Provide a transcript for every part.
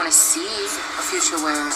to see a future where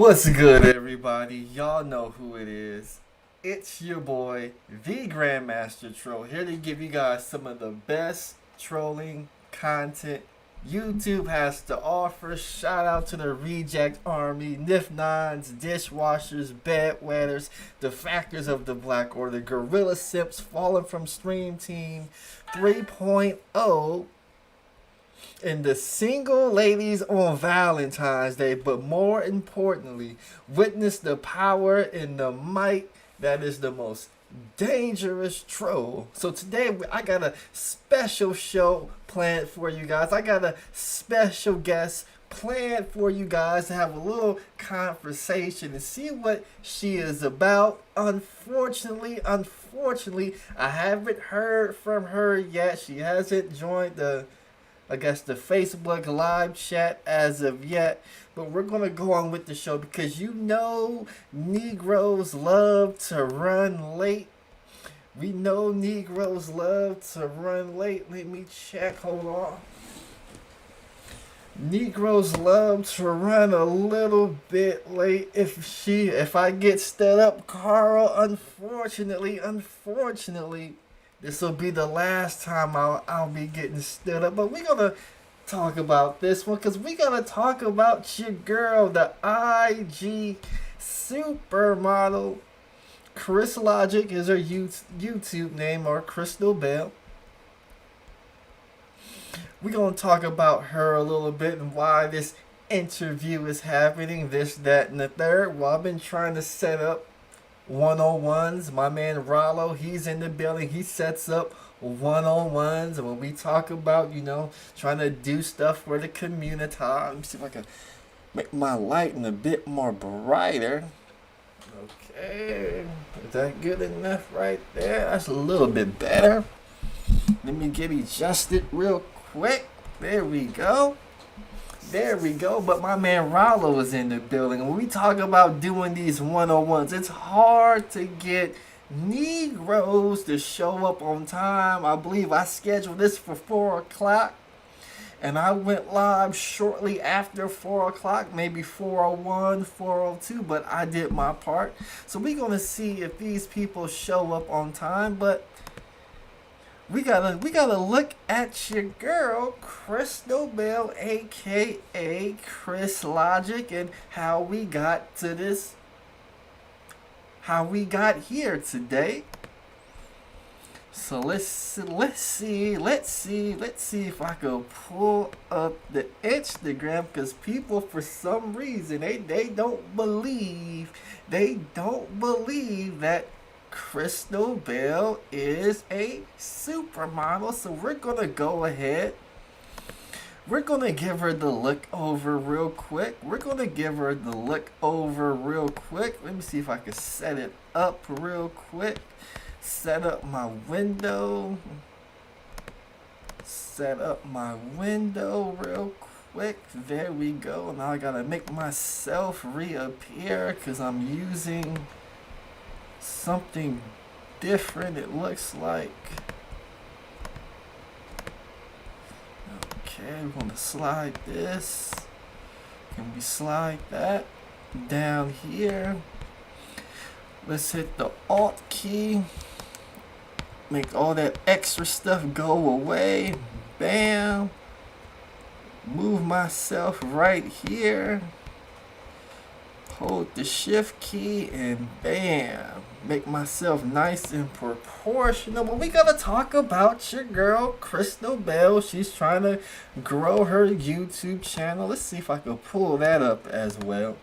What's good, everybody? Y'all know who it is. It's your boy, the Grandmaster Troll, here to give you guys some of the best trolling content YouTube has to offer. Shout out to the Reject Army, Nif9s, dishwashers, bedwetters, the factors of the Black Order, Gorilla Simps, fallen from Stream Team 3.0, and the single ladies on Valentine's Day, but more importantly, witness the power and the might that is the most dangerous troll. So today I got a special show planned for you guys. I got a special guest planned for you guys to have a little conversation and see what she is about. Unfortunately, I haven't heard from her yet. She hasn't joined the Facebook live chat as of yet, but we're going to go on with the show because you know Negroes love to run late. We know Negroes love to run late. Let me check, hold on. Negroes love to run a little bit late. If I get stood up, Carl, unfortunately, this will be the last time I'll be getting stood up. But we're going to talk about this one because we're going to talk about your girl, the IG supermodel. Crys Logic is her YouTube name, or Crystal Bell. We're going to talk about her a little bit and why this interview is happening, this, that, and the third. Well, I've been trying to set up 101s. My man Rollo, he's in the building. He sets up 101s. And when we talk about, trying to do stuff for the community, let me see if I can make my lighting a bit more brighter. Okay, is that good enough right there? That's a little bit better. Let me get adjusted real quick. There we go. But my man Rollo is in the building. When we talk about doing these 101s, it's hard to get Negroes to show up on time. I believe I scheduled this for 4 o'clock. And I went live shortly after 4 o'clock, maybe 4:01, 4:02, but I did my part. So we're going to see if these people show up on time. But we gotta look at your girl, Crystal Bell, aka Crys Logic, and how we got here today. So let's see if I can pull up the Instagram, because people, for some reason, they don't believe that Crystal Bell is a supermodel. So we're gonna go ahead. We're gonna give her the look over real quick. Let me see if I can set it up real quick. Set up my window real quick. There we go. Now I gotta make myself reappear because I'm using something different, it looks like. Okay, we're gonna slide this. Can we slide that down here? Let's hit the Alt key. Make all that extra stuff go away. Bam. Move myself right here. Hold the Shift key and bam. Make myself nice and proportional. But we gotta talk about your girl, Crystal Bell. She's trying to grow her YouTube channel. Let's see if I can pull that up as well.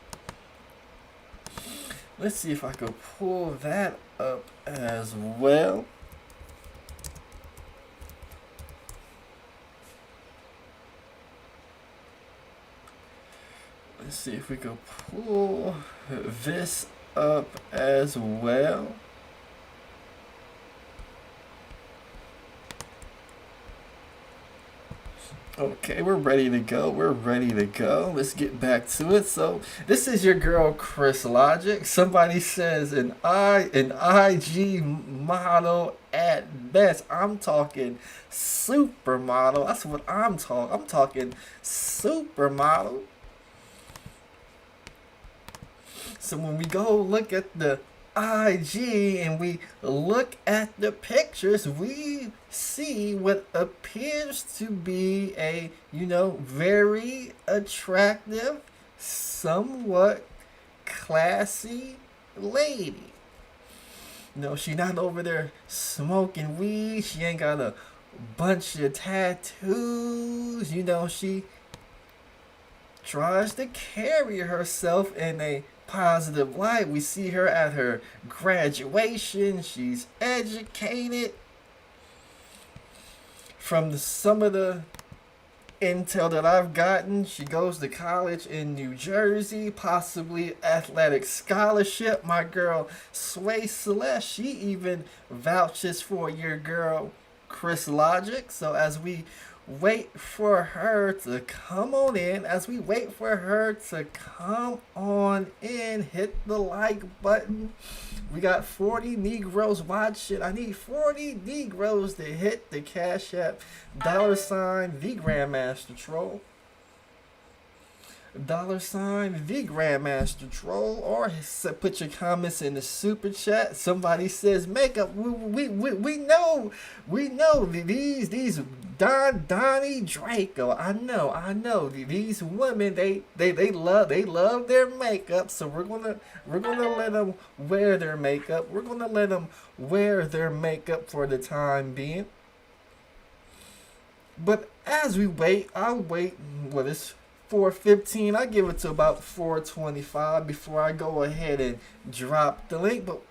Let's see if we can pull this up as well. Okay, we're ready to go. Let's get back to it. So this is your girl, Crys Logic. Somebody says an IG model at best. I'm talking supermodel. That's what I'm talking. I'm talking supermodel. So when we go look at the IG and we look at the pictures, we see what appears to be a, very attractive, somewhat classy lady. She not over there smoking weed. She ain't got a bunch of tattoos. She tries to carry herself in a positive light. We see her at her graduation. She's educated. From some of the intel that I've gotten, she goes to college in New Jersey, possibly athletic scholarship. My girl Sway Celeste, she even vouches for your girl Crys Logic. So as we wait for her to come on in, hit the like button. We got 40 Negroes watching. I need 40 Negroes to hit the Cash App $ the Grandmaster Troll. $the Grandmaster Troll, or put your comments in the super chat. Somebody says makeup. We know these Donnie Draco. I know these women, they love their makeup. So we're gonna let them wear their makeup. We're gonna let them wear their makeup for the time being. But as we wait, I'll wait. It's 4:15. I give it to about 4:25 before I go ahead and drop the link. But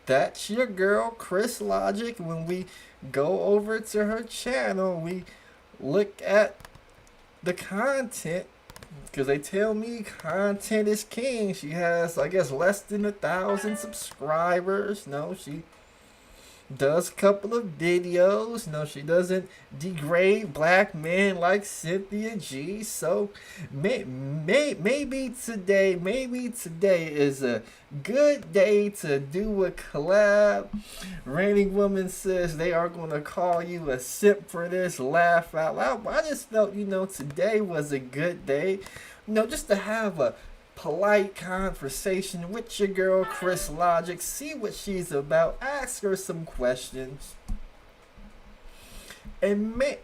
that's your girl Crys Logic. When we go over to her channel, we look at the content, because they tell me content is king. She has, I guess, less than 1,000 subscribers. No, she does a couple of videos. No, she doesn't degrade black men like Cynthia G. So maybe today is a good day to do a collab. Reigning Woman says they are going to call you a simp for this. Laugh out loud. I just felt, today was a good day. Just to have a polite conversation with your girl Crys Logic, see what she's about, ask her some questions, and maybe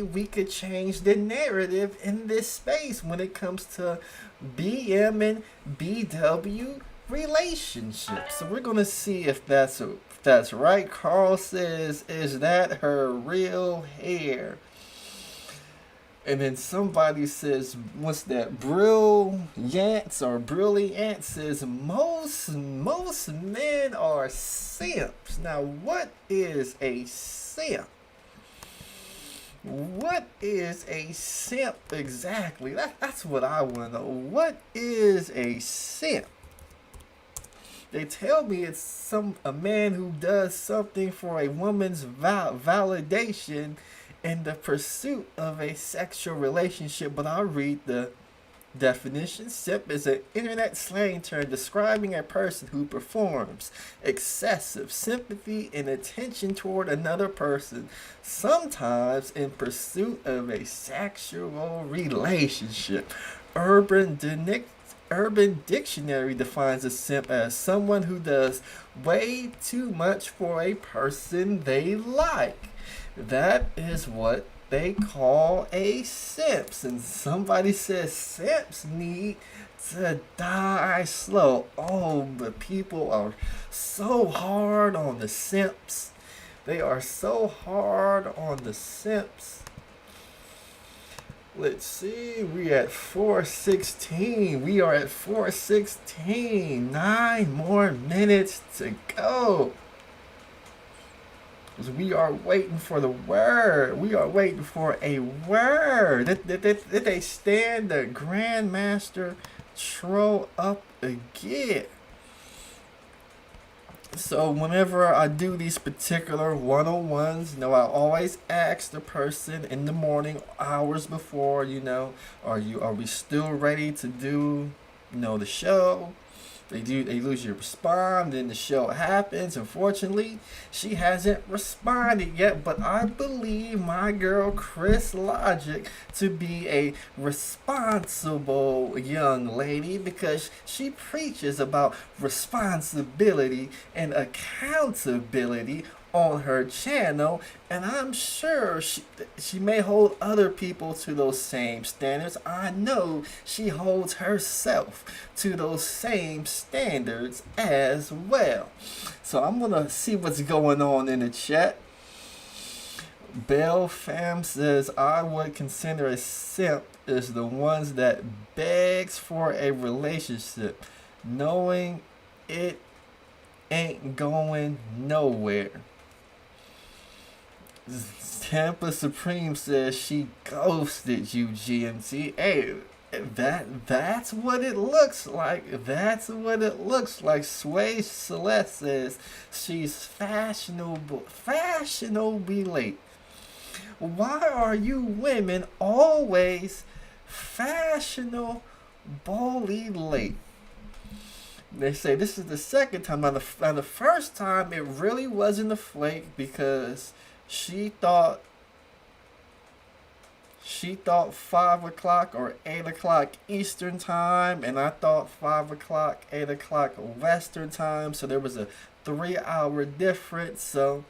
we could change the narrative in this space when it comes to BM and BW relationships. So we're gonna see if that's right. Carl says, is that her real hair? And then somebody says, what's that? Brilliant says, most men are simps. Now, what is a simp? What is a simp exactly? That's what I want to know. What is a simp? They tell me it's a man who does something for a woman's validation in the pursuit of a sexual relationship. But I'll read the definition. Simp is an internet slang term describing a person who performs excessive sympathy and attention toward another person, sometimes in pursuit of a sexual relationship. Urban Dictionary defines a simp as someone who does way too much for a person they like. That is what they call a simp. And somebody says simps need to die slow. Oh, but people are so hard on the simps. They are so hard on the simps. Let's see, we at 4:16. We are at 4:16. 9 more minutes to go. We are waiting for the word. We are waiting for a word. Did they stand the Grandmaster Troll up again? So whenever I do these particular one-on-ones, I always ask the person in the morning hours before, are we still ready to do, the show? They usually respond, then the show happens. Unfortunately, she hasn't responded yet, but I believe my girl Crys Logic to be a responsible young lady because she preaches about responsibility and accountability on her channel, and I'm sure she may hold other people to those same standards. I know she holds herself to those same standards as well. So I'm gonna see what's going on in the chat. Bell Fam says, I would consider a simp is the ones that begs for a relationship knowing it ain't going nowhere. Tampa Supreme says she ghosted you, GMT. Hey, that's what it looks like. That's what it looks like. Sway Celeste says she's fashionably late. Why are you women always fashionably late? They say this is the second time. Now the first time it really wasn't a flake because she thought 5 o'clock or 8 o'clock Eastern time, and I thought 5 o'clock, 8 o'clock Western time. So there was a 3-hour difference. So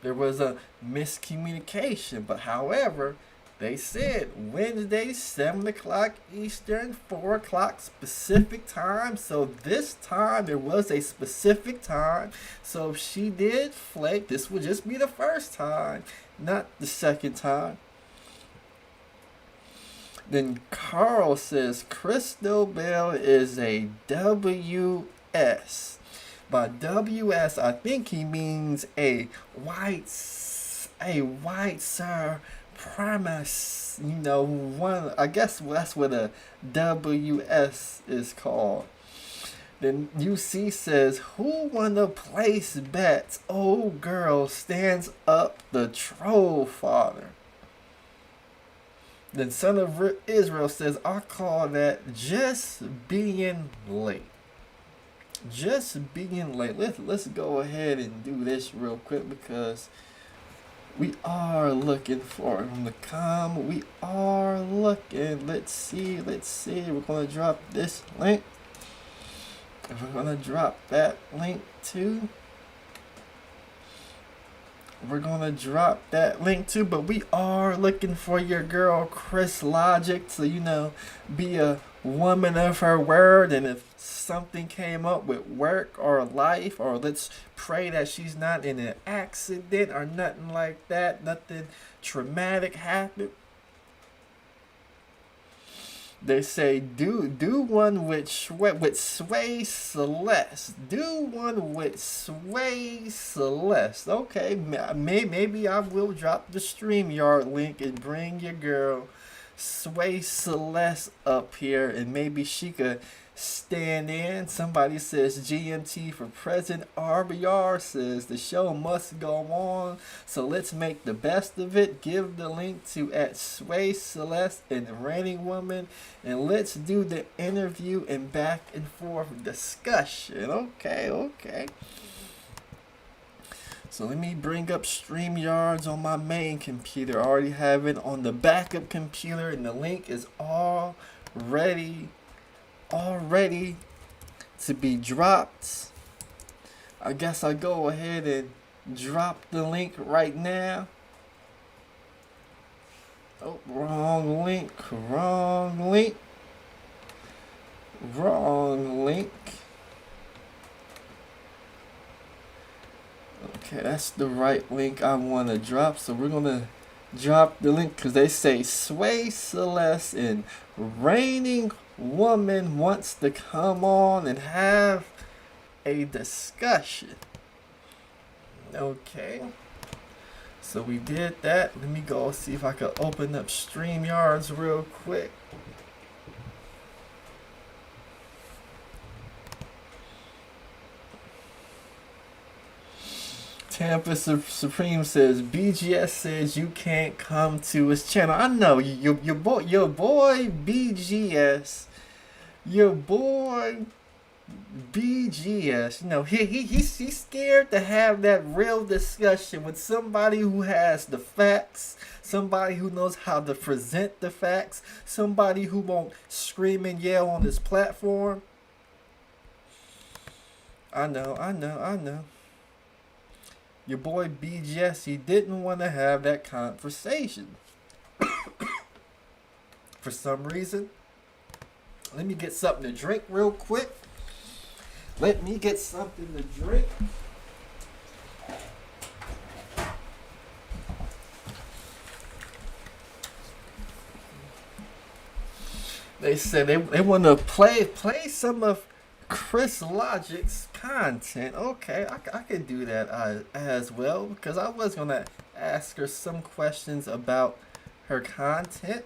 there was a miscommunication. But however, they said Wednesday, 7 o'clock Eastern, 4 o'clock specific time. So this time there was a specific time. So if she did flake, this would just be the first time, not the second time. Then Carl says Crystal Bell is a WS. By WS, I think he means a white sir premise, one. I guess that's what a WS is called. Then UC says, who wanna place bets? Oh girl stands up the troll father. Then Son of Israel says, I call that just being late. Just being late. Let's go ahead and do this real quick because we are looking for him to come. We are looking. Let's see. We're going to drop this link. We're going to drop that link too. But we are looking for your girl Crys Logic to, be a woman of her word. And if something came up with work or life, or let's pray that she's not in an accident or nothing like that, nothing traumatic happened. They say do one with Sway Celeste. Do one with Sway Celeste. Okay, maybe I will drop the StreamYard link and bring your girl Sway Celeste up here, and maybe she could stand in. Somebody says GMT for present. RBR says the show must go on, so let's make the best of it. Give the link to @Sway Celeste and Reigning Woman, and let's do the interview and back and forth discussion. Okay. So let me bring up StreamYards on my main computer. I already have it on the backup computer, and the link is already to be dropped. I guess I'll go ahead and drop the link right now. Oh, wrong link. Okay, that's the right link I want to drop. So we're going to drop the link because they say Sway Celeste and Reigning Woman wants to come on and have a discussion. Okay. So we did that. Let me go see if I can open up StreamYards real quick. Tampa Supreme says BGS says you can't come to his channel. I know your boy BGS, your boy BGS, you know, he's scared to have that real discussion with somebody who has the facts, somebody who knows how to present the facts, somebody who won't scream and yell on his platform. I know. Your boy BGS, he didn't want to have that conversation. For some reason. Let me get something to drink real quick. Let me get something to drink. They said they want to play some of Crys Logic's content. Okay, I could do that as well, because I was going to ask her some questions about her content.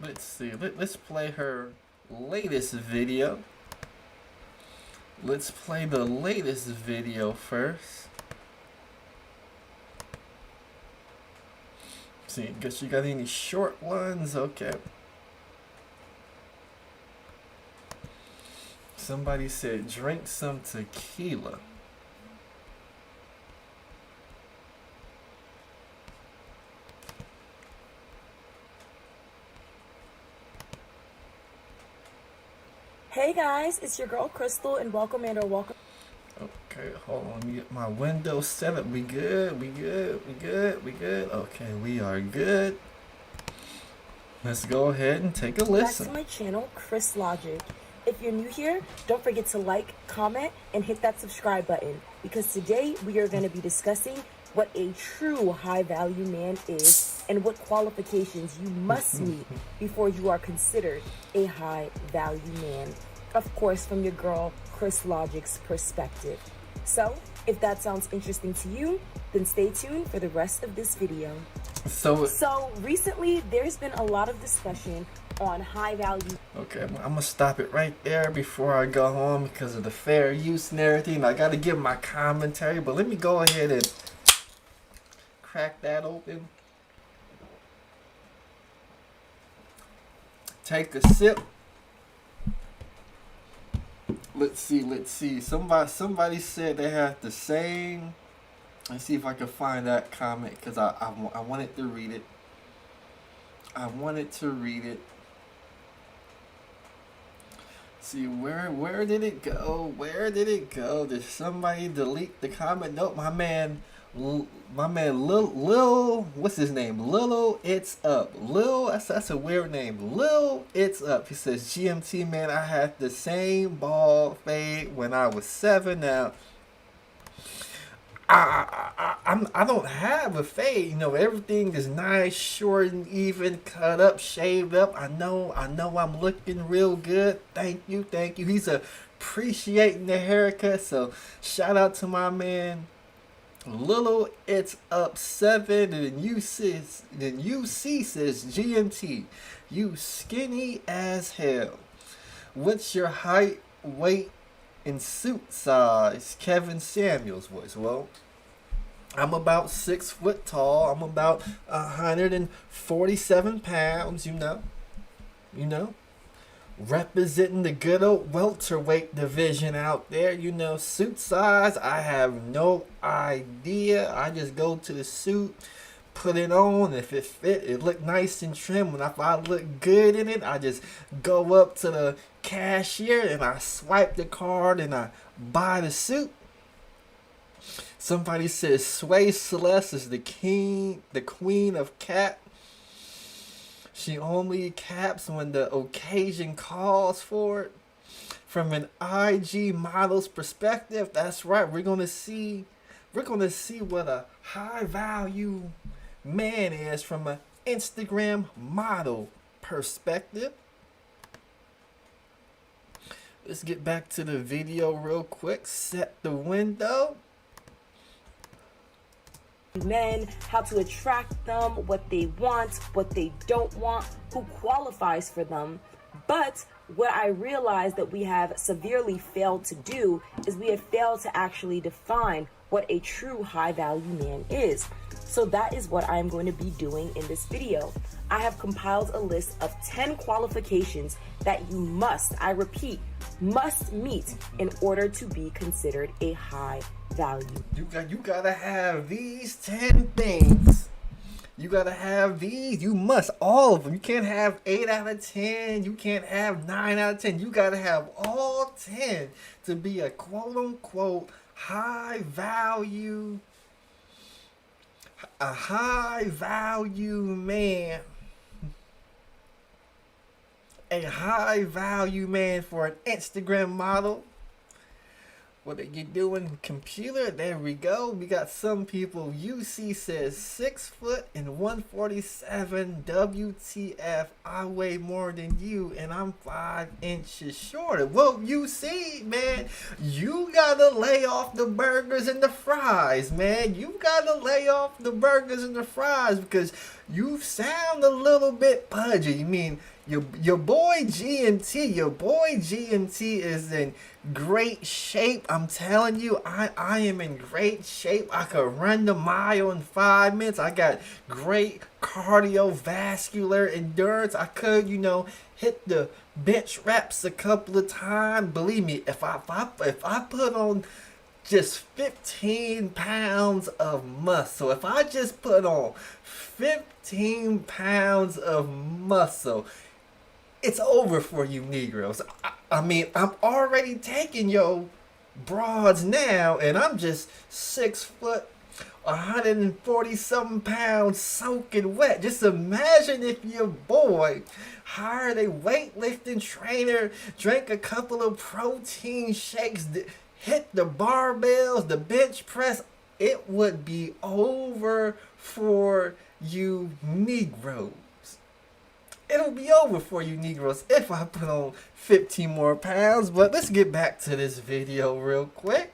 Let's see. Let's play her latest video. Let's play the latest video first. See, guess you got any short ones? Okay. Somebody said drink some tequila. Hey guys, it's your girl Crystal, and welcome. Okay, hold on, let me get my window set up. We good. Okay, we are good. Let's go ahead and take a listen. Back to my channel, Crys Logic. If you're new here, don't forget to like, comment, and hit that subscribe button, because today we are going to be discussing what a true high-value man is and what qualifications you must meet before you are considered a high-value man. Of course, from your girl Crys Logic's perspective. So, if that sounds interesting to you, then stay tuned for the rest of this video. So recently, there's been a lot of discussion on high-value. Okay, I'm gonna stop it right there before I go home because of the fair use and everything. I gotta give my commentary, but let me go ahead and crack that open. Take a sip. Let's see. Somebody said they had the same. Let's see if I can find that comment, because I wanted to read it. See, where did it go? Did somebody delete the comment? Nope, my man Lil, what's his name? Lil, it's up. Lil, that's a weird name. Lil, it's up. He says, GMT, man, I had the same ball fade when I was 7. Now, I don't have a fade. You know, everything is nice, short and even, cut up, shaved up. I know I'm looking real good. Thank you. He's appreciating the haircut. So shout out to my man Little, it's up 7, and then UC says, GMT, you skinny as hell. What's your height, weight, and suit size? Kevin Samuels voice. Well, I'm about 6 foot tall. I'm about 147 pounds, you know. Representing the good old welterweight division out there. You know, suit size, I have no idea. I just go to the suit, put it on. If it fit, it look nice and trim. And if I look good in it, I just go up to the cashier and I swipe the card and I buy the suit. Somebody says Sway Celeste is the queen of cap. She only caps when the occasion calls for it. From an IG model's perspective, that's right. We're gonna see what a high value man is from an Instagram model perspective. Let's get back to the video real quick. Set the window. Men, how to attract them, what they want, what they don't want, who qualifies for them. But what I realized that we have severely failed to do is we have failed to actually define what a true high value man is. So that is what I'm going to be doing in this video. I have compiled a list of 10 qualifications that you must, I repeat, must meet in order to be considered a high value. You gotta have these 10 things. You gotta have these. You must, all of them. You can't have 8 out of 10. You can't have 9 out of 10. You gotta have all 10 to be a quote unquote high value man. A high value man for an Instagram model. What are you doing, computer? There we go. We got some people. UC says 6 foot and 147. WTF? I weigh more than you and I'm 5 inches shorter. Well, you see, man, you gotta lay off the burgers and the fries, man. You gotta lay off the burgers and the fries because you sound a little bit pudgy. I mean, your boy GMT is in great shape. I'm telling you, I am in great shape. I could run the mile in 5 minutes. I got great cardiovascular endurance. I could, hit the bench reps a couple of times. Believe me, if I put on just 15 pounds of muscle, if I just put on 15 pounds of muscle, it's over for you Negroes. I mean, I'm already taking your broads now, and I'm just 6 foot, 140 something pounds soaking wet. Just imagine if your boy hired a weightlifting trainer, drank a couple of protein shakes, hit the barbells, the bench press. It would be over for you Negroes. It'll be over for you Negroes if I put on 15 more pounds. But let's get back to this video real quick.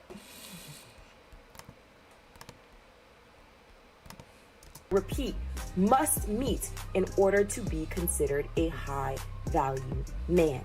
Repeat, must meet in order to be considered a high value man.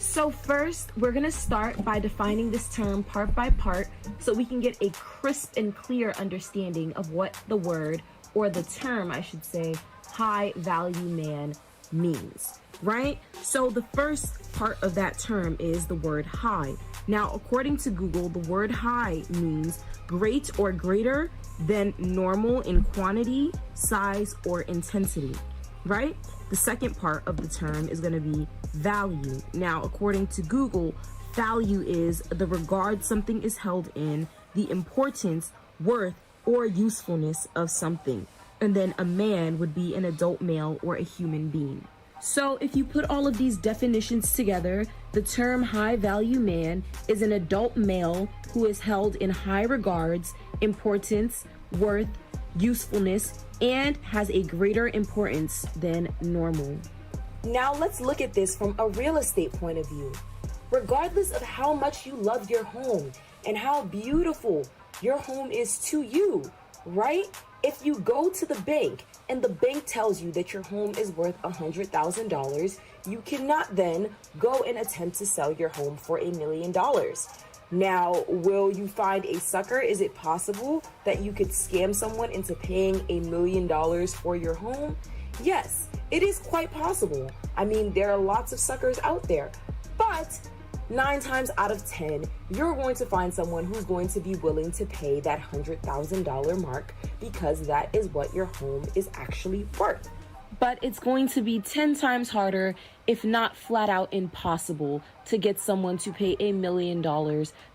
So first, we're gonna start by defining this term part by part so we can get a crisp and clear understanding of what the word, or the term I should say, high value man means, right? So the first part of that term is the word high. Now, according to Google, the word high means great or greater than normal in quantity, size, or intensity, right? The second part of the term is going to be value. Now, according to Google, value is the regard something is held in, the importance, worth, or usefulness of something. And then a man would be an adult male or a human being. So if you put all of these definitions together, the term high value man is an adult male who is held in high regards, importance, worth, usefulness, and has a greater importance than normal. Now let's look at this from a real estate point of view. Regardless of how much you love your home and how beautiful your home is to you, right? If you go to the bank and the bank tells you that your home is worth $100,000, you cannot then go and attempt to sell your home for $1 million. Now, will you find a sucker? Is it possible that you could scam someone into paying $1 million for your home? Yes, it is quite possible. I mean, there are lots of suckers out there, but 9 times out of 10, you're going to find someone who's going to be willing to pay that $100,000 mark because that is what your home is actually worth. But it's going to be 10 times harder, if not flat out impossible, to get someone to pay $1 million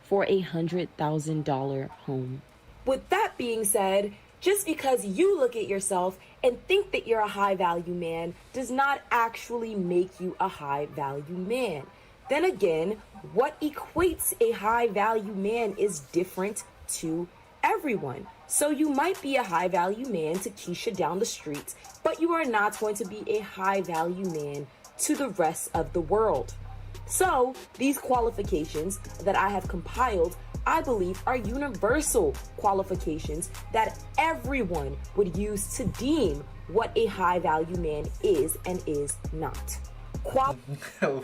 for a $100,000 home. With that being said, just because you look at yourself and think that you're a high value man does not actually make you a high value man. Then again, what equates a high value man is different to everyone. So you might be a high value man to Keisha down the street, but you are not going to be a high value man to the rest of the world. So these qualifications that I have compiled, I believe, are universal qualifications that everyone would use to deem what a high value man is and is not. We're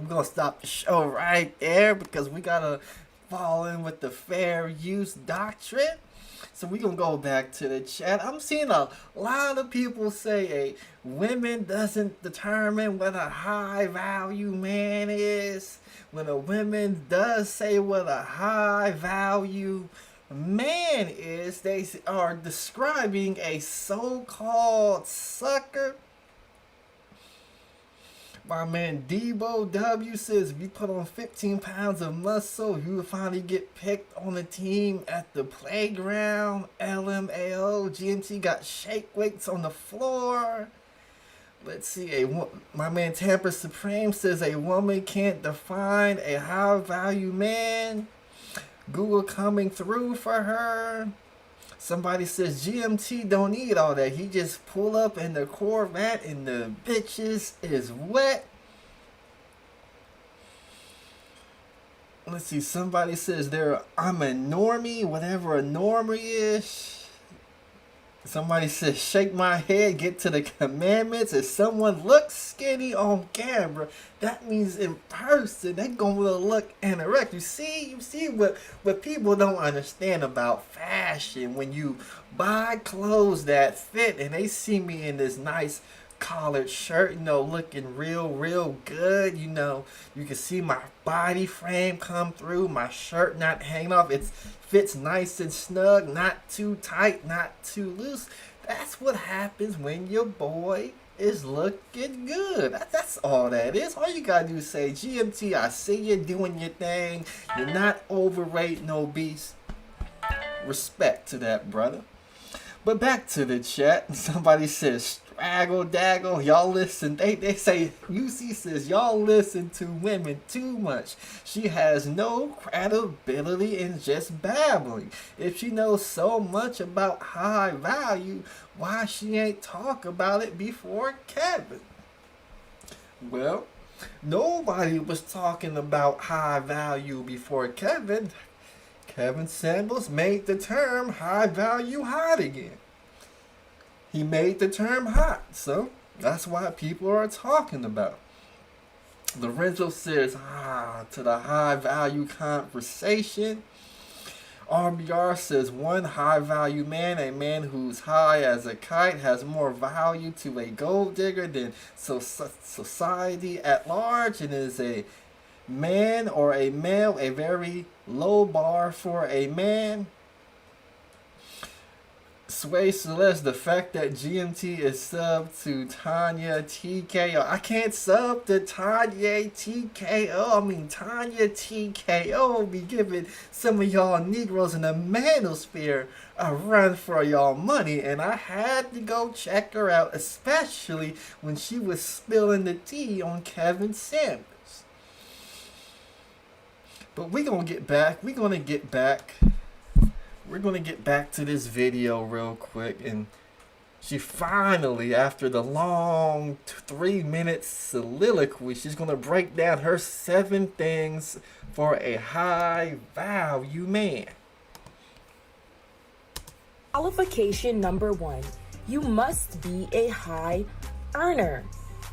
gonna stop the show right there because we gotta fall in with the fair use doctrine. So we're going to go back to the chat. I'm seeing a lot of people say a women doesn't determine what a high value man is. When a woman does say what a high value man is, they are describing a so-called sucker. My man Debo W says, if you put on 15 pounds of muscle, you will finally get picked on the team at the playground. LMAO. GMT got shake weights on the floor. Let's see. My man Tamper Supreme says, a woman can't define a high value man. Google coming through for her. Somebody says GMT don't need all that. He just pull up in the Corvette and the bitches is wet. Let's see. Somebody says I'm a normie, whatever a normie is. Somebody says shake my head, get to the commandments. If someone looks skinny on camera, that means in person they're gonna look anorexic. You see what people don't understand about fashion. When you buy clothes that fit and they see me in this nice collared shirt, looking real good, you can see my body frame come through, my shirt not hanging off, it fits nice and snug, not too tight, not too loose. That's what happens when your boy is looking good. That's all that is. All you gotta do is say, GMT, I see you doing your thing, you're not overweight, no obese. Respect to that, brother. But back to the chat. Somebody says straggle daggle. Y'all listen. They say UC says y'all listen to women too much. She has no credibility in just babbling. If she knows so much about high value, why she ain't talk about it before Kevin? Well, nobody was talking about high value before Kevin. Kevin Samuels made the term high value hot again. He made the term hot, so that's why people are talking about. Lorenzo says, to the high value conversation. RBR says, one high value man, a man who's high as a kite, has more value to a gold digger than society at large, and is a man or a male, a very low bar for a man. Sway Celeste, the fact that GMT is sub to Tanya TKO. I can't sub to Tanya TKO. Tanya TKO will be giving some of y'all Negroes in the manosphere a run for y'all money. And I had to go check her out, especially when she was spilling the tea on Kevin Samuels. But we're going to get back. We're going to get back to this video real quick. And she finally, after the long 3-minute soliloquy, she's going to break down her 7 things for a high value man. Qualification number 1. You must be a high earner.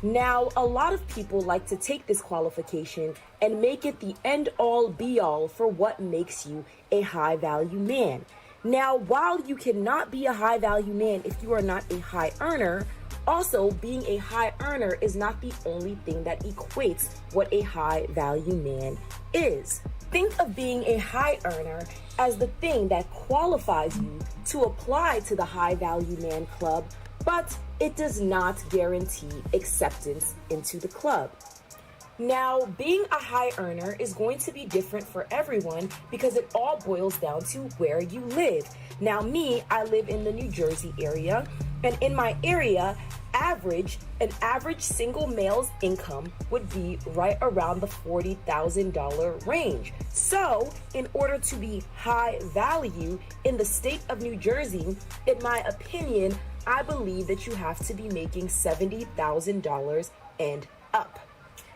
Now, a lot of people like to take this qualification and make it the end-all be-all for what makes you a high-value man. Now, while you cannot be a high-value man if you are not a high earner, also being a high earner is not the only thing that equates what a high-value man is. Think of being a high earner as the thing that qualifies you to apply to the high-value man club, but it does not guarantee acceptance into the club. Now, being a high earner is going to be different for everyone because it all boils down to where you live. Now, I live in the New Jersey area, and in my area, an average single male's income would be right around the $40,000 range. So, in order to be high value in the state of New Jersey, in my opinion, I believe that you have to be making $70,000 and up.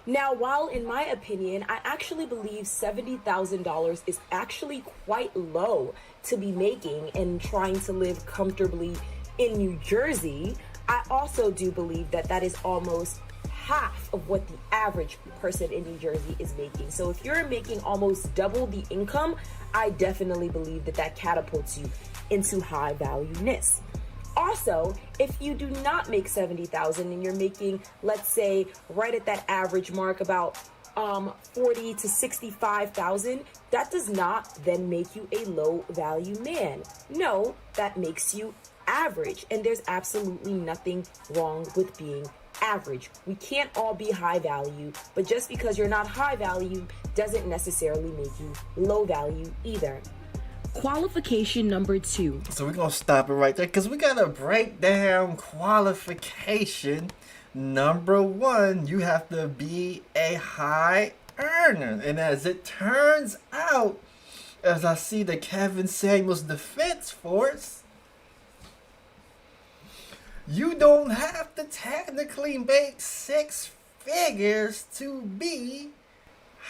Now, while in my opinion, I actually believe $70,000 is actually quite low to be making and trying to live comfortably in New Jersey, I also do believe that that is almost half of what the average person in New Jersey is making. So if you're making almost double the income, I definitely believe that that catapults you into high valueness. Also, if you do not make 70,000 and you're making, let's say, right at that average mark, about 40 to 65,000, that does not then make you a low value man. No, that makes you average, and there's absolutely nothing wrong with being average. We can't all be high value, but just because you're not high value doesn't necessarily make you low value either. Qualification number 2. So we're going to stop it right there because we got to break down qualification number 1. You have to be a high earner. And as it turns out, as I see the Kevin Samuels Defense Force, you don't have to technically make 6 figures to be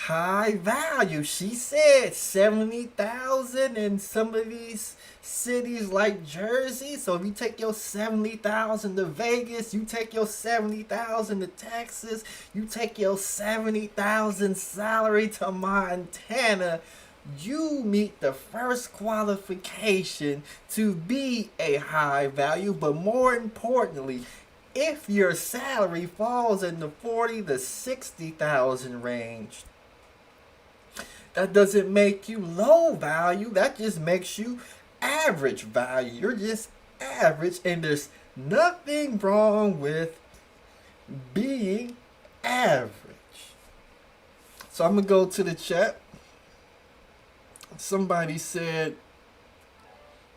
high value. She said 70,000 in some of these cities like Jersey. So if you take your 70,000 to Vegas, you take your 70,000 to Texas, you take your 70,000 salary to Montana, you meet the first qualification to be a high value. But more importantly, if your salary falls in the 40 to 60,000 range, that doesn't make you low value. That just makes you average value. You're just average, and there's nothing wrong with being average. So I'm going to go to the chat. Somebody said,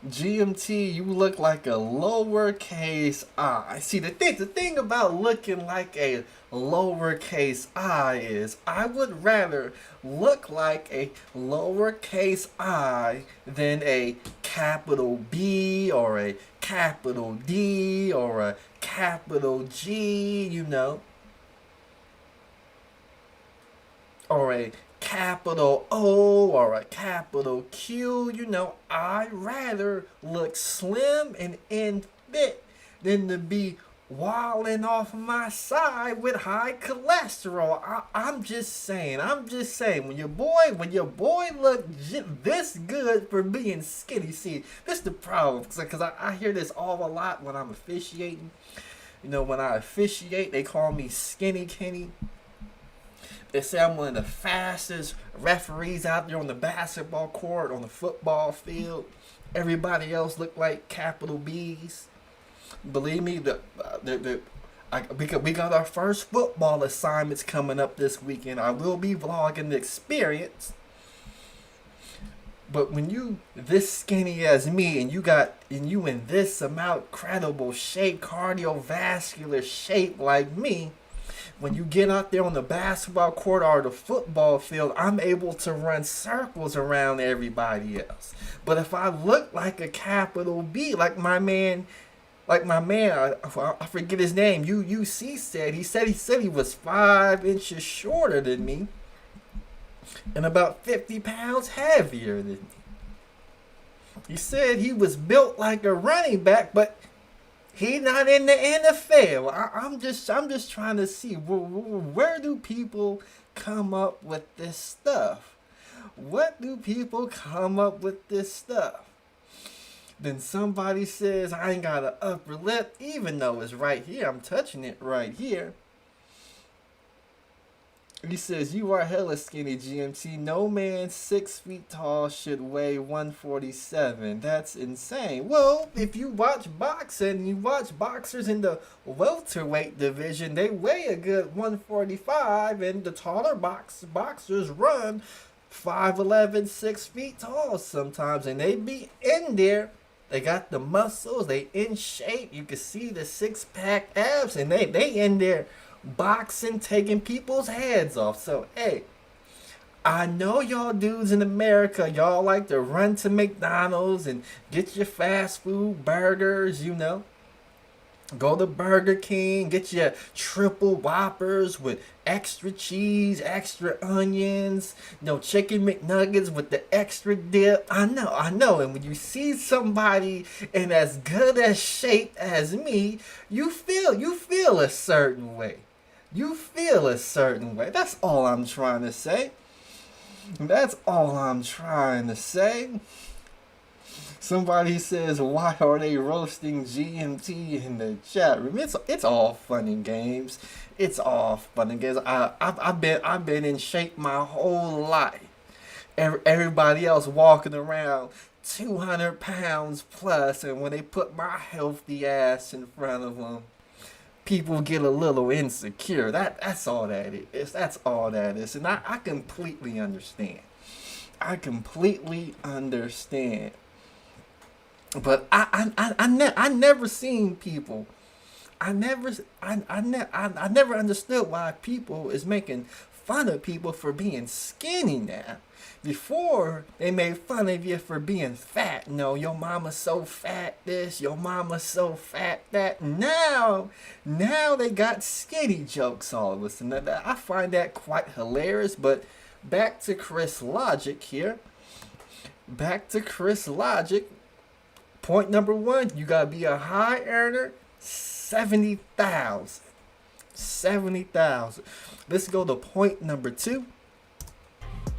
GMT, you look like a lowercase I. See, the thing about looking like a lowercase I is I would rather look like a lowercase I than a capital B or a capital D or a capital G, you know, or a capital O or a capital Q. You know, I'd rather look slim and in fit than to be walling off my side with high cholesterol. I'm just saying, when your boy look this good for being skinny. See, this is the problem, because I hear this a lot when I'm officiating. You know, when I officiate, they call me Skinny Kenny. They say I'm one of the fastest referees out there on the basketball court, on the football field. Everybody else look like capital B's. Believe me, we got our first football assignments coming up this weekend. I will be vlogging the experience. But when you this skinny as me, and you in this amount credible shape, cardiovascular shape like me, when you get out there on the basketball court or the football field, I'm able to run circles around everybody else. But if I look like a capital B, like my man, I forget his name, UUC said he was 5 inches shorter than me and about 50 pounds heavier than me. He said he was built like a running back, but he not in the NFL. I'm just trying to see where do people come up with this stuff? What do people come up with this stuff? Then somebody says I ain't got an upper lip, even though it's right here. I'm touching it right here. He says, you are hella skinny, GMT. No man 6 feet tall should weigh 147. That's insane. Well, if you watch boxing, you watch boxers in the welterweight division, they weigh a good 145, and the taller boxers run 5'11", 6 feet tall sometimes, and they be in there. They got the muscles, they in shape. You can see the 6-pack abs, and they in there boxing, taking people's heads off. So, hey, I know y'all dudes in America, y'all like to run to McDonald's and get your fast food burgers, you know. Go to Burger King, get your triple Whoppers with extra cheese, extra onions, chicken McNuggets with the extra dip. I know. And when you see somebody in as good a shape as me, you feel a certain way. You feel a certain way. That's all I'm trying to say. That's all I'm trying to say. Somebody says, why are they roasting GMT in the chat room? It's all fun and games. It's all fun and games. I've been in shape my whole life. Everybody else walking around 200 pounds plus, and when they put my healthy ass in front of them, people get a little insecure. That's all that is. That's all that is. And I completely understand. I completely understand. But I never seen people. I never understood why people is making fun of people for being skinny now. Before, they made fun of you for being fat. No, your mama's so fat this, your mama's so fat that. Now they got skinny jokes all of a sudden. I find that quite hilarious. But back to Crys Logic here. Back to Crys Logic. Point number 1, you gotta be a high earner. 70,000. 70,000. Let's go to point number 2.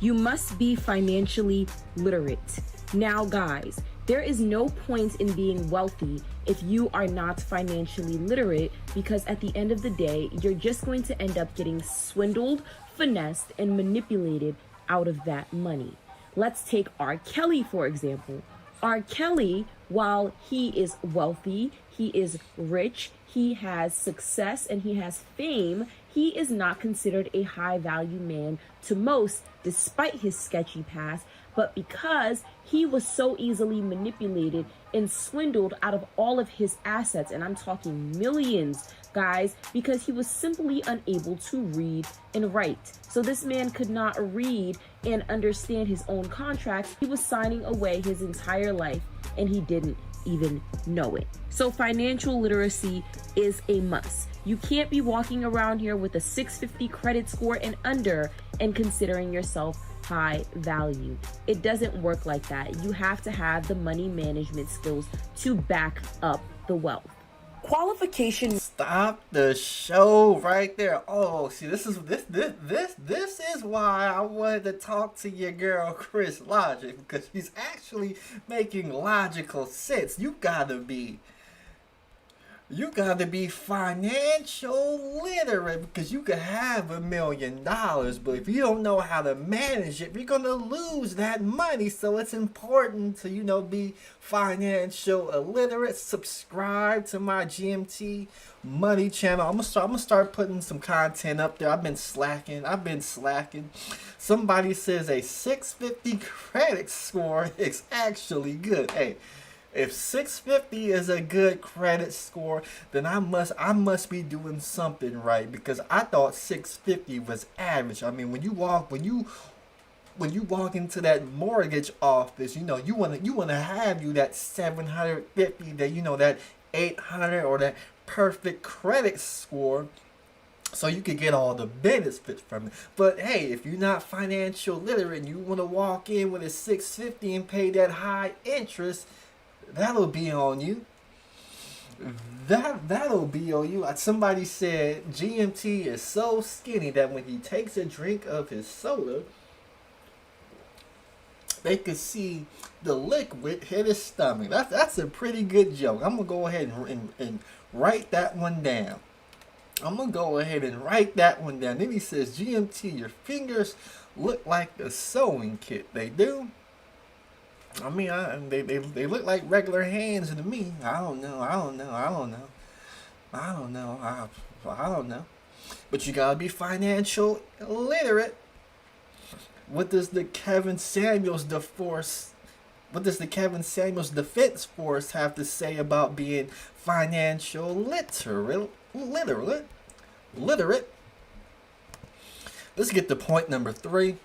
You must be financially literate. Now, guys, there is no point in being wealthy if you are not financially literate, because at the end of the day, you're just going to end up getting swindled, finessed, and manipulated out of that money. Let's take R. Kelly, for example. R. Kelly, while he is wealthy, he is rich, he has success, and he has fame, he is not considered a high value man to most, despite his sketchy past, but because he was so easily manipulated and swindled out of all of his assets, and I'm talking millions, guys, because he was simply unable to read and write. So this man could not read and understand his own contracts. He was signing away his entire life, and he didn't even know it. So financial literacy is a must. You can't be walking around here with a 650 credit score and under and considering yourself high value. It doesn't work like that. You have to have the money management skills to back up the wealth. Qualifications. Stop the show right there. Oh, see, this is why I wanted to talk to your girl Crys Logic, because she's actually making logical sense. You gotta be financial literate, because you could have $1 million, but if you don't know how to manage it, you're gonna lose that money. So it's important to, be financial illiterate. Subscribe to my GMT money channel. I'm gonna start putting some content up there. I've been slacking. Somebody says a 650 credit score is actually good. Hey, if 650 is a good credit score, then I must be doing something right, because I thought 650 was average. I mean, when you walk into that mortgage office, you wanna have that 750, that 800, or that perfect credit score, so you can get all the benefits from it. But hey, if you're not financial literate and you want to walk in with a 650 and pay that high interest, that'll be on you. That'll be on you. Somebody said GMT is so skinny that when he takes a drink of his soda, they could see the liquid hit his stomach. That's a pretty good joke. I'm gonna go ahead and write that one down. Then he says, GMT, your fingers look like a sewing kit. They do. I mean, they look like regular hands to me. I don't know. But you gotta be financial literate. What does the Kevin Samuels Defense Force have to say about being financial literate? Let's get to point number 3.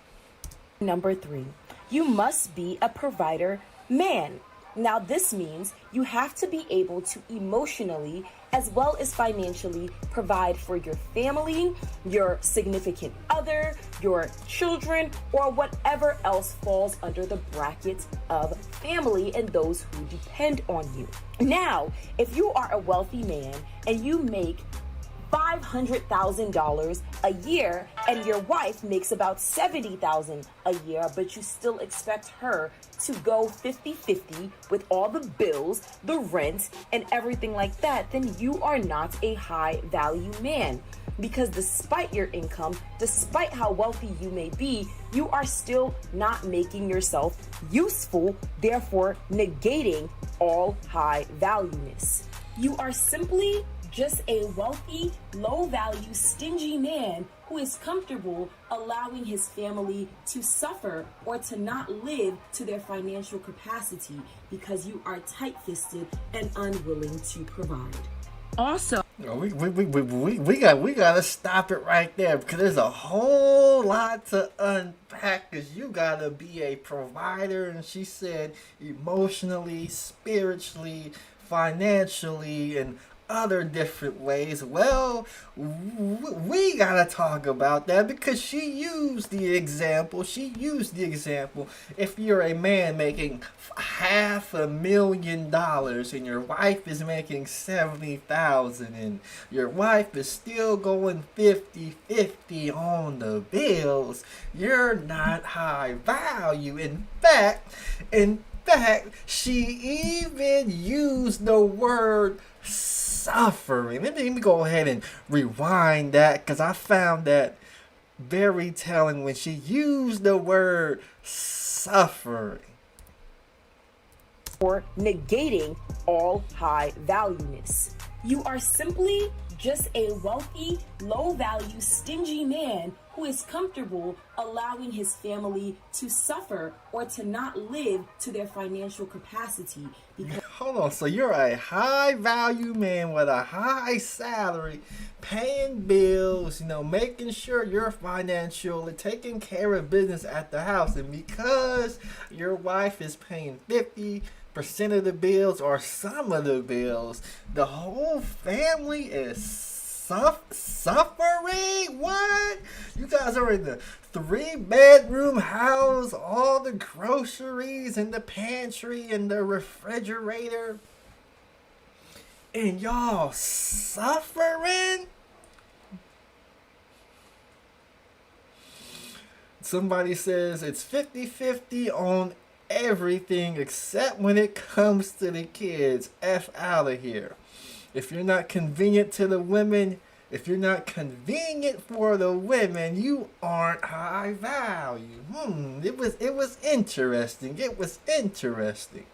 Number 3, you must be a provider man. Now, this means you have to be able to emotionally as well as financially provide for your family, your significant other, your children, or whatever else falls under the bracket of family and those who depend on you. Now, if you are a wealthy man and you make $500,000 a year and your wife makes about $70,000 a year, but you still expect her to go 50-50 with all the bills, the rent, and everything like that, then you are not a high value man. Because despite your income, despite how wealthy you may be, you are still not making yourself useful, therefore negating all high valueness. You are simply just a wealthy, low value, stingy man who is comfortable allowing his family to suffer or to not live to their financial capacity because you are tight-fisted and unwilling to provide. Also, we gotta stop it right there because there's a whole lot to unpack. Because you gotta be a provider, and she said emotionally, spiritually, financially, and other different ways. Well, we gotta talk about that because she used the example. If you're a man making $500,000 and your wife is making $70,000 and your wife is still going 50-50 on the bills, you're not high value. In fact, she even used the word suffering. Let me go ahead and rewind that because I found that very telling when she used the word suffering. For negating all high valueness. You are simply just a wealthy, low value, stingy man who is comfortable allowing his family to suffer or to not live to their financial capacity. Hold on, so you're a high value man with a high salary, paying bills, making sure you're financially taking care of business at the house, and because your wife is paying 50% of the bills or some of the bills, the whole family is suffering? What? You guys are in the 3-bedroom house, all the groceries in the pantry and the refrigerator, and y'all suffering? Somebody says it's 50-50 on everything except when it comes to the kids. F out of here. If you're not convenient to the women, if you're not convenient for the women, you aren't high value. It was interesting. It was interesting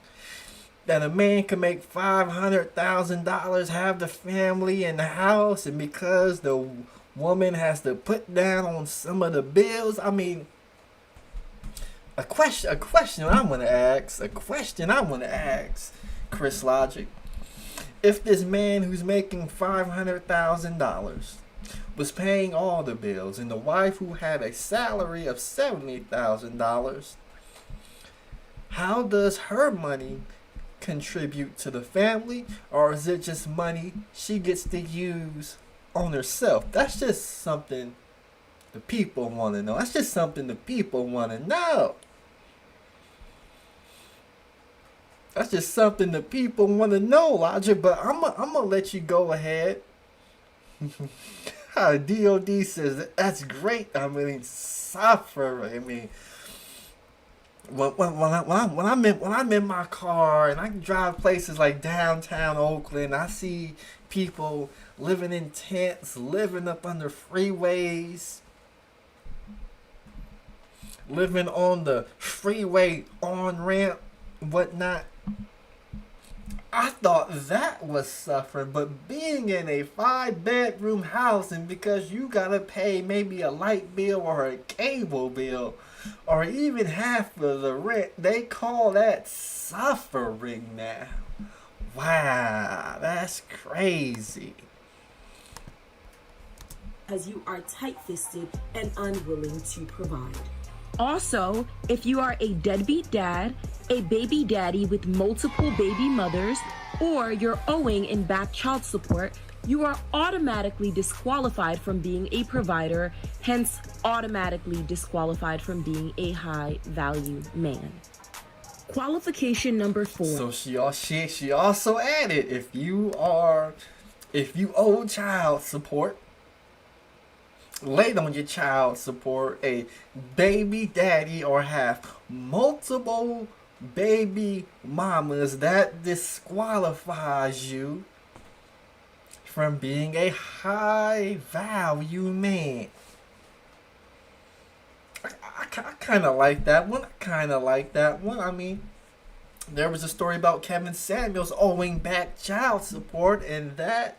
that a man can make $500,000, have the family in the house, and because the woman has to put down on some of the bills. I mean, a question I want to ask, Crys Logic. If this man who's making $500,000 was paying all the bills and the wife who had a salary of $70,000, how does her money contribute to the family, or is it just money she gets to use on herself? That's just something the people want to know. That's just something the people want to know, Logic, but I'm gonna let you go ahead. DOD says that's great. I mean, suffer. I mean, when I'm in my car and I drive places like downtown Oakland, I see people living in tents, living up under freeways, living on the freeway on-ramp, whatnot. I thought that was suffering, but being in a 5-bedroom house, and because you gotta pay maybe a light bill or a cable bill or even half of the rent, they call that suffering now. Wow, that's crazy. Because you are tight-fisted and unwilling to provide. Also, if you are a deadbeat dad, a baby daddy with multiple baby mothers, or you're owing in back child support, you are automatically disqualified from being a provider, hence automatically disqualified from being a high value man. Qualification number 4. So she also added, if you owe child support, late on your child support, a baby daddy, or have multiple baby mamas, that disqualifies you from being a high value man. I kind of like that one. I mean, there was a story about Kevin Samuels owing back child support, and that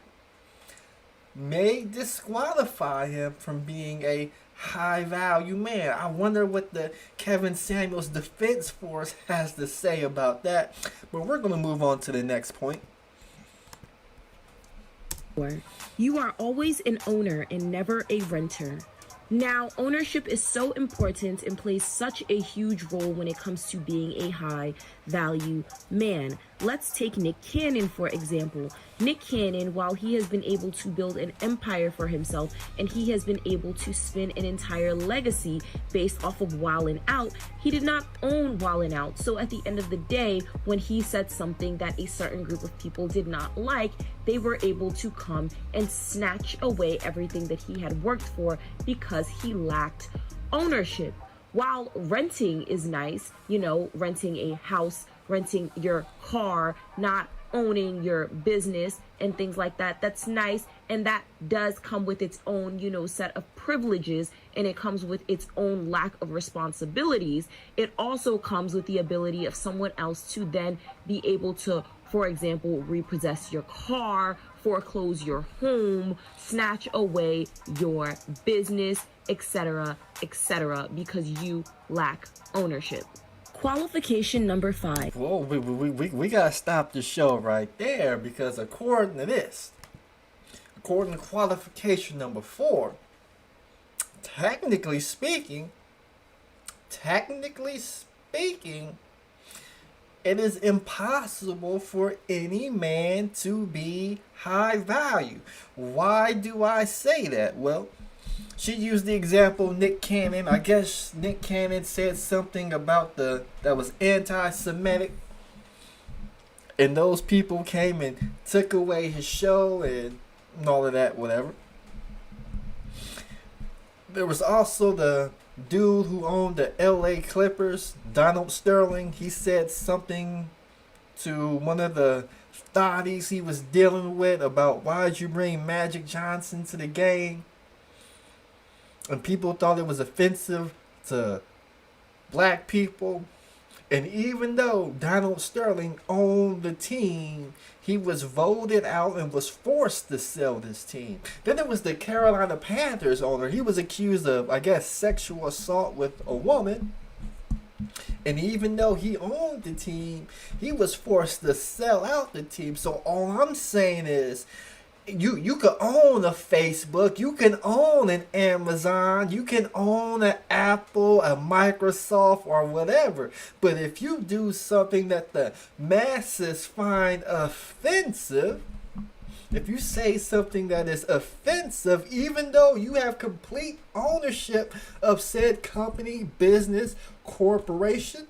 may disqualify him from being a high value man. I wonder what the Kevin Samuels defense force has to say about that. But we're going to move on to the next point. You are always an owner and never a renter. Now, ownership is so important and plays such a huge role when it comes to being a high value man. Let's take Nick Cannon, for example. Nick Cannon, while he has been able to build an empire for himself and he has been able to spin an entire legacy based off of Wildin' Out, he did not own Wildin' Out. So at the end of the day, when he said something that a certain group of people did not like, they were able to come and snatch away everything that he had worked for because he lacked ownership. While renting is nice, you know, renting a house, renting your car, not owning your business and things like that, that's nice. And that does come with its own, you know, set of privileges, and it comes with its own lack of responsibilities. It also comes with the ability of someone else to then be able to, for example, repossess your car, foreclose your home, snatch away your business, etc., because you lack ownership. Qualification number 5. Whoa, we gotta stop the show right there, because according to qualification number 4, technically speaking, it is impossible for any man to be high value. Why do I say that? Well, she used the example Nick Cannon. I guess Nick Cannon said something about that was anti-Semitic, and those people came and took away his show and all of that, whatever. There was also the dude who owned the LA Clippers, Donald Sterling. He said something to one of the thotties he was dealing with about, why'd you bring Magic Johnson to the game? And people thought it was offensive to black people. And even though Donald Sterling owned the team, he was voted out and was forced to sell this team. Then there was the Carolina Panthers owner. He was accused of, I guess, sexual assault with a woman. And even though he owned the team, he was forced to sell out the team. So all I'm saying is, you could own a Facebook, you can own an Amazon, you can own an Apple, a Microsoft, or whatever. But if you do something that the masses find offensive, if you say something that is offensive, even though you have complete ownership of said company, business, corporation,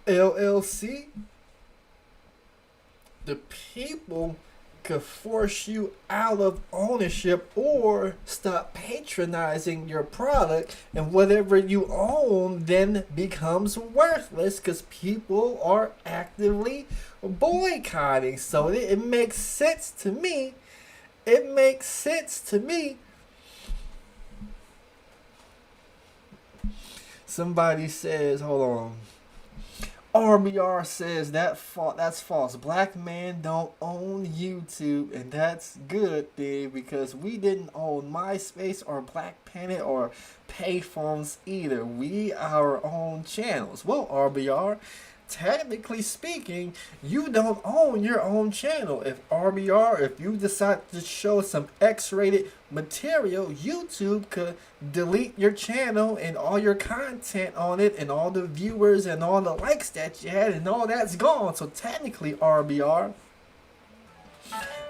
LLC, the people could force you out of ownership or stop patronizing your product, and whatever you own then becomes worthless because people are actively boycotting. So it makes sense to me. Somebody says, hold on. RBR says that's false. Black men don't own YouTube, and that's good thing, because we didn't own MySpace or Black Planet or payphones either. We our own channels. Well, RBR, technically speaking, you don't own your own channel. If RBR, if you decide to show some X-rated material, YouTube could delete your channel and all your content on it and all the viewers and all the likes that you had, and all that's gone. So technically, RBR,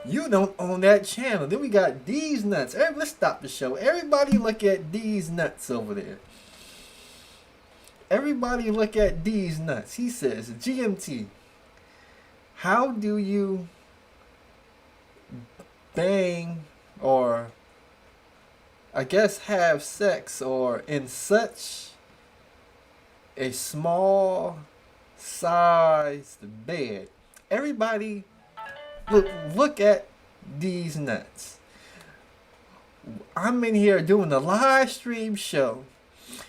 you don't own that channel. Then we got these nuts. Let's stop the show. Everybody look at these nuts over there. Everybody look at these nuts. He says, GMT, how do you bang or I guess have sex or in such a small sized bed. Everybody look at these nuts. I'm in here doing a live stream show.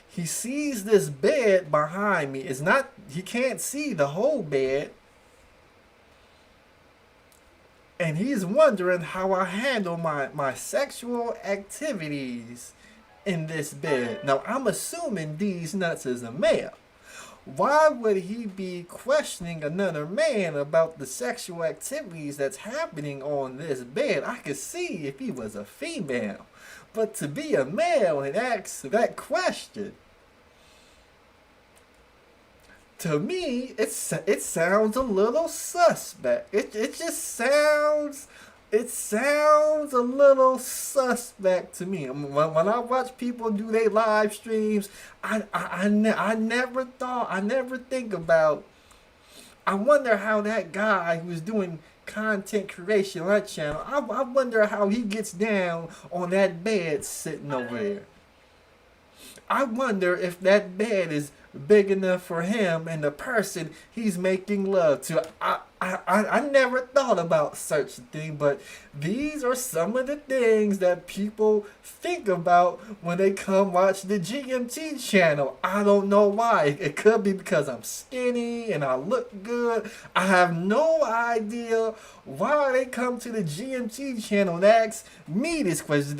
He sees this bed behind me. It's not, he can't see the whole bed. And he's wondering how I handle my sexual activities in this bed. Now, I'm assuming these nuts is a male. Why would he be questioning another man about the sexual activities that's happening on this bed? I could see if he was a female. But to be a male and ask that question, to me, it sounds a little suspect. It just sounds, it sounds a little suspect to me. When I watch people do their live streams, I never think about, I wonder how that guy who's doing content creation on that channel, I wonder how he gets down on that bed sitting over there. I wonder if that bed is big enough for him and the person he's making love to. I never thought about such a thing, but these are some of the things that people think about when they come watch the GMT channel. I don't know why. It could be because I'm skinny and I look good. I have no idea why they come to the GMT channel and ask me this question.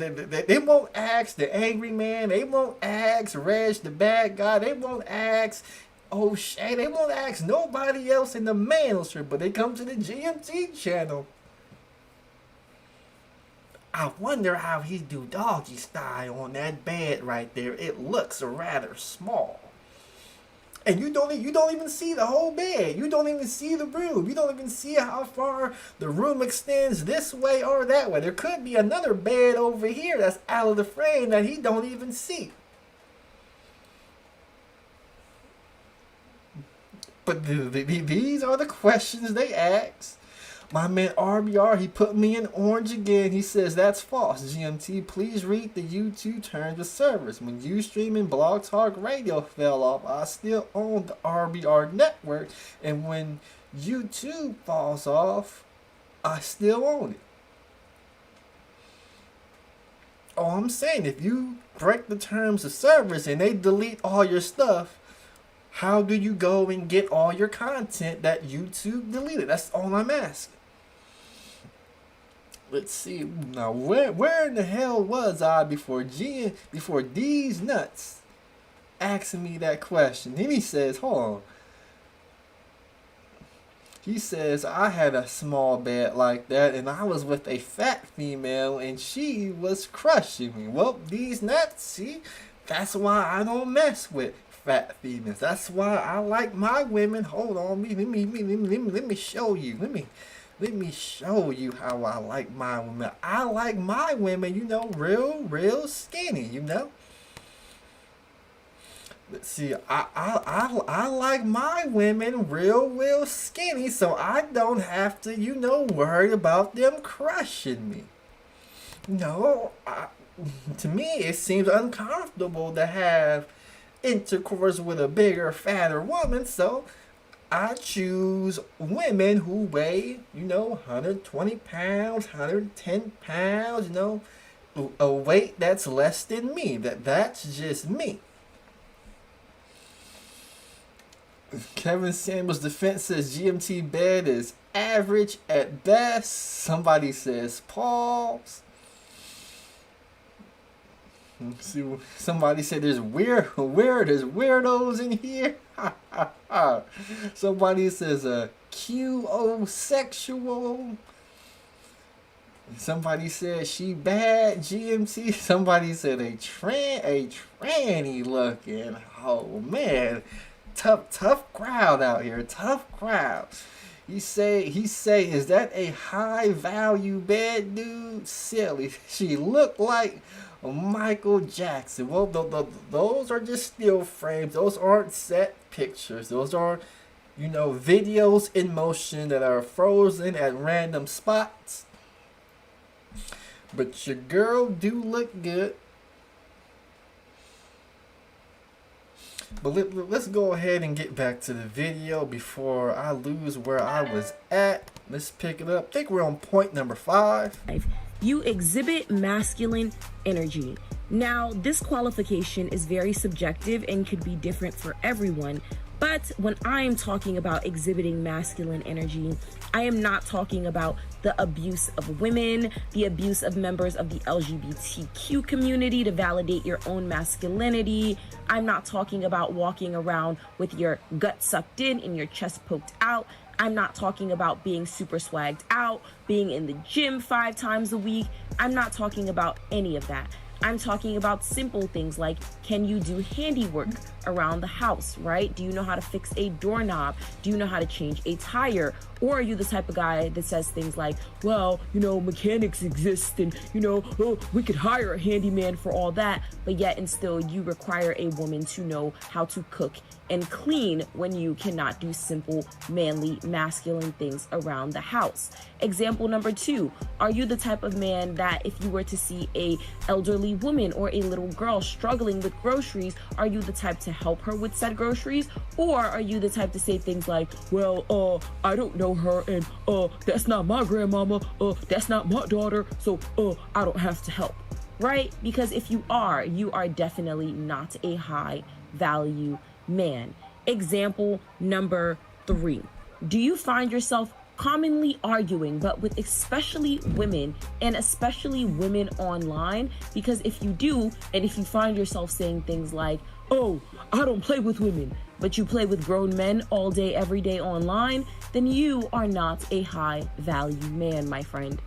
They won't ask the angry man. They won't ask Reg, the bad guy. They won't ask O'Shea. They won't ask nobody else in the manosphere, but they come to the GMT channel. I wonder how he do doggy style on that bed right there. It looks rather small. And you don't even see the whole bed. You don't even see the room. You don't even see how far the room extends this way or that way. There could be another bed over here that's out of the frame that he don't even see. But these are the questions they ask. My man RBR, he put me in orange again. He says, that's false. GMT, please read the YouTube terms of service. When Ustream and Blog Talk Radio fell off, I still own the RBR network. And when YouTube falls off, I still own it. All I'm saying, if you break the terms of service and they delete all your stuff, how do you go and get all your content that YouTube deleted? That's all I'm asking. Let's see. Now, where in the hell was I before these nuts asking me that question? Then he says, hold on. He says, I had a small bed like that, and I was with a fat female, and she was crushing me. Well, these nuts, see, that's why I don't mess with fat females. That's why I like my women. Hold on, let me show you. Let me show you how I like my women. I like my women, you know, real skinny, you know. Let's see, I like my women real skinny, so I don't have to, you know, worry about them crushing me. No, to me it seems uncomfortable to have intercourse with a bigger, fatter woman, so I choose women who weigh, you know, 120 pounds, 110 pounds, you know, a weight that's less than me. That's just me. Kevin Samuel's defense says GMT bed is average at best. Somebody says pause. See, somebody said there's weirdos in here. Somebody says a QO-sexual. Somebody said she bad GMT. Somebody said a tranny looking. Oh man, tough crowd out here. Tough crowd. He say, is that a high value bed, dude? Silly. She looked like Michael Jackson. Well, those are just still frames. Those aren't set pictures. Those are, you know, videos in motion that are frozen at random spots. But your girl do look good. But let's go ahead and get back to the video before I lose where I was at. Let's pick it up. I think we're on point number 5. You exhibit masculine energy. Now, this qualification is very subjective and could be different for everyone. But when I am talking about exhibiting masculine energy, I am not talking about the abuse of women, the abuse of members of the LGBTQ community to validate your own masculinity. I'm not talking about walking around with your gut sucked in and your chest poked out. I'm not talking about being super swagged out, being in the gym 5 times a week. I'm not talking about any of that. I'm talking about simple things like, can you do handiwork around the house, right? Do you know how to fix a doorknob? Do you know how to change a tire? Or are you the type of guy that says things like, well, mechanics exist and, we could hire a handyman for all that, but yet and still you require a woman to know how to cook and clean when you cannot do simple, manly, masculine things around the house. Example number 2, are you the type of man that if you were to see a elderly woman or a little girl struggling with groceries, are you the type to help her with said groceries? Or are you the type to say things like, well, I don't know her and that's not my grandmama, that's not my daughter, so I don't have to help, right? Because if you are definitely not a high value man. Example number 3. Do you find yourself commonly arguing, but with especially women, and especially women online? Because if you do, and if you find yourself saying things like, oh, I don't play with women, but you play with grown men all day, every day online, then you are not a high value man, my friend.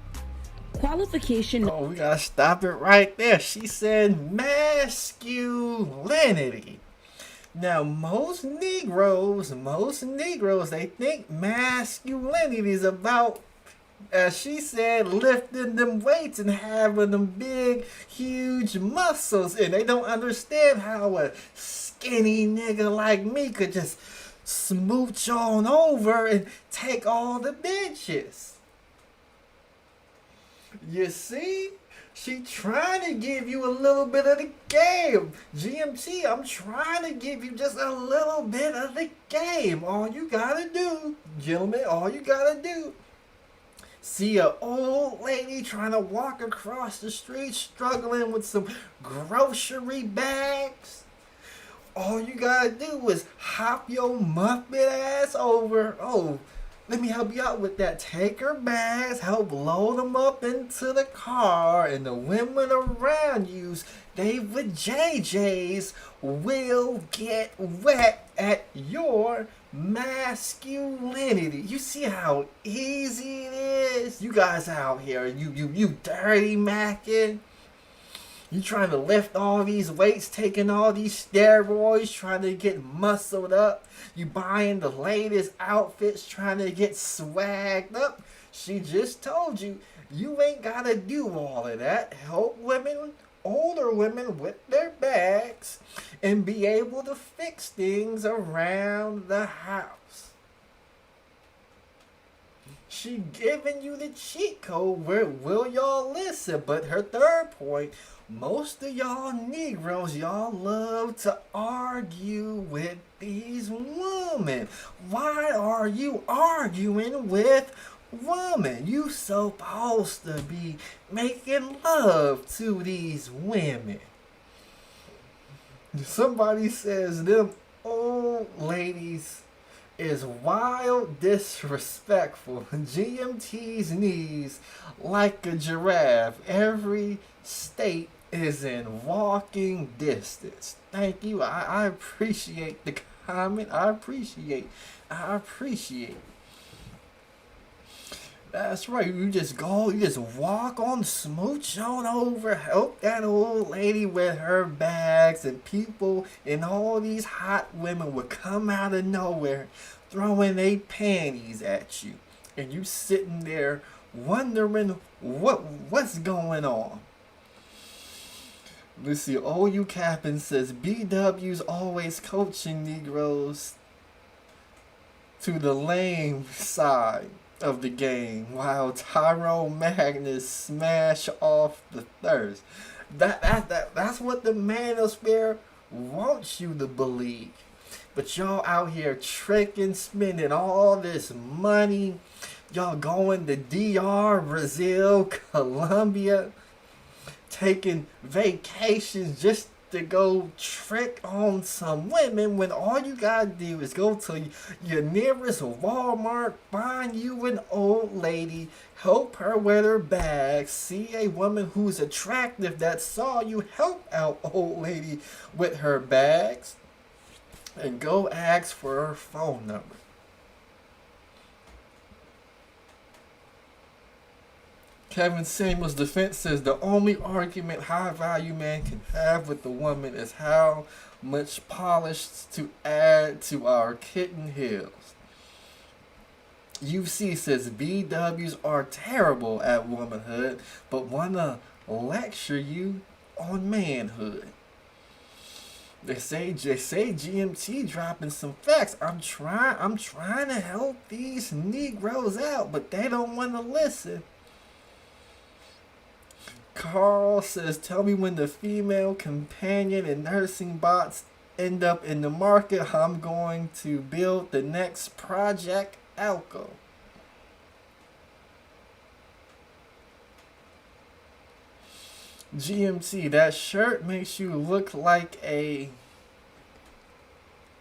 Qualification. Oh, we gotta stop it right there. She said masculinity. Now, most Negroes, they think masculinity is about, as she said, lifting them weights and having them big, huge muscles. And they don't understand how a skinny nigga like me could just smooch on over and take all the bitches. You see? She trying to give you a little bit of the game. GMT, I'm trying to give you just a little bit of the game. All you gotta do, gentlemen, all you gotta do. See an old lady trying to walk across the street struggling with some grocery bags. All you gotta do is hop your muppet ass over. Oh, let me help you out with that. Take her bags, help load them up into the car, and the women around you, they with JJs, will get wet at your masculinity. You see how easy it is? You guys out here, you dirty mackin'. You trying to lift all these weights, taking all these steroids, trying to get muscled up. You buying the latest outfits, trying to get swagged up. She just told you, you ain't got to do all of that. Help women, older women with their bags and be able to fix things around the house. She giving you the cheat code. Where will y'all listen? But her third point, most of y'all Negroes, y'all love to argue with these women. Why are you arguing with women? You supposed to be making love to these women. Somebody says them old ladies is wild disrespectful. GMT's knees like a giraffe. Every state is in walking distance. Thank you. I appreciate the comment. I appreciate. That's right. You just walk on, smooch on over, help that old lady with her bags, and people and all these hot women would come out of nowhere throwing their panties at you. And you sitting there wondering what's going on. Let's see. OU Captain says BW's always coaching Negroes to the lame side. of the game while Tyrone Magnus smash off the thirst. That's what the manosphere wants you to believe. But y'all out here tricking, spending all this money. Y'all going to DR, Brazil, Colombia, taking vacations just to go trick on some women when all you gotta do is go to your nearest Walmart, find you an old lady, help her with her bag, see a woman who's attractive that saw you help out old lady with her bags, and go ask for her phone number. Kevin Samuel's defense says the only argument high value man can have with the woman is how much polish to add to our kitten heels. UC says BWs are terrible at womanhood, but wanna lecture you on manhood. They say GMT dropping some facts. I'm trying to help these Negroes out, but they don't want to listen. Carl says, tell me when the female companion and nursing bots end up in the market. I'm going to build the next Project Alco. GMT, that shirt makes you look like a...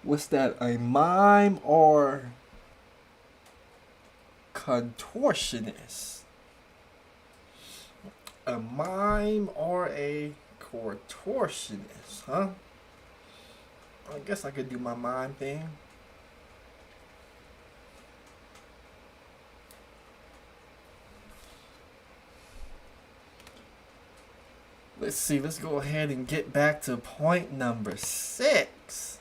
what's that? A mime or contortionist? A mime or a contortionist, huh? I guess I could do my mime thing. Let's see, let's go ahead and get back to point number 6.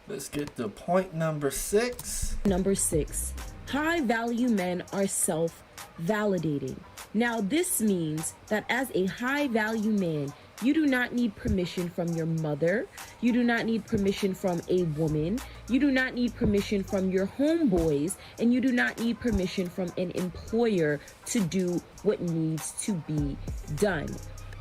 Let's get to point number 6. Number 6. High value men are self-validating. Now, this means that as a high value man, you do not need permission from your mother. You do not need permission from a woman. You do not need permission from your homeboys. And you do not need permission from an employer to do what needs to be done.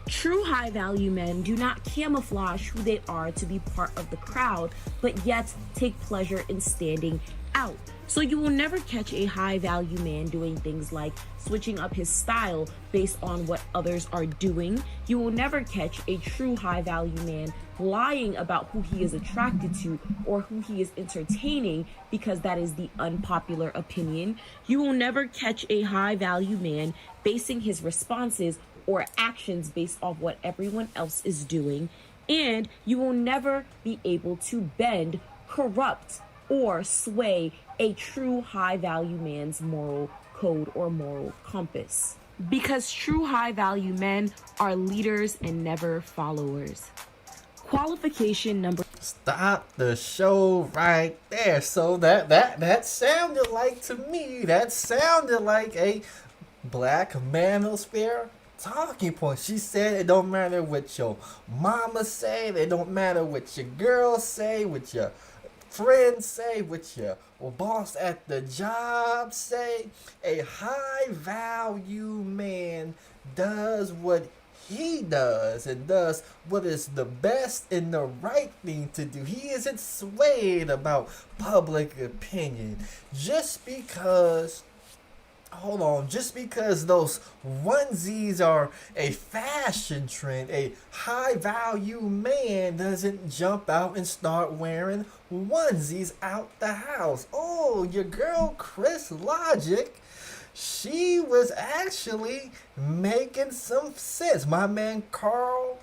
True high value men do not camouflage who they are to be part of the crowd, but yet take pleasure in standing out. So you will never catch a high value man doing things like switching up his style based on what others are doing. You will never catch a true high value man lying about who he is attracted to or who he is entertaining because that is the unpopular opinion. You will never catch a high value man basing his responses or actions based off what everyone else is doing. And you will never be able to bend, corrupt, or sway a true high value man's moral code or moral compass. Because true high value men are leaders and never followers. Qualification number... Stop the show right there. So that sounded like, to me, that sounded like a black manosphere talking point. She said it don't matter what your mama say, it don't matter what your girls say, what your friends say, what your boss at the job say. A high value man does what he does and does what is the best and the right thing to do. He isn't swayed about public opinion just because just because those onesies are a fashion trend. A high value man doesn't jump out and start wearing onesies out the house. Oh, your girl Crys Logic, she was actually making some sense. My man Carl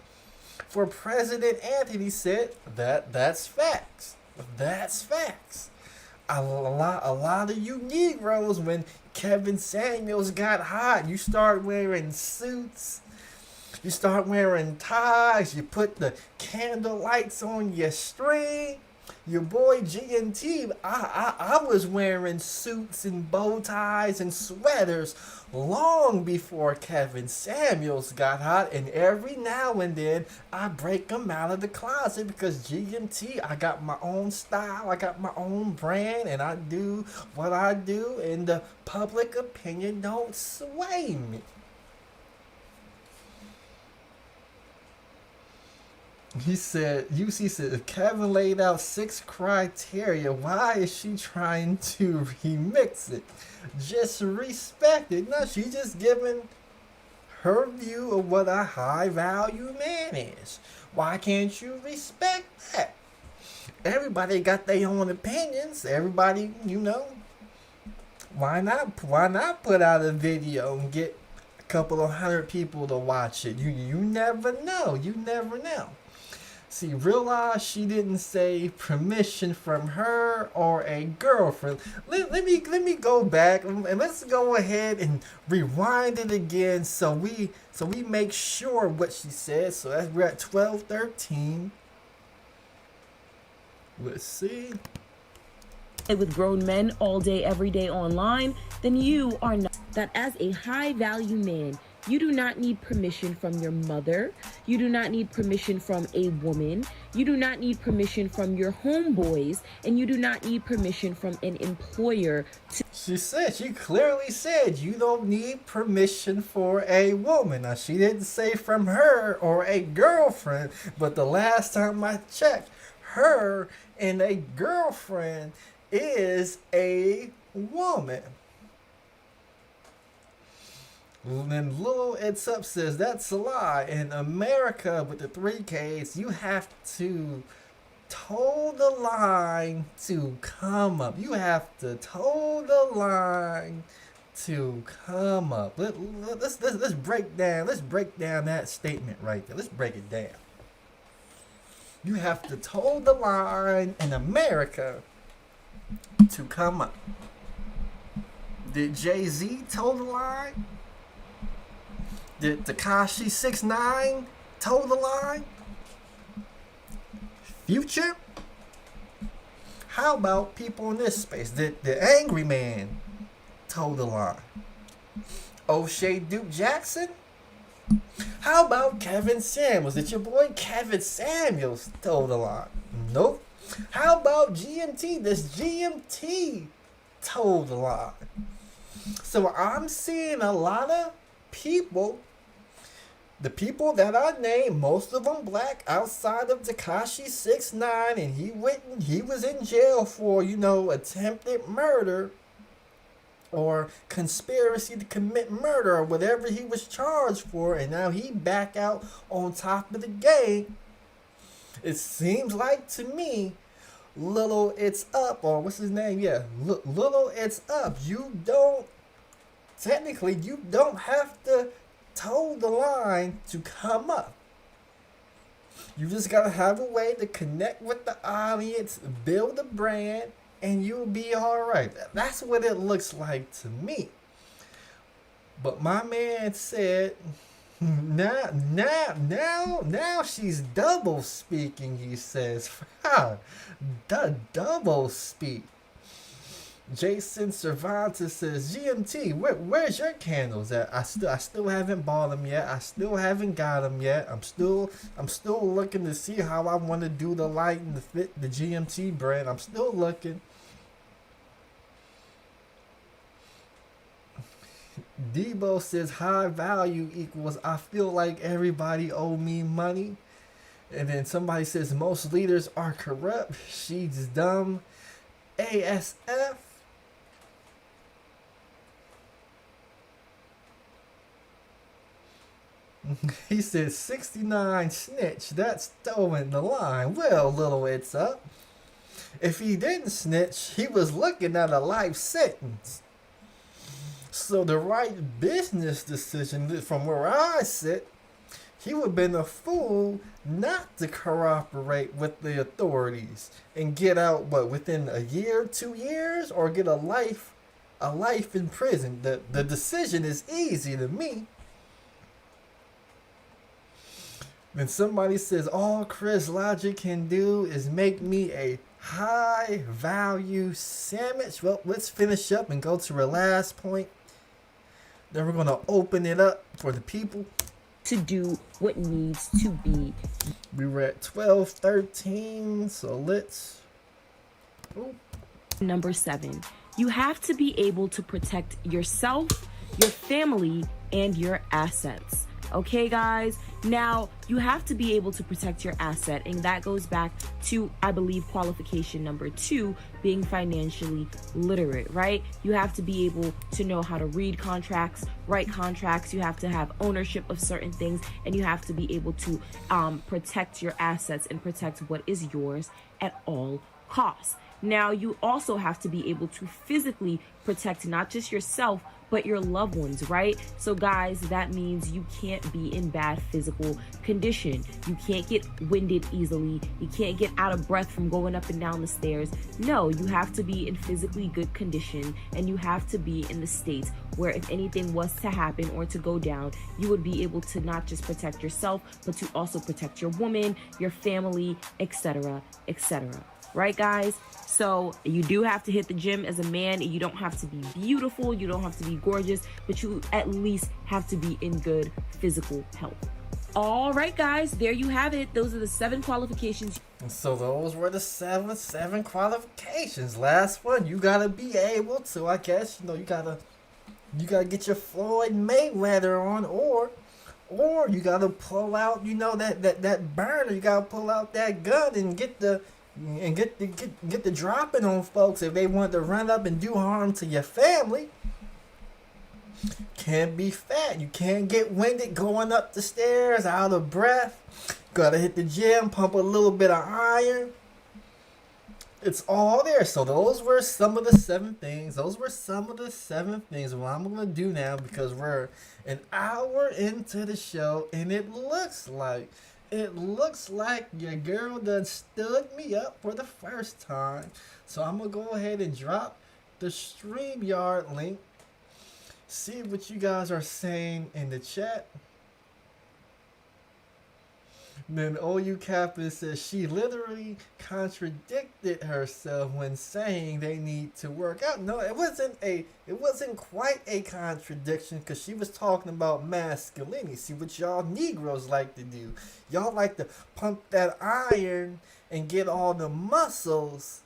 for President Anthony said that's facts. That's facts. A lot of you Negroes, when Kevin Samuels got hot, you start wearing suits, you start wearing ties, you put the candle lights on your string, Your boy GMT, I was wearing suits and bow ties and sweaters long before Kevin Samuels got hot, and every now and then I break them out of the closet because GMT, I got my own style, I got my own brand, and I do what I do, and the public opinion don't sway me. He said, UC said, if Kevin laid out 6 criteria, why is she trying to remix it? Just respect it. No, she's just giving her view of what a high value man is. Why can't you respect that? Everybody got their own opinions. Everybody, why not put out a video and get a couple of 100 people to watch it? You never know. You never know. See, realize she didn't say permission from her or a girlfriend. Let me go back and let's go ahead and rewind it again so we make sure what she said. So that's, we're at 12:13. Let's see. With grown men all day, every day online, then you are not. That as a high value man, you do not need permission from your mother. You do not need permission from a woman. You do not need permission from your homeboys. And you do not need permission from an employer. She clearly said you don't need permission for a woman. Now, she didn't say from her or a girlfriend, but the last time I checked, her and a girlfriend is a woman. And Lil It's Up says that's a lie. In America with the 3Ks, you have to toe the line to come up. You have to toe the line to come up. Let's break down. Let's break down that statement right there. Let's break it down. You have to toe the line in America to come up. Did Jay-Z toe the line? Did Tekashi 6ix9ine toe the line? Future? How about people in this space? Did the Angry Man toe the line? O'Shea Duke Jackson? How about Kevin Samuels? Did your boy Kevin Samuels toe the line? Nope. How about GMT? Does GMT toe the line? So I'm seeing a lot of people. The people that I named, most of them black, outside of Tekashi 6ix9ine, and he was in jail for, attempted murder or conspiracy to commit murder or whatever he was charged for, and now he back out on top of the game. It seems like to me, Little It's Up, or what's his name? Yeah, Little It's Up. You don't have to toe the line to come up. You just gotta have a way to connect with the audience, build a brand, and you'll be alright. That's what it looks like to me. But my man said, now she's double speaking, he says. Double speak. Jason Cervantes says, GMT, where's your candles at? I still haven't bought them yet. I still haven't got them yet. I'm still looking to see how I want to do the light and the fit the GMT brand. I'm still looking. Debo says high value equals I feel like everybody owe me money. And then somebody says most leaders are corrupt. She's dumb. ASF. He says 69 snitch. That's throwing the line. Well, Little It's Up. If he didn't snitch, he was looking at a life sentence. So the right business decision, from where I sit, he would have been a fool not to cooperate with the authorities and get out, within a year, 2 years, or get a life in prison. The decision is easy to me. When somebody says all Crys Logic can do is make me a high value sandwich. Well, let's finish up and go to our last point. Then we're gonna open it up for the people to do what needs to be. We were at 12:13, so let's. Ooh. Number 7, you have to be able to protect yourself, your family, and your assets. Okay, guys? Now, you have to be able to protect your asset, and that goes back to, I believe, qualification number 2, being financially literate, right? You have to be able to know how to read contracts, write contracts. You have to have ownership of certain things, and you have to be able to protect your assets and protect what is yours at all costs. Now, you also have to be able to physically protect not just yourself, but your loved ones, right? So guys, that means you can't be in bad physical condition. You can't get winded easily. You can't get out of breath from going up and down the stairs. No, you have to be in physically good condition, and you have to be in the state where if anything was to happen or to go down, you would be able to not just protect yourself, but to also protect your woman, your family, etc., etc. Right, guys? So you do have to hit the gym as a man. You don't have to be beautiful. You don't have to be gorgeous, but you at least have to be in good physical health. All right, guys, there you have it. Those are the 7 qualifications. So those were the seven qualifications. Last one, you gotta be able to, I guess, you gotta get your Floyd Mayweather on, or you gotta pull out, that burner. You gotta pull out that gun and get the dropping on folks if they want to run up and do harm to your family. Can't be fat. You can't get winded going up the stairs, out of breath. Gotta hit the gym, pump a little bit of iron. It's all there. So those were some of the 7 things. What I'm gonna do now, because we're an hour into the show, and it looks like your girl done stood me up for the first time. So I'm going to go ahead and drop the StreamYard link. See what you guys are saying in the chat. Then OU Captain says she literally contradicted herself when saying they need to work out. No, it wasn't quite a contradiction, because she was talking about masculinity. See what y'all Negroes like to do. Y'all like to pump that iron and get all the muscles,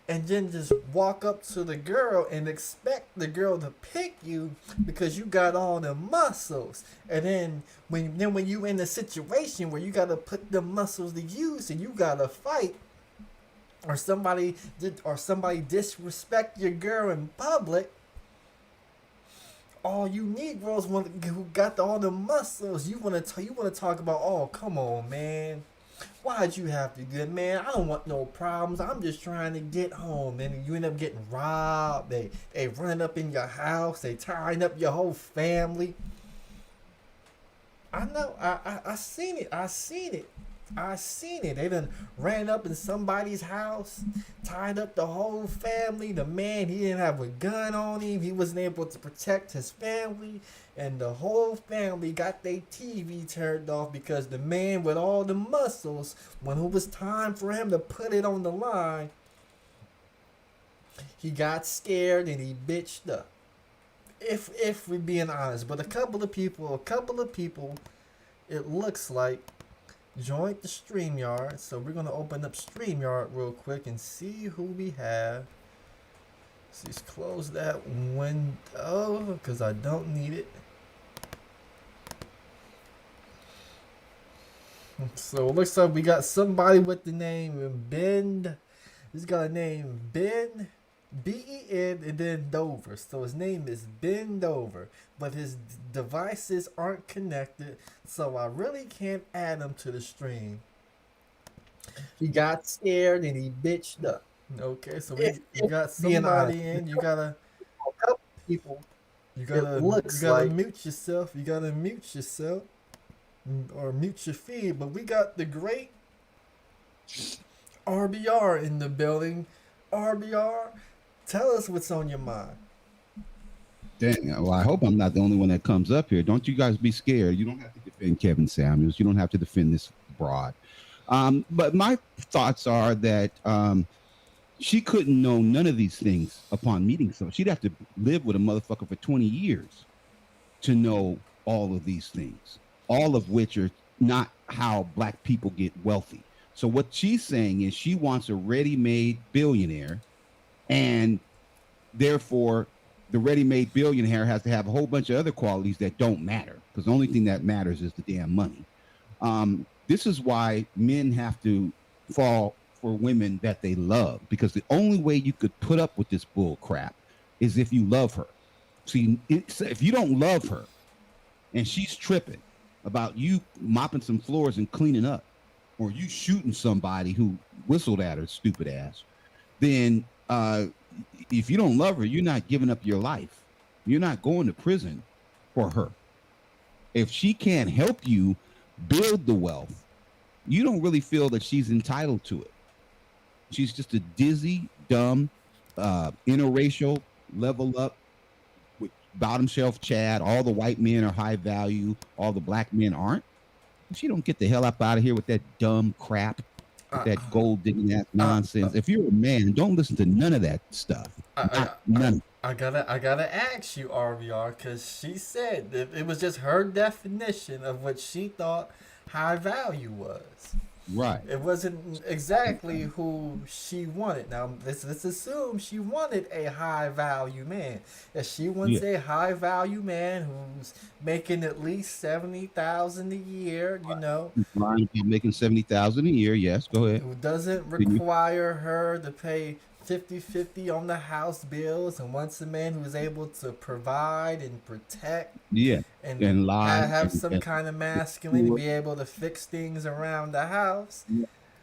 and then just walk up to the girl and expect the girl to pick you because you got all the muscles. And then when you in a situation where you gotta put the muscles to use and you gotta fight, or somebody disrespect your girl in public, all you Negroes who got all the muscles, you wanna talk about, oh, come on, man. Why'd you have to do that, man? I don't want no problems. I'm just trying to get home. And you end up getting robbed. They running up in your house. They tying up your whole family. I know. I seen it. They done ran up in somebody's house, tied up the whole family. The man, he didn't have a gun on him. He wasn't able to protect his family. And the whole family got their TV turned off because the man with all the muscles, when it was time for him to put it on the line, he got scared and he bitched up. If we're being honest. But a couple of people, it looks like, joined the StreamYard. So we're going to open up StreamYard real quick and see who we have. So let's close that window because I don't need it. So it looks like we got somebody with the name Ben. He's got a name Ben, B-E-N, and then Dover. So his name is Ben Dover. But his devices aren't connected, so I really can't add him to the stream. He got scared and he bitched up. Okay, so we got somebody in. You gotta, a couple people. You gotta mute yourself. You gotta mute yourself. Or mute your feed. But we got the great RBR in the building. RBR, tell us what's on your mind. Dang, well, I hope I'm not the only one that comes up here. Don't you guys be scared. You don't have to defend Kevin Samuels. You don't have to defend this broad. But my thoughts are that She couldn't know none of these things upon meeting someone. She'd have to live with a motherfucker for 20 years to know all of these things, all of which are not how black people get wealthy. So what she's saying is she wants a ready-made billionaire, and therefore the ready-made billionaire has to have a whole bunch of other qualities that don't matter, because the only thing that matters is the damn money. This is why men have to fall for women that they love, because the only way you could put up with this bull crap is if you love her. See, if you don't love her and she's tripping about you mopping some floors and cleaning up, or you shooting somebody who whistled at her stupid ass, then if you don't love her, you're not giving up your life. You're not going to prison for her. If she can't help you build the wealth, you don't really feel that she's entitled to it. She's just a dizzy, dumb, interracial, level up, with bottom shelf Chad. All the white men are high value. All the black men aren't. She don't get the hell up out of here with that dumb crap, with that gold digging ass nonsense. If you're a man, don't listen to none of that stuff. None. I gotta ask you, RBR, because she said that it was just her definition of what she thought high value was. Right. It wasn't exactly who she wanted. Now let's assume she wanted a high value man. If she wants a high value man who's making at least $70,000 a year, you know, making $70,000 a year. Yes, go ahead. Who doesn't require her to pay 50-50 on the house bills, and wants a man who's able to provide and protect, and lie, have some kind of masculinity, be able to fix things around the house.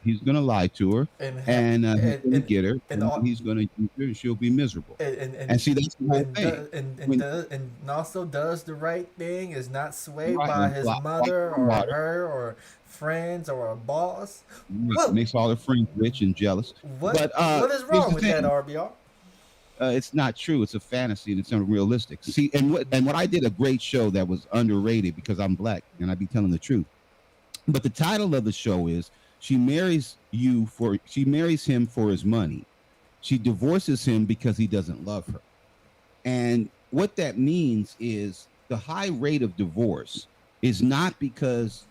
He's gonna lie to her, and he's gonna get her, and he's gonna use her, and she'll be miserable. And see, that's the whole thing. And also does the right thing, is not swayed by his mother or her or friends or a boss. Well, makes all her friends rich and jealous. What is wrong with that, RBR? It's not true. It's a fantasy and it's unrealistic. See, and what I did a great show that was underrated because I'm black and I be telling the truth. But the title of the show is she marries him for his money. She divorces him because he doesn't love her. And what that means is the high rate of divorce is not because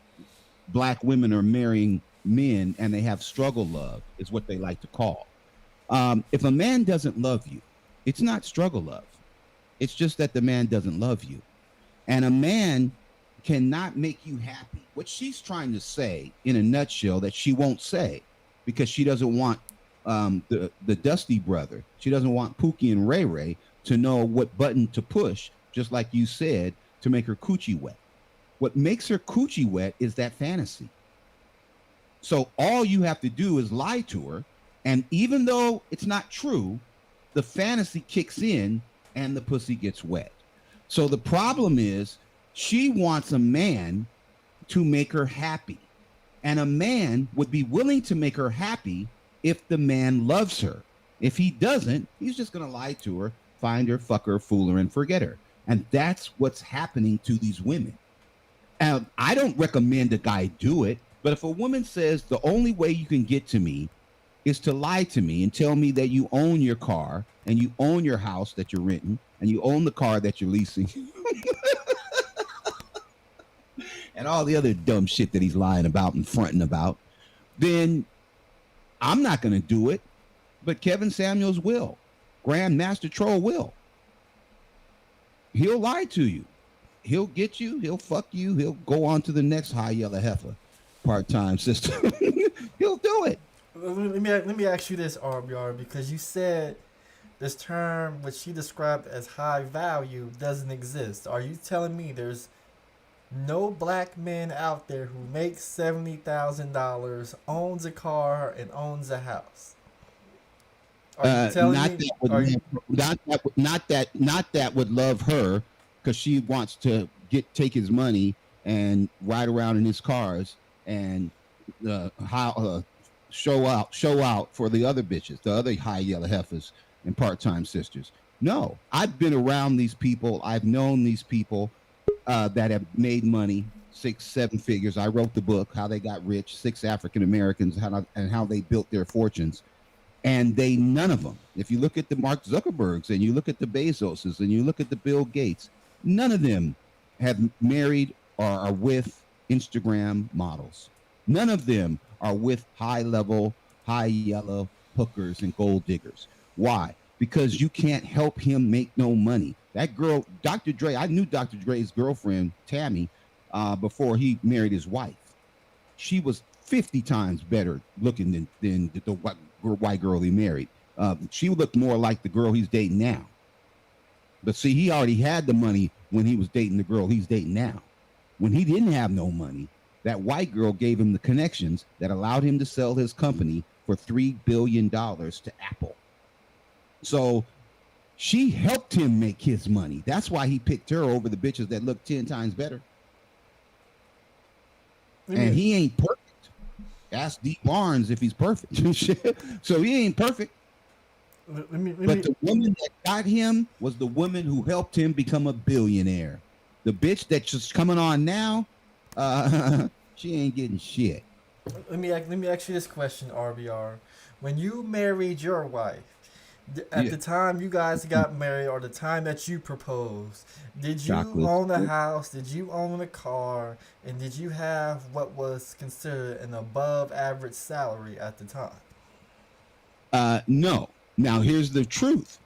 black women are marrying men and they have struggle love, is what they like to call. If a man doesn't love you, it's not struggle love. It's just that the man doesn't love you. And a man cannot make you happy. What she's trying to say in a nutshell that she won't say because she doesn't want the Dusty brother. She doesn't want Pookie and Ray Ray to know what button to push, just like you said, to make her coochie wet. What makes her coochie wet is that fantasy. So all you have to do is lie to her. And even though it's not true, the fantasy kicks in and the pussy gets wet. So the problem is she wants a man to make her happy. And a man would be willing to make her happy if the man loves her. If he doesn't, he's just going to lie to her, find her, fuck her, fool her, and forget her. And that's what's happening to these women. I don't recommend a guy do it, but if a woman says the only way you can get to me is to lie to me and tell me that you own your car and you own your house that you're renting and you own the car that you're leasing and all the other dumb shit that he's lying about and fronting about, then I'm not going to do it, but Kevin Samuels will. Grandmaster Troll will. He'll lie to you. He'll get you. He'll fuck you. He'll go on to the next high yellow heifer part-time system. He'll do it. Let me ask you this, RBR, because you said this term, which she described as high value, doesn't exist. Are you telling me there's no black man out there who makes $70,000, owns a car, and owns a house? Are you telling me? Not that would love her because she wants to take his money and ride around in his cars and show out for the other bitches, the other high yellow heifers and part-time sisters. No, I've been around these people. I've known these people that have made money, 6-7 figures. I wrote the book, How They Got Rich, 6 African Americans, and how they built their fortunes. And they, none of them, if you look at the Mark Zuckerbergs and you look at the Bezoses and you look at the Bill Gates, none of them have married or are with Instagram models. None of them are with high level, high yellow hookers and gold diggers. Why? Because you can't help him make no money. That girl, Dr. Dre, I knew Dr. Dre's girlfriend, Tammy, before he married his wife. She was 50 times better looking than the white girl he married. She looked more like the girl he's dating now. But see, he already had the money when he was dating the girl he's dating now. When he didn't have no money, that white girl gave him the connections that allowed him to sell his company for $3 billion to Apple. So she helped him make his money. That's why he picked her over the bitches that look 10 times better. And he ain't perfect. Ask D. Barnes if he's perfect. So he ain't perfect. But the woman that got him was the woman who helped him become a billionaire. The bitch that's just coming on now, she ain't getting shit. Let me ask you this question, RBR. When you married your wife, at the time you guys got married or the time that you proposed, did you own a house? Did you own a car? And did you have what was considered an above average salary at the time? No. Now, here's the truth.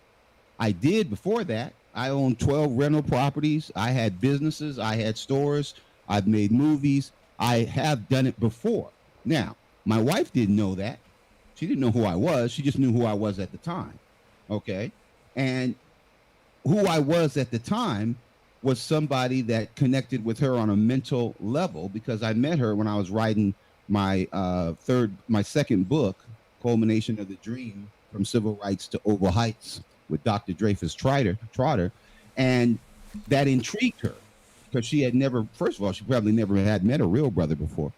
I did before that. I owned 12 rental properties. I had businesses. I had stores. I've made movies. I have done it before. Now, my wife didn't know that. She didn't know who I was. She just knew who I was at the time. Okay. And who I was at the time was somebody that connected with her on a mental level, because I met her when I was writing my second book, Culmination of the Dream, From Civil Rights to Oval Heights, with Dr. Dreyfus Trotter. And that intrigued her because she had never, first of all, she probably never had met a real brother before.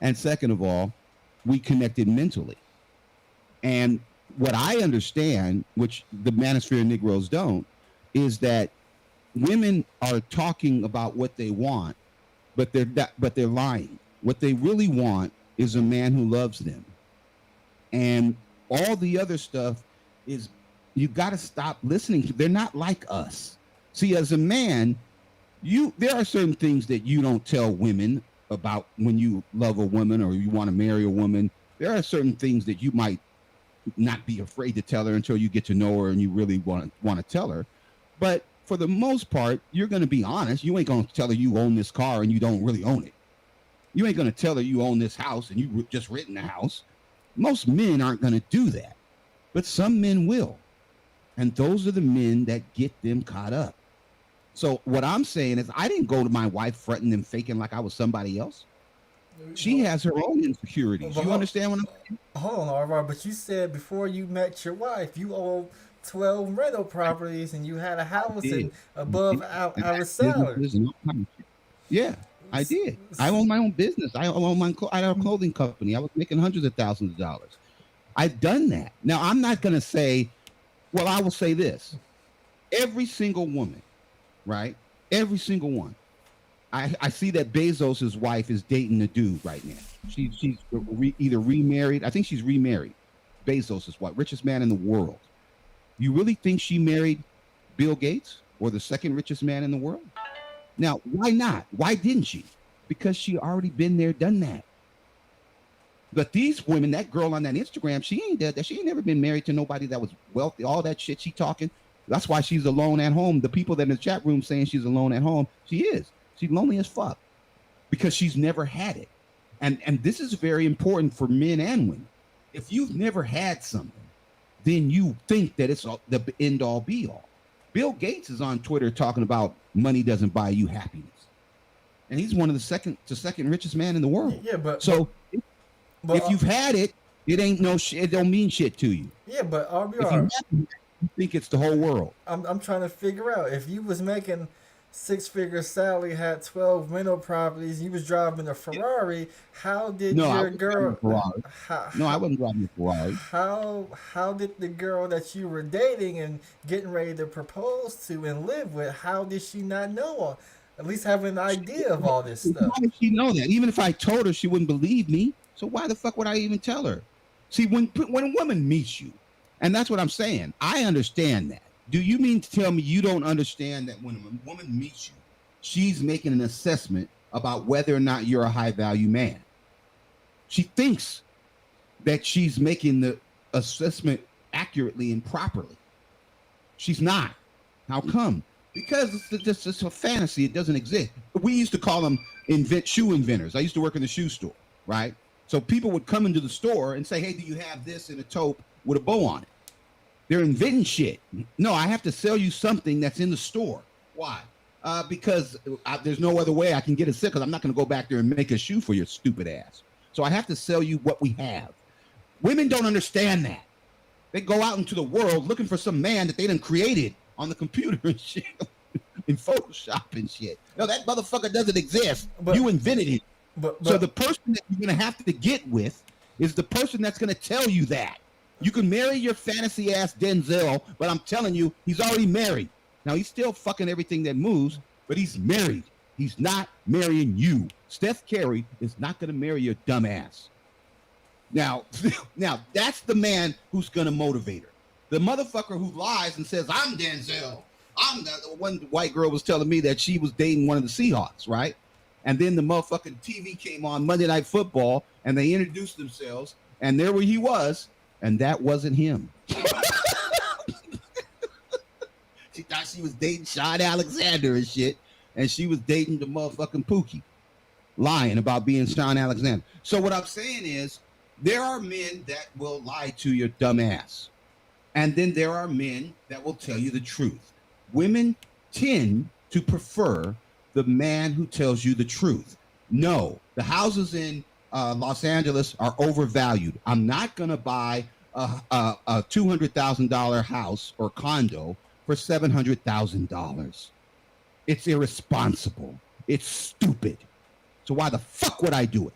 And second of all, we connected mentally. And what I understand, which the Manosphere Negroes don't, is that women are talking about what they want, but they're lying. What they really want is a man who loves them. And all the other stuff is, you got to stop listening to. They're not like us. See, as a man, there are certain things that you don't tell women about when you love a woman or you want to marry a woman. There are certain things that you might not be afraid to tell her until you get to know her and you really want to tell her. But for the most part, you're going to be honest. You ain't going to tell her you own this car and you don't really own it. You ain't going to tell her you own this house and you just renting the house. Most men aren't going to do that, but some men will. And those are the men that get them caught up. So what I'm saying is, I didn't go to my wife fronting and faking like I was somebody else. She has her own insecurities. You understand what I'm saying? Hold on, RR, but you said before you met your wife, you owned 12 rental properties and you had a house and above our salary. Yeah, I did. I own my own business. I own I had a clothing company. I was making hundreds of thousands of dollars. I've done that. Now, I'm not going to say, well, I will say this. Every single woman, right? Every single one. I see that Bezos' wife is dating a dude right now. She's either remarried. I think she's remarried. Bezos' wife, richest man in the world. You really think she married Bill Gates or the second richest man in the world? Now, why not? Why didn't she? Because she already been there, done that. But these women, that girl on that Instagram, she ain't dead. She ain't never been married to nobody that was wealthy. All that shit she talking. That's why she's alone at home. The people that in the chat room saying she's alone at home, she is. She's lonely as fuck because she's never had it. And this is very important for men and women. If you've never had something, then you think that it's the end all be all. Bill Gates is on Twitter talking about money doesn't buy you happiness. And he's one of the second richest man in the world. Yeah, but if you've had it, it ain't no shit. It don't mean shit to you. Yeah, but RBR, you think it's the whole world. I'm trying to figure out, if you was making six-figure salary, had 12 rental properties, you was driving a Ferrari, how did your girl? No, I wasn't driving a Ferrari. How did the girl that you were dating and getting ready to propose to and live with, how did she not know, or at least have an idea of all this stuff? How did she know that? Even if I told her, she wouldn't believe me. So why the fuck would I even tell her? See, when a woman meets you, And that's what I'm saying. I understand that. Do you mean to tell me you don't understand that when a woman meets you, she's making an assessment about whether or not you're a high value man? She thinks that she's making the assessment accurately and properly. She's not. How come? Because it's just a fantasy. It doesn't exist. We used to call them shoe inventors. I used to work in the shoe store, right? So people would come into the store and say, hey, do you have this in a taupe with a bow on it? They're inventing shit. No, I have to sell you something that's in the store. Why? Because there's no other way I can get it set, because I'm not going to go back there and make a shoe for your stupid ass. So I have to sell you what we have. Women don't understand that. They go out into the world looking for some man that they done created on the computer and shit, in Photoshop and shit. No, that motherfucker doesn't exist. But, you invented it. But, so the person that you're going to have to get with is the person that's going to tell you that. You can marry your fantasy ass Denzel, but I'm telling you, he's already married. Now, he's still fucking everything that moves, but he's married. He's not marrying you. Steph Curry is not going to marry your dumb ass. Now, that's the man who's going to motivate her. The motherfucker who lies and says, I'm Denzel. I'm the one white girl was telling me that she was dating one of the Seahawks, right? And then the motherfucking TV came on Monday Night Football, and they introduced themselves, and there he was, and that wasn't him. She thought she was dating Sean Alexander and shit, and she was dating the motherfucking Pookie, lying about being Sean Alexander. So what I'm saying is, there are men that will lie to your dumb ass. And then there are men that will tell you the truth. Women tend to prefer the man who tells you the truth. No, the houses in Los Angeles are overvalued. I'm not going to buy a $200,000 house or condo for $700,000. It's irresponsible. It's stupid. So why the fuck would I do it?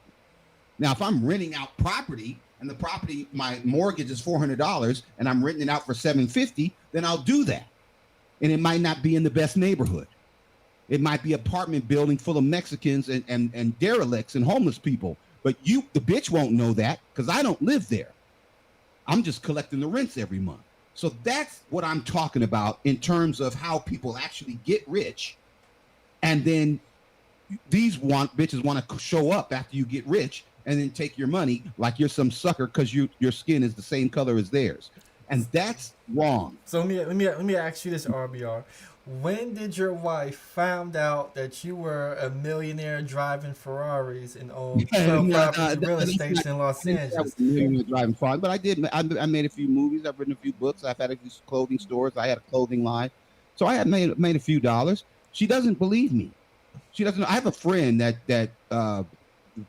Now, if I'm renting out property and the property, my mortgage is $400 and I'm renting it out for $750, then I'll do that. And it might not be in the best neighborhood. It might be an apartment building full of Mexicans and derelicts and homeless people. But you, the bitch, won't know that because I don't live there. I'm just collecting the rents every month. So that's what I'm talking about in terms of how people actually get rich. And then these bitches want to show up after you get rich and then take your money like you're some sucker because your skin is the same color as theirs. And that's wrong. So let me ask you this, RBR. When did your wife found out that you were a millionaire driving Ferraris and owned 12 properties real estate in Los Angeles? Driving Ferrari, but I did. I made a few movies. I've written a few books. I've had a few clothing stores. I had a clothing line. So I had made a few dollars. She doesn't believe me. She doesn't. I have a friend that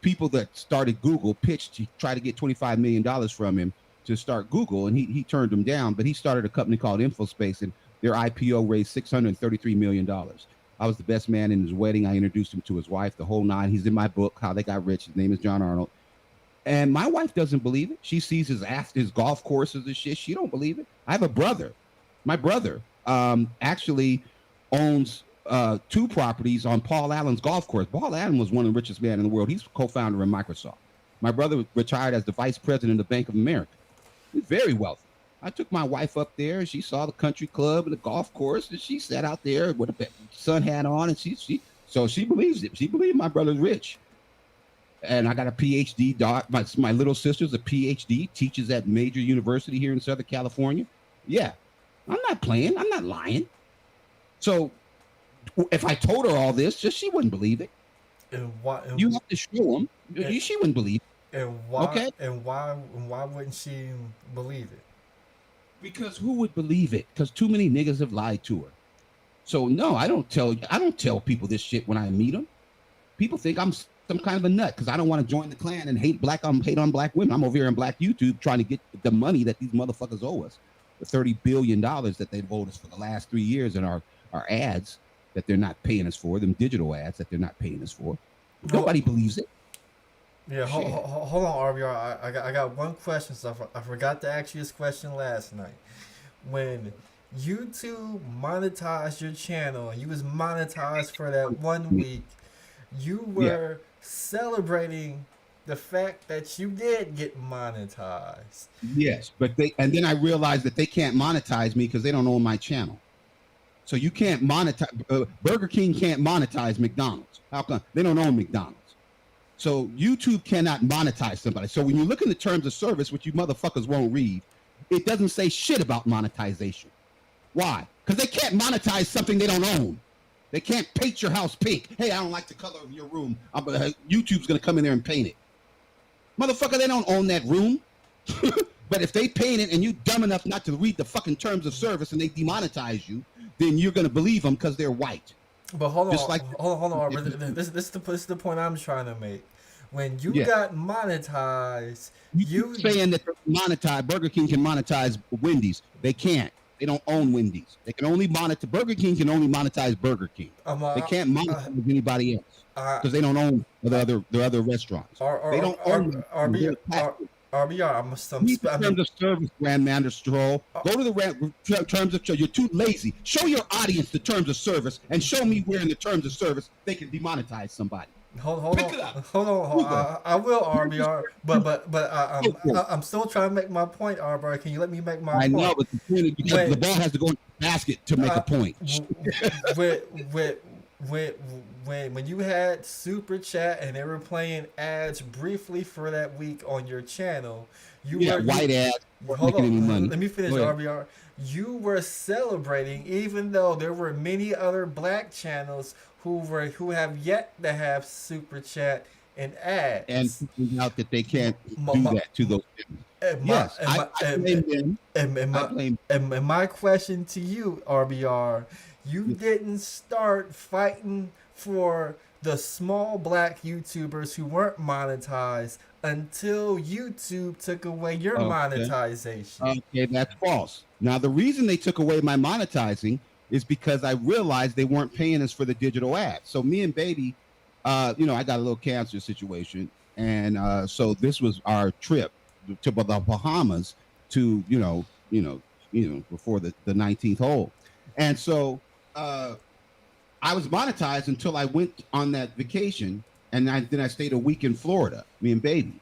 people that started Google pitched to try to get $25 million from him to start Google, and he turned them down. But he started a company called InfoSpace, and their IPO raised $633 million. I was the best man in his wedding. I introduced him to his wife, the whole nine. He's in my book, How They Got Rich. His name is John Arnold. And my wife doesn't believe it. She sees his golf courses and shit. She don't believe it. I have a brother. My brother actually owns 2 properties on Paul Allen's golf course. Paul Allen was one of the richest men in the world. He's co-founder of Microsoft. My brother retired as the vice president of Bank of America. He's very wealthy. I took my wife up there, and she saw the country club and the golf course, and she sat out there with a sun hat on, and she believes it. She believes my brother's rich. And I got a PhD. My little sister's a PhD, teaches at major university here in Southern California. Yeah, I'm not playing. I'm not lying. So if I told her all this, she wouldn't believe it. You have to show them. She wouldn't believe it. And why? Okay. And why wouldn't she believe it? Because who would believe it? Because too many niggas have lied to her. So no, I don't tell people this shit when I meet them. People think I'm some kind of a nut because I don't want to join the Klan and hate on black women. I'm over here on Black YouTube trying to get the money that these motherfuckers owe us, the $30 billion that they've owed us for the last 3 years in our ads that they're not paying us for, them digital ads that they're not paying us for. Nobody believes it. Yeah, hold on, RBR. I got one question. So I forgot to ask you this question last night. When YouTube monetized your channel, and you was monetized for that 1 week, you were celebrating the fact that you did get monetized. Yes, but and then I realized that they can't monetize me because they don't own my channel. So you can't monetize. Burger King can't monetize McDonald's. How come? They don't own McDonald's. So YouTube cannot monetize somebody. So when you look in the terms of service, which you motherfuckers won't read, it doesn't say shit about monetization. Why? Because they can't monetize something they don't own. They can't paint your house pink. Hey, I don't like the color of your room. YouTube's going to come in there and paint it. Motherfucker, they don't own that room. But if they paint it and you dumb enough not to read the fucking terms of service and they demonetize you, then you're going to believe them because they're white. But hold on, Just like- hold on, Arbor. This is the point I'm trying to make. When you Yeah. got monetized, You saying that monetize Burger King can monetize Wendy's? They can't. They don't own Wendy's. They can only monetize. Burger King can only monetize Burger King. They can't monetize anybody else because they don't own the other restaurants. They don't own RBR. I'm Read the terms of service, Grandmaster Troll. Go to the terms of service. You're too lazy. Show your audience the terms of service and show me where in the terms of service they can demonetize somebody. Hold on. I will, RBR, but I'm still trying to make my point, RBR. Can you let me make my point? I know, but the point is because the ball has to go in the basket to make a point. When you had Super Chat and they were playing ads briefly for that week on your channel, white ads. Hold on, let me finish, RBR. You were celebrating, even though there were many other black channels who have yet to have Super Chat and ads, and figuring out that they can't do that to those channels. And my question to you, RBR, you didn't start fighting for the small black YouTubers who weren't monetized until YouTube took away your monetization. Okay, that's false. Now, the reason they took away my monetizing is because I realized they weren't paying us for the digital ads. So me and Baby, I got a little cancer situation. And so this was our trip to the Bahamas to, before the 19th hole. And so I was monetized until I went on that vacation. And then I stayed a week in Florida, me and Baby.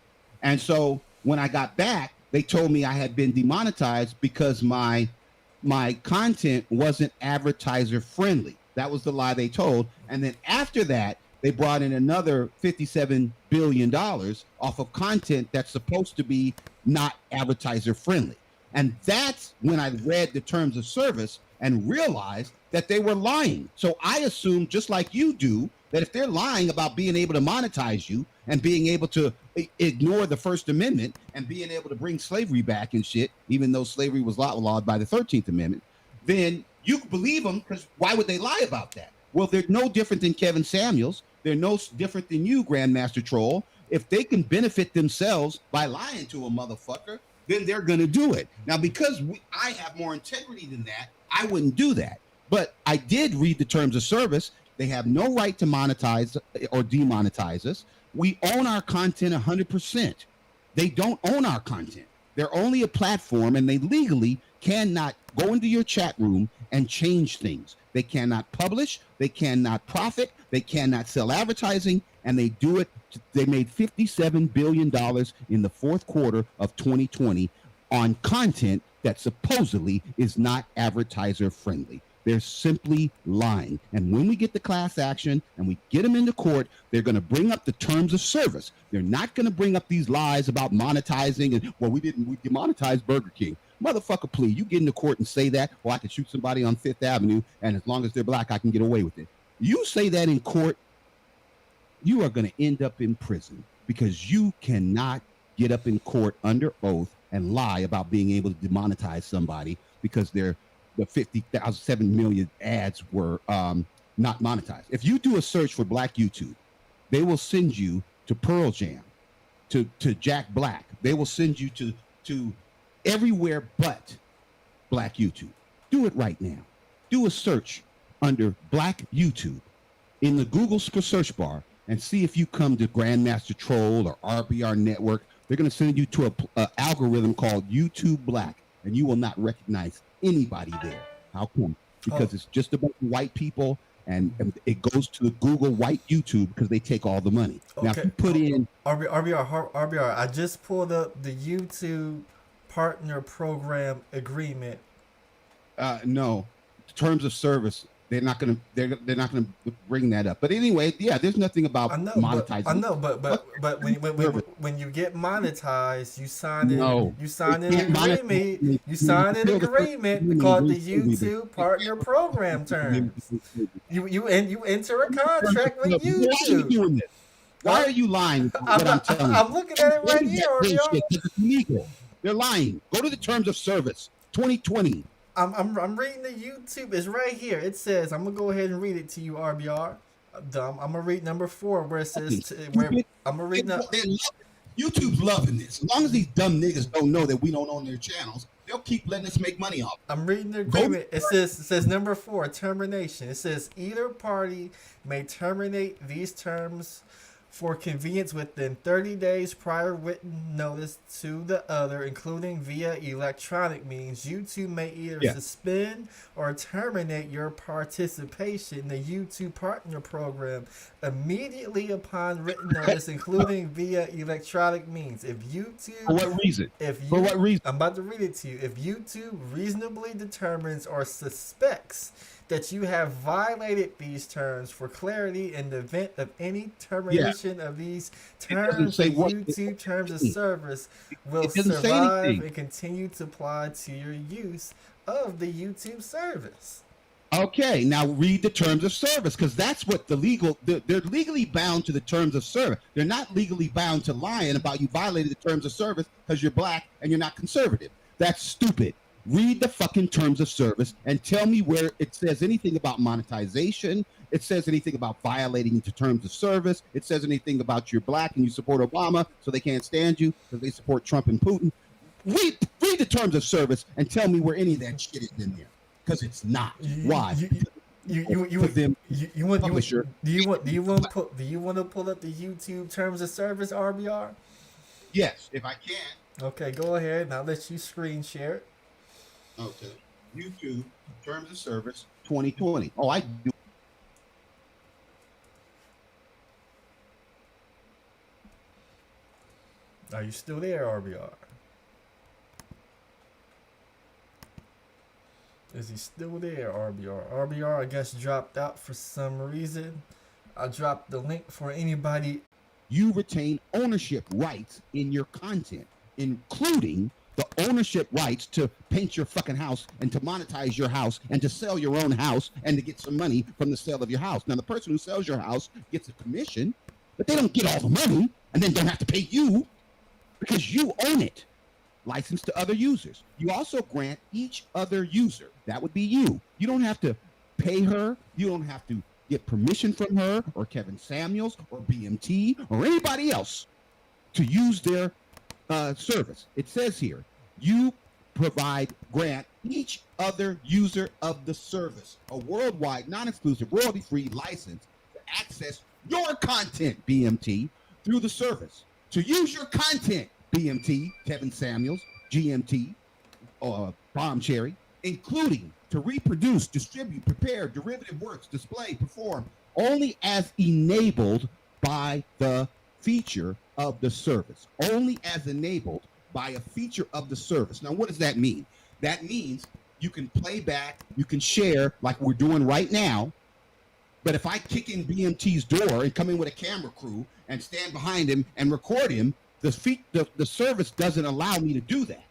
And so when I got back, they told me I had been demonetized because my content wasn't advertiser friendly. That was the lie they told. And then after that, they brought in another $57 billion off of content that's supposed to be not advertiser friendly. And that's when I read the terms of service and realized that they were lying. So I assumed, just like you do, that if they're lying about being able to monetize you and being able to ignore the First Amendment and being able to bring slavery back and shit, even though slavery was outlawed by the 13th Amendment, then you believe them, because why would they lie about that? Well, they're no different than Kevin Samuels. They're no different than you, Grandmaster Troll. If they can benefit themselves by lying to a motherfucker, then they're going to do it. Now, because I have more integrity than that, I wouldn't do that. But I did read the terms of service. They have no right to monetize or demonetize us. We own our content 100%. They don't own our content. They're only a platform, and they legally cannot go into your chat room and change things. They cannot publish. They cannot profit. They cannot sell advertising, and they do it. They made $57 billion in the fourth quarter of 2020 on content that supposedly is not advertiser friendly. They're simply lying. And when we get the class action and we get them into court, they're going to bring up the terms of service. They're not going to bring up these lies about monetizing and, we demonetized Burger King. Motherfucker, please, you get into court and say that, I could shoot somebody on Fifth Avenue, and as long as they're black, I can get away with it. You say that in court, you are going to end up in prison, because you cannot get up in court under oath and lie about being able to demonetize somebody because the 7 million ads were not monetized. If you do a search for Black YouTube, they will send you to Pearl Jam, to Jack Black. They will send you to everywhere but Black YouTube. Do it right now. Do a search under Black YouTube in the Google search bar and see if you come to Grandmaster Troll or RBR Network. They're going to send you to a algorithm called YouTube Black, and you will not recognize anybody there. How come? Because it's just a bunch of white people and it goes to the Google white YouTube because they take all the money. Now, if Okay. you put in RBR. I just pulled up the YouTube partner program agreement. no terms of service, they're not gonna bring that up. But anyway, yeah, there's nothing about monetizing. I know, but when you get monetized, you sign in No, you sign they an can't monetize agreement. me. You sign an Until the first agreement agreement called the agrees to me, YouTube partner program terms. You enter a contract with Why are you YouTube. doing this? Why are you lying? What I'm telling you. I'm looking at it What right is here, that RBR. bullshit? It's illegal. They're lying. Go to the terms of service. 2020. I'm reading the YouTube. It's right here. It says, I'm gonna go ahead and read it to you, RBR. I'm gonna read number 4 where it says where I'm gonna read YouTube's loving this. As long as these dumb niggas don't know that we don't own their channels, they'll keep letting us make money off. I'm reading the agreement. It says number 4, termination. It says either party may terminate these terms for convenience within 30 days prior written notice to the other, including via electronic means. YouTube may either suspend or terminate your participation in the YouTube partner program immediately upon written notice, including via electronic means. If YouTube, For what reason? For what reason? I'm about to read it to you. If YouTube reasonably determines or suspects that you have violated these terms, for clarity, in the event of any termination of these terms, the YouTube terms of service will survive and continue to apply to your use of the YouTube service. Okay, now read the terms of service, because that's what they're legally bound to the terms of service. They're not legally bound to lying about you violated the terms of service because you're black and you're not conservative. That's stupid. Read the fucking terms of service and tell me where it says anything about monetization. It says anything about violating the terms of service. It says anything about you're black and you support Obama, so they can't stand you because they support Trump and Putin. Read the terms of service and tell me where any of that shit is in there, because it's not. Why? Do you want to pull up the YouTube terms of service, RBR? Yes, if I can. Okay, go ahead, and I'll let you screen share it. Okay. YouTube terms of service 2020. Oh, I do. Are you still there, RBR? Is he still there, RBR? RBR, I guess, dropped out for some reason. I dropped the link for anybody. You retain ownership rights in your content, including the ownership rights to paint your fucking house and to monetize your house and to sell your own house and to get some money from the sale of your house. Now, the person who sells your house gets a commission, but they don't get all the money and then don't have to pay you because you own it. Licensed to other users. You also grant each other user, that would be you. You don't have to pay her. You don't have to get permission from her or Kevin Samuels or BMT or anybody else to use their service. It says here, you grant each other user of the service a worldwide, non-exclusive, royalty-free license to access your content, BMT, through the service. To use your content, BMT, Kevin Samuels, GMT, Bomb Cherry, including to reproduce, distribute, prepare derivative works, display, perform, only as enabled by the feature of the service. Only as enabled by a feature of the service. Now, what does that mean? That means you can play back, you can share like we're doing right now. But if I kick in BMT's door and come in with a camera crew and stand behind him and record him, the service doesn't allow me to do that.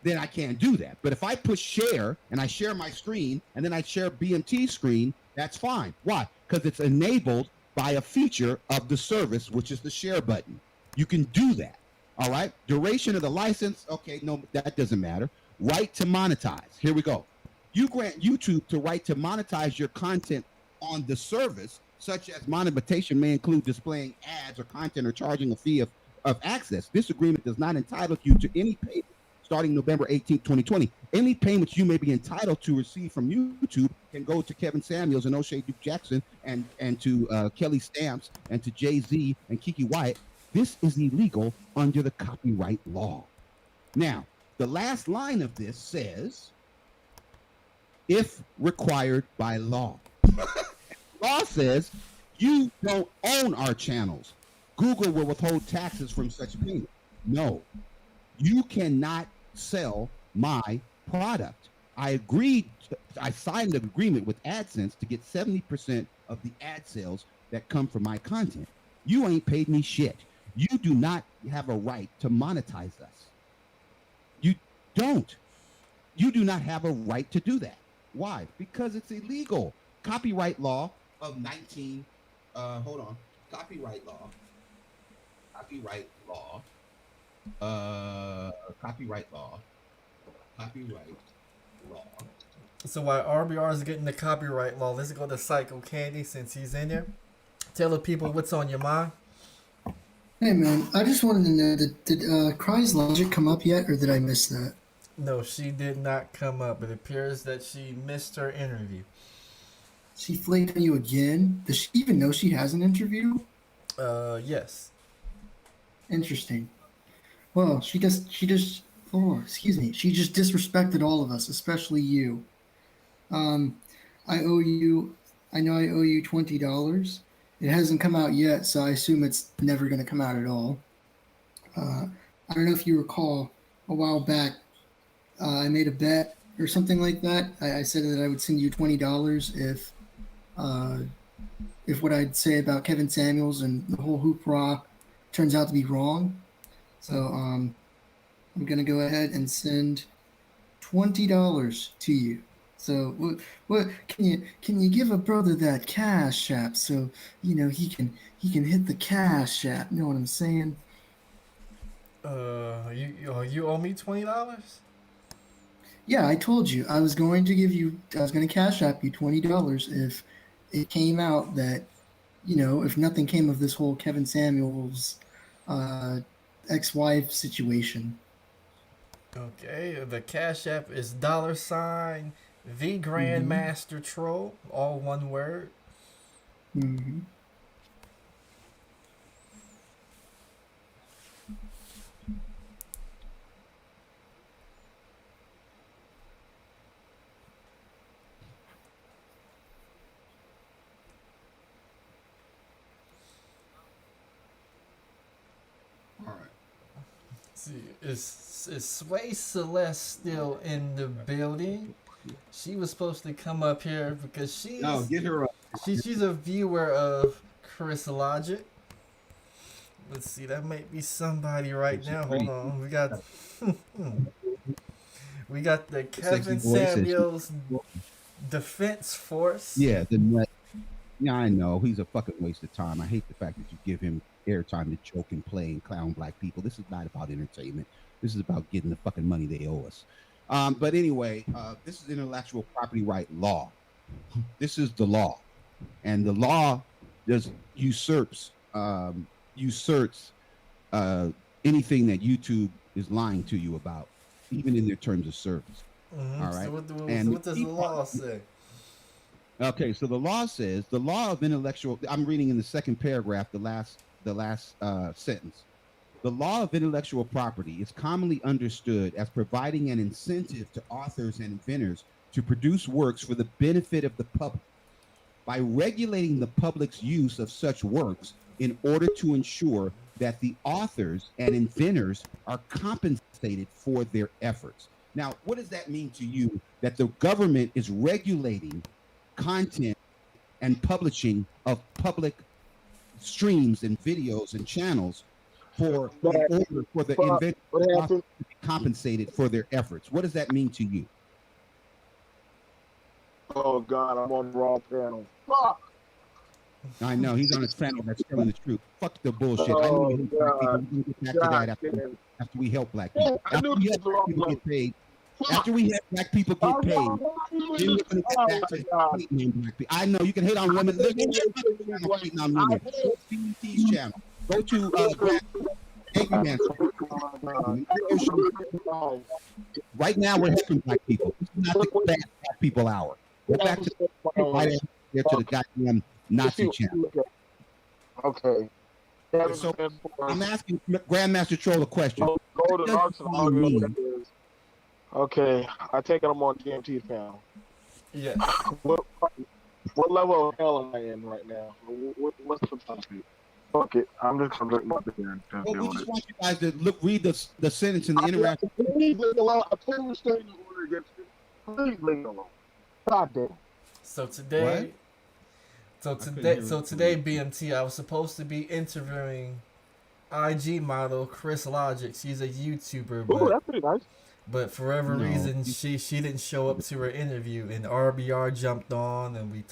Then I can't do that. But if I push share and I share my screen and then I share BMT's screen, that's fine. Why? Because it's enabled by a feature of the service, which is the share button. You can do that. All right. Duration of the license. Okay. No, that doesn't matter. Right to monetize. Here we go. You grant YouTube the right to monetize your content on the service, such as monetization may include displaying ads or content or charging a fee of access. This agreement does not entitle you to any payment starting November 18, 2020. Any payments you may be entitled to receive from YouTube can go to Kevin Samuels and O'Shea Duke Jackson and to Kelly Stamps and to Jay-Z and Kiki Wyatt. This is illegal under the copyright law. Now, the last line of this says, if required by law. law says you don't own our channels. Google will withhold taxes from such payment. No, you cannot sell my product. I signed an agreement with AdSense to get 70% of the ad sales that come from my content. You ain't paid me shit. You do not have a right to monetize us. You don't. You do not have a right to do that. Why? Because it's illegal. Copyright law of 19, hold on. Copyright law. Copyright law. Copyright law. So while RBR is getting the copyright law, let's go to Psycho Candy since he's in there. Tell the people what's on your mind. Hey man, I just wanted to know, did Crys Logic come up yet, or did I miss that? No, she did not come up. It appears that she missed her interview. She flaked on you again? Does she even know she has an interview? Yes. Interesting. Well, she just disrespected all of us, especially you. I know I owe you $20. It hasn't come out yet, so I assume it's never going to come out at all. I don't know if you recall, a while back, I made a bet or something like that. I said that I would send you $20 if what I'd say about Kevin Samuels and the whole hoopla turns out to be wrong. So I'm gonna go ahead and send $20 to you. So what can you give a brother that cash app so he can hit the cash app? You know what I'm saying? You owe me $20? Yeah, I told you I was going to cash app you $20 if it came out that, if nothing came of this whole Kevin Samuels ex-wife situation. Okay, the cash app is $ the Grandmaster Troll, all one word. Mm-hmm. See, is Sway Celeste still in the building? She was supposed to come up here because get her up. She's a viewer of Crys Logic. Let's see, that might be somebody right now. Hold on, we got the Kevin Samuels Defense Force. Yeah, I know he's a fucking waste of time. I hate the fact that you give him airtime to joke and play and clown black people. This is not about entertainment. This is about getting the fucking money they owe us. But anyway, this is intellectual property right law. This is the law, and the law just usurps anything that YouTube is lying to you about, even in their terms of service. Mm-hmm. All right. So what does the law say? Okay, so the law says the law of intellectual. I'm reading in the second paragraph, the last sentence. The law of intellectual property is commonly understood as providing an incentive to authors and inventors to produce works for the benefit of the public by regulating the public's use of such works in order to ensure that the authors and inventors are compensated for their efforts. Now, what does that mean to you that the government is regulating content and publishing of public streams and videos and channels in order for the inventors to be compensated for their efforts? What does that mean to you? Oh God, I'm on the wrong panel. Fuck. I know he's on his panel that's telling the truth. Fuck the bullshit. I know we hate black people. We'll get back to that after we help black people. After we help black people get paid. After we help black people get paid, then we're gonna get back to hating on black people. I know you can hate on women. There's no hating on women. Go to GMT's channel. Go to Angry Man. Right now we're helping black people. This is not the bad black people hour. Go back to right there to the goddamn Nazi channel. Okay. So I'm asking Grandmaster Troll a question. Okay, I take it I'm on GMT panel. Yeah. What What level of hell am I in right now? What's the topic? Fuck it. I'm just gonna drink my beer and Well, deal we with just it. want you guys to read the sentence in the interaction. Please leave it alone. I tell you to stay in the order against you. Please leave it alone. God damn. So today, today, BMT, I was supposed to be interviewing IG model Crys Logic. She's a YouTuber, Ooh, that's pretty nice. but for whatever reason, she didn't show up to her interview, and RBR jumped on, and we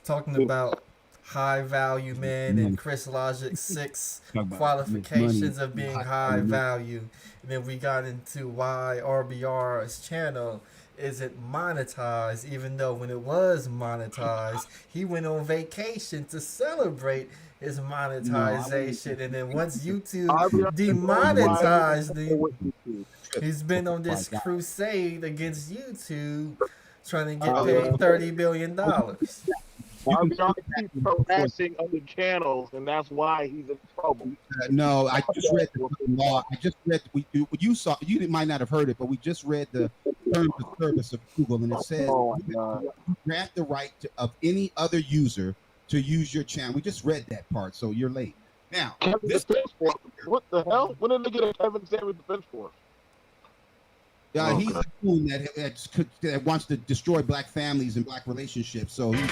talking about high value men and Crys Logic's 6 qualifications of being high value, and then we got into why RBR's channel isn't monetized, even though when it was monetized, he went on vacation to celebrate his monetization, and then once YouTube demonetized him, he's been on this crusade against YouTube, trying to get paid $30 billion. RBR keeps harassing other channels, and that's why he's in trouble. No, I just read the law. I just read. You saw. You might not have heard it, but we just read the terms of service of Google, and it says you grant the right of any other user to use your channel. We just read that part, so you're late. Now, Defense Force. What the hell? When did they get a Kevin Samuels Defense Force? He's a coon that wants to destroy black families and black relationships. So he's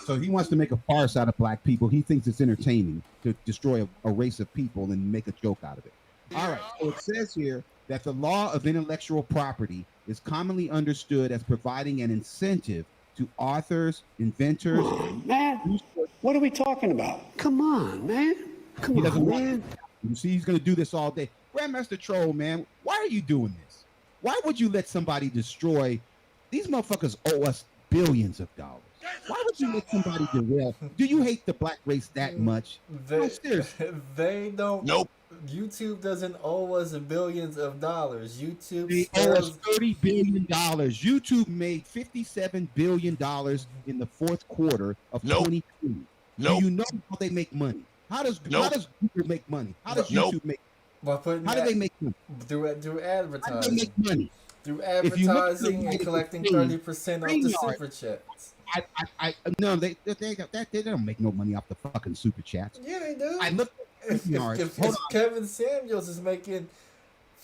So he wants to make a farce out of black people. He thinks it's entertaining to destroy a race of people and make a joke out of it. All right. So it says here that the law of intellectual property is commonly understood as providing an incentive to authors, inventors. Man, what are we talking about? Come on, man. Come on, man. You see, he's going to do this all day. Grandmaster Troll, man, why are you doing this? Why would you let somebody destroy? These motherfuckers owe us billions of dollars. Why would you let somebody derail? Do you hate the black race that much? No, seriously. They don't. Nope. YouTube doesn't owe us billions of dollars. YouTube owe us $30 billion. YouTube made $57 billion in the fourth quarter of 2020. Do you know how they make money? How does Google make money? How does YouTube make money? How do they make money? Through advertising. How do they make money? Through advertising and collecting 30% off the super chats. No, they don't make no money off the fucking super chats. Yeah, they do. I looked. If Kevin Samuels is making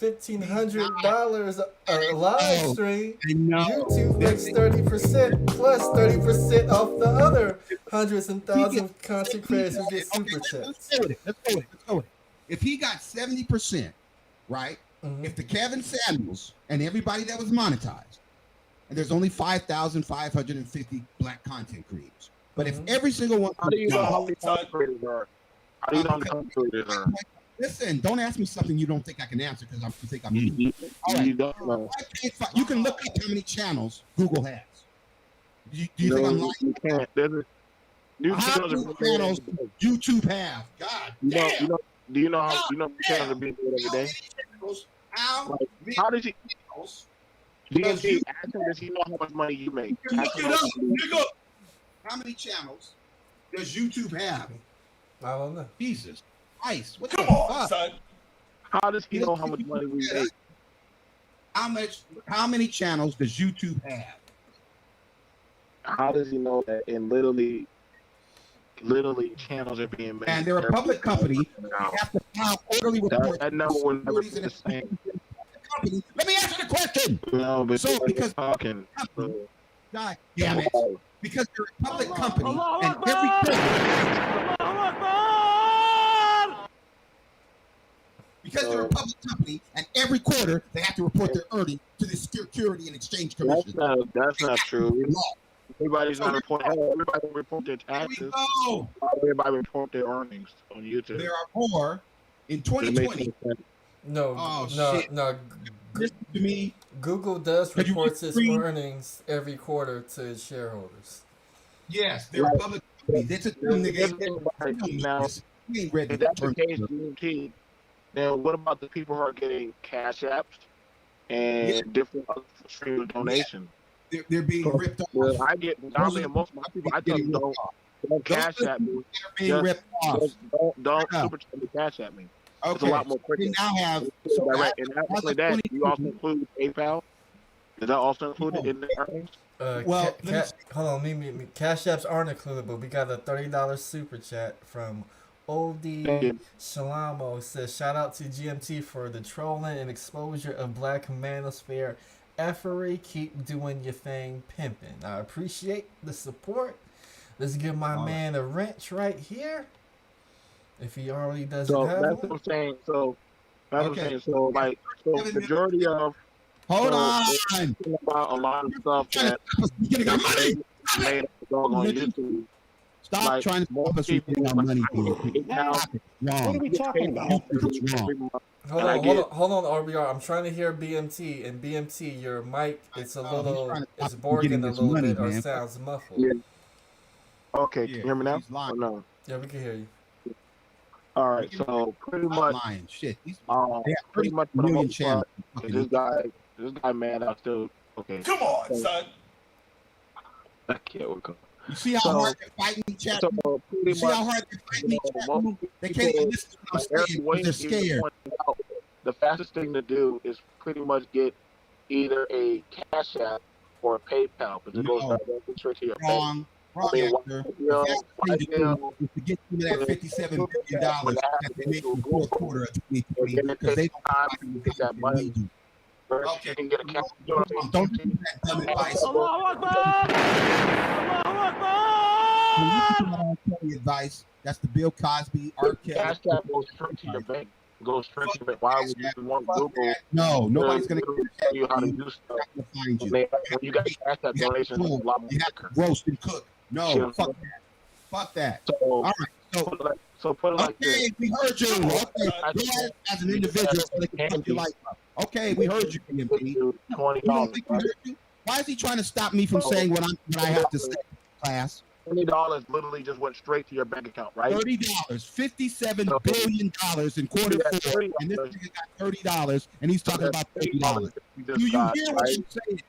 $1,500 a live stream, YouTube makes 30% plus 30% off the other hundreds and thousands of content creators who get super chats. Let's go with it. If he got 70%, right? If the Kevin Samuels and everybody that was monetized, and there's only 5,550 black content creators, but if every single one, how do you know how many content creators are? How do you know how many content creators are? Listen, don't ask me something you don't think I can answer because I think I'm idiot. All right. You don't know. You can look up how many channels Google has. Do you think I'm lying? You can't. How many channels YouTube have? God damn. Do you know how many channels are being made every day? How does he? Does he know how much money you make? Look it up, nigga. How many channels does YouTube have? I don't know. Jesus Christ! Come on, son. How does he know how much money we make? How many channels does YouTube have? How does he know that? And literally channels are being made. And they're a public company. They have to file quarterly reports. That number will never be the same. Let me answer the question. No, but so because talking. God damn it. Because they're a public company and every quarter they have to report their earnings to the Security and Exchange Commission. That's not true. Everybody's not reporting. Everybody report their taxes. Everybody report their earnings on YouTube. There are more in 2020. No. Listen to me. Google does report its earnings every quarter to its shareholders. Yes, they're a public company. That's a dumb nigga. Now, We ain't ready if to that's the turn case, GMT, then what about the people who are getting cash apps and different other streams of donation? they're being So, ripped well, off. I get dominantly most of my people. I tell them don't cash app me. They're being ripped off. Don't Yeah. super chat me, cash at me. It's a Okay. lot more quicker. We now have It's so direct. And not as only of that, 22 you also include PayPal. Is that also included in the earnings? Well, Hold on, me. Cash apps aren't included, but we got a $30 super chat from OD Shalamo. Says, shout out to GMT for the trolling and exposure of Black Manosphere effery. Keep doing your thing, pimping. I appreciate the support. Let's give my man a wrench right here. If he already doesn't have that's one. what I'm saying. So that's what I'm saying. So like, majority of hold on. About a lot of stuff that getting our money. Made on YouTube. Stop like, trying to stop us from getting our money. What are we talking about? Hold on, RBR. I'm trying to hear BMT, and BMT, your mic is a little, it's borking a little bit, or sounds muffled. Yeah. Okay, can you hear me now? Or no? Yeah, we can hear you. All right, so pretty much, shit. Pretty much for the most part, this guy, man, I still okay. Come on, son. I can't recall. You see how hard they're fighting each other? You see how hard they're fighting each other? They can't even listen to what I'm saying because they're scared. The fastest thing to do is pretty much get either a Cash App or a PayPal, because it goes directly straight to your bank. Wrong answer. The fastest thing to do is to get you that $57 billion that they make in the fourth quarter of 2020 because they don't have to get that money. Okay, you can get a cash. Don't do that dumb advice. Advice. That's the Bill Cosby, R. Kelly. Cash App goes straight to your bank. Goes straight to your bank. Why would you want Google? No, nobody's going to tell you how to do stuff. Find you. When you got Cash App donations, it's a lot more quicker. Roast and cook. No, fuck that. Fuck that. So, all right. So put it like this. We heard you. Okay, go ahead as an individual so they can fuck your life up. Okay, we heard you, PMP. $20. Why is he trying to stop me from saying what I have to say, class? $20 literally just went straight to your bank account, right? $30, $57 billion in quarter four, and this nigga got $30, and he's talking about $30. Do you hear what I'm saying?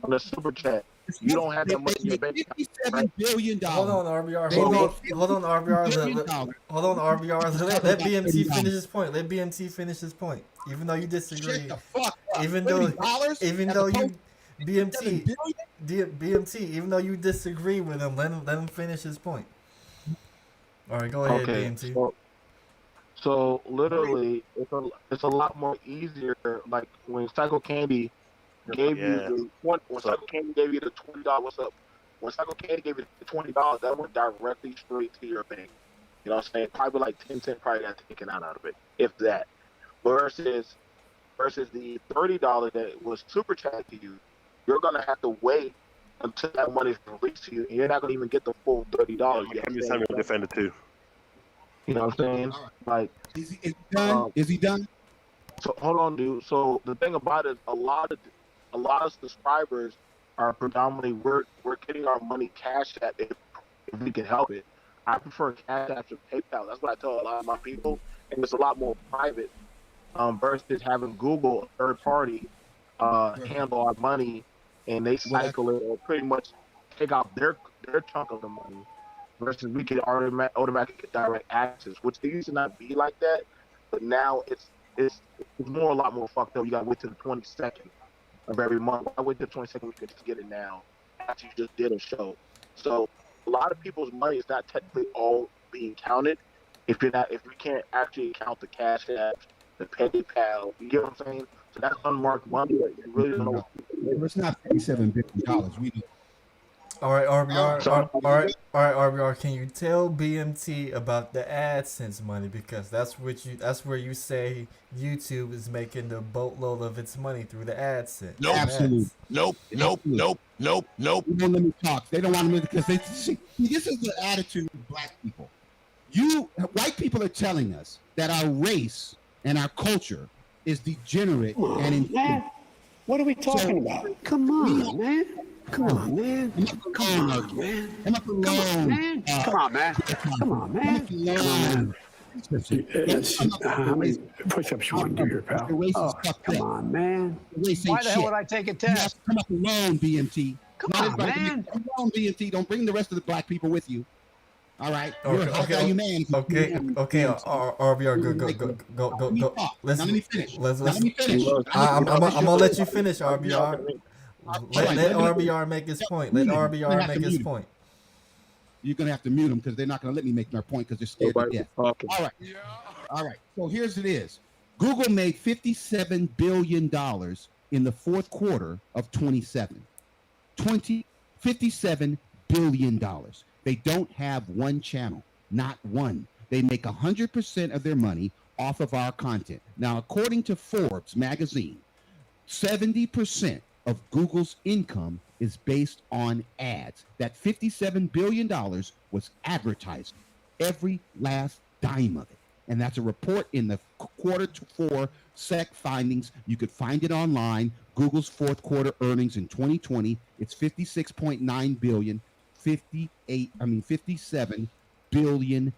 On the super chat. You don't have that money in your bank account. $57 billion. Hold on, RBR. Hold on, RBR. Hold on, RBR. Let BMT finish his point. Let BMT finish his point. Even though you disagree. Shut the fuck up. Even though you BMT, even though you disagree with him, let him finish his point. All right, go ahead, BMT. So literally, it's a lot more easier. Like when Psycho Candy gave you the $20, what's up? When Psycho Candy gave you the $20, that went directly straight to your bank. You know what I'm saying? Probably like 10 cents probably got taken out of it, if that. Versus the $30 that was super chat to you, you're gonna have to wait until that money is released to you, and you're not gonna even get the full $30 yet. I'm just having a defender too. You know what I'm saying? Like, is he done? Is he done? So hold on, dude. So the thing about it, a lot of subscribers are predominantly we're getting our money Cash App if we can help it. I prefer Cash App to PayPal. That's what I tell a lot of my people, and it's a lot more private versus having Google, a third party, handle our money, and they cycle it or pretty much take out their chunk of the money. Versus we can automatically get direct access, which it used to not be like that, but now it's a lot more fucked up. You gotta wait till the 22nd of every month. I wait till the 22nd, you can just get it now after you just did a show. So a lot of people's money is not technically all being counted if we can't actually count the Cash Apps, the PayPal. You get what I'm saying? So that's unmarked money that you really don't know. It's not $57 billion. We do. All right, RBR. All right, RBR. Can you tell BMT about the AdSense money, because that's where you say YouTube is making the boatload of its money through the AdSense. Nope. Absolutely. Nope. You don't let me talk. They don't want me because they see this is the attitude of black people. White people are telling us that our race and our culture is degenerate and man. What are we talking about? Come on, man. Come on, man. Come on, man. Come on, man. Come on, man. Come on, man. How many push-ups you want to do here, pal? Oh, come on, man. Why the hell would I take a test? You have to come up alone, BMT. Come on, man. Come alone, BMT. Don't bring the rest of the black people with you. All right. You're a high Okay, value man. okay. RBR, go. Let me finish. Let's. Let me finish. I'm gonna let you finish, RBR. Let RBR make his point. Let RBR make his point. You're gonna have to mute them because they're not gonna let me make my point because they're scared to death. Okay. All right. So here's it is. Google made $57 billion in the fourth quarter of 27. $57 billion. They don't have one channel, not one. They make 100% of their money off of our content. Now, according to Forbes magazine, 70% of Google's income is based on ads. That $57 billion was advertising, every last dime of it. And that's a report in the quarter 4 SEC findings. You could find it online. Google's fourth quarter earnings in 2020, it's $56.9 billion, $57 billion.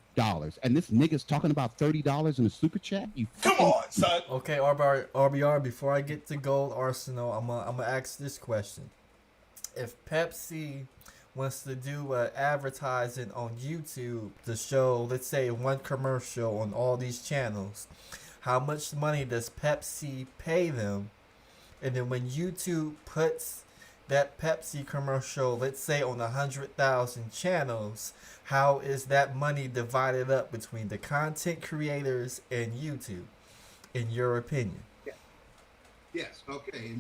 And this nigga's talking about $30 in a super chat. You come on, son. Okay, RBR. Before I get to Gold Arsenal, I'm gonna ask this question: if Pepsi wants to do advertising on YouTube to show, let's say, one commercial on all these channels, how much money does Pepsi pay them? And then when YouTube puts that Pepsi commercial, let's say, on 100,000 channels, how is that money divided up between the content creators and YouTube, in your opinion? Yes. Okay.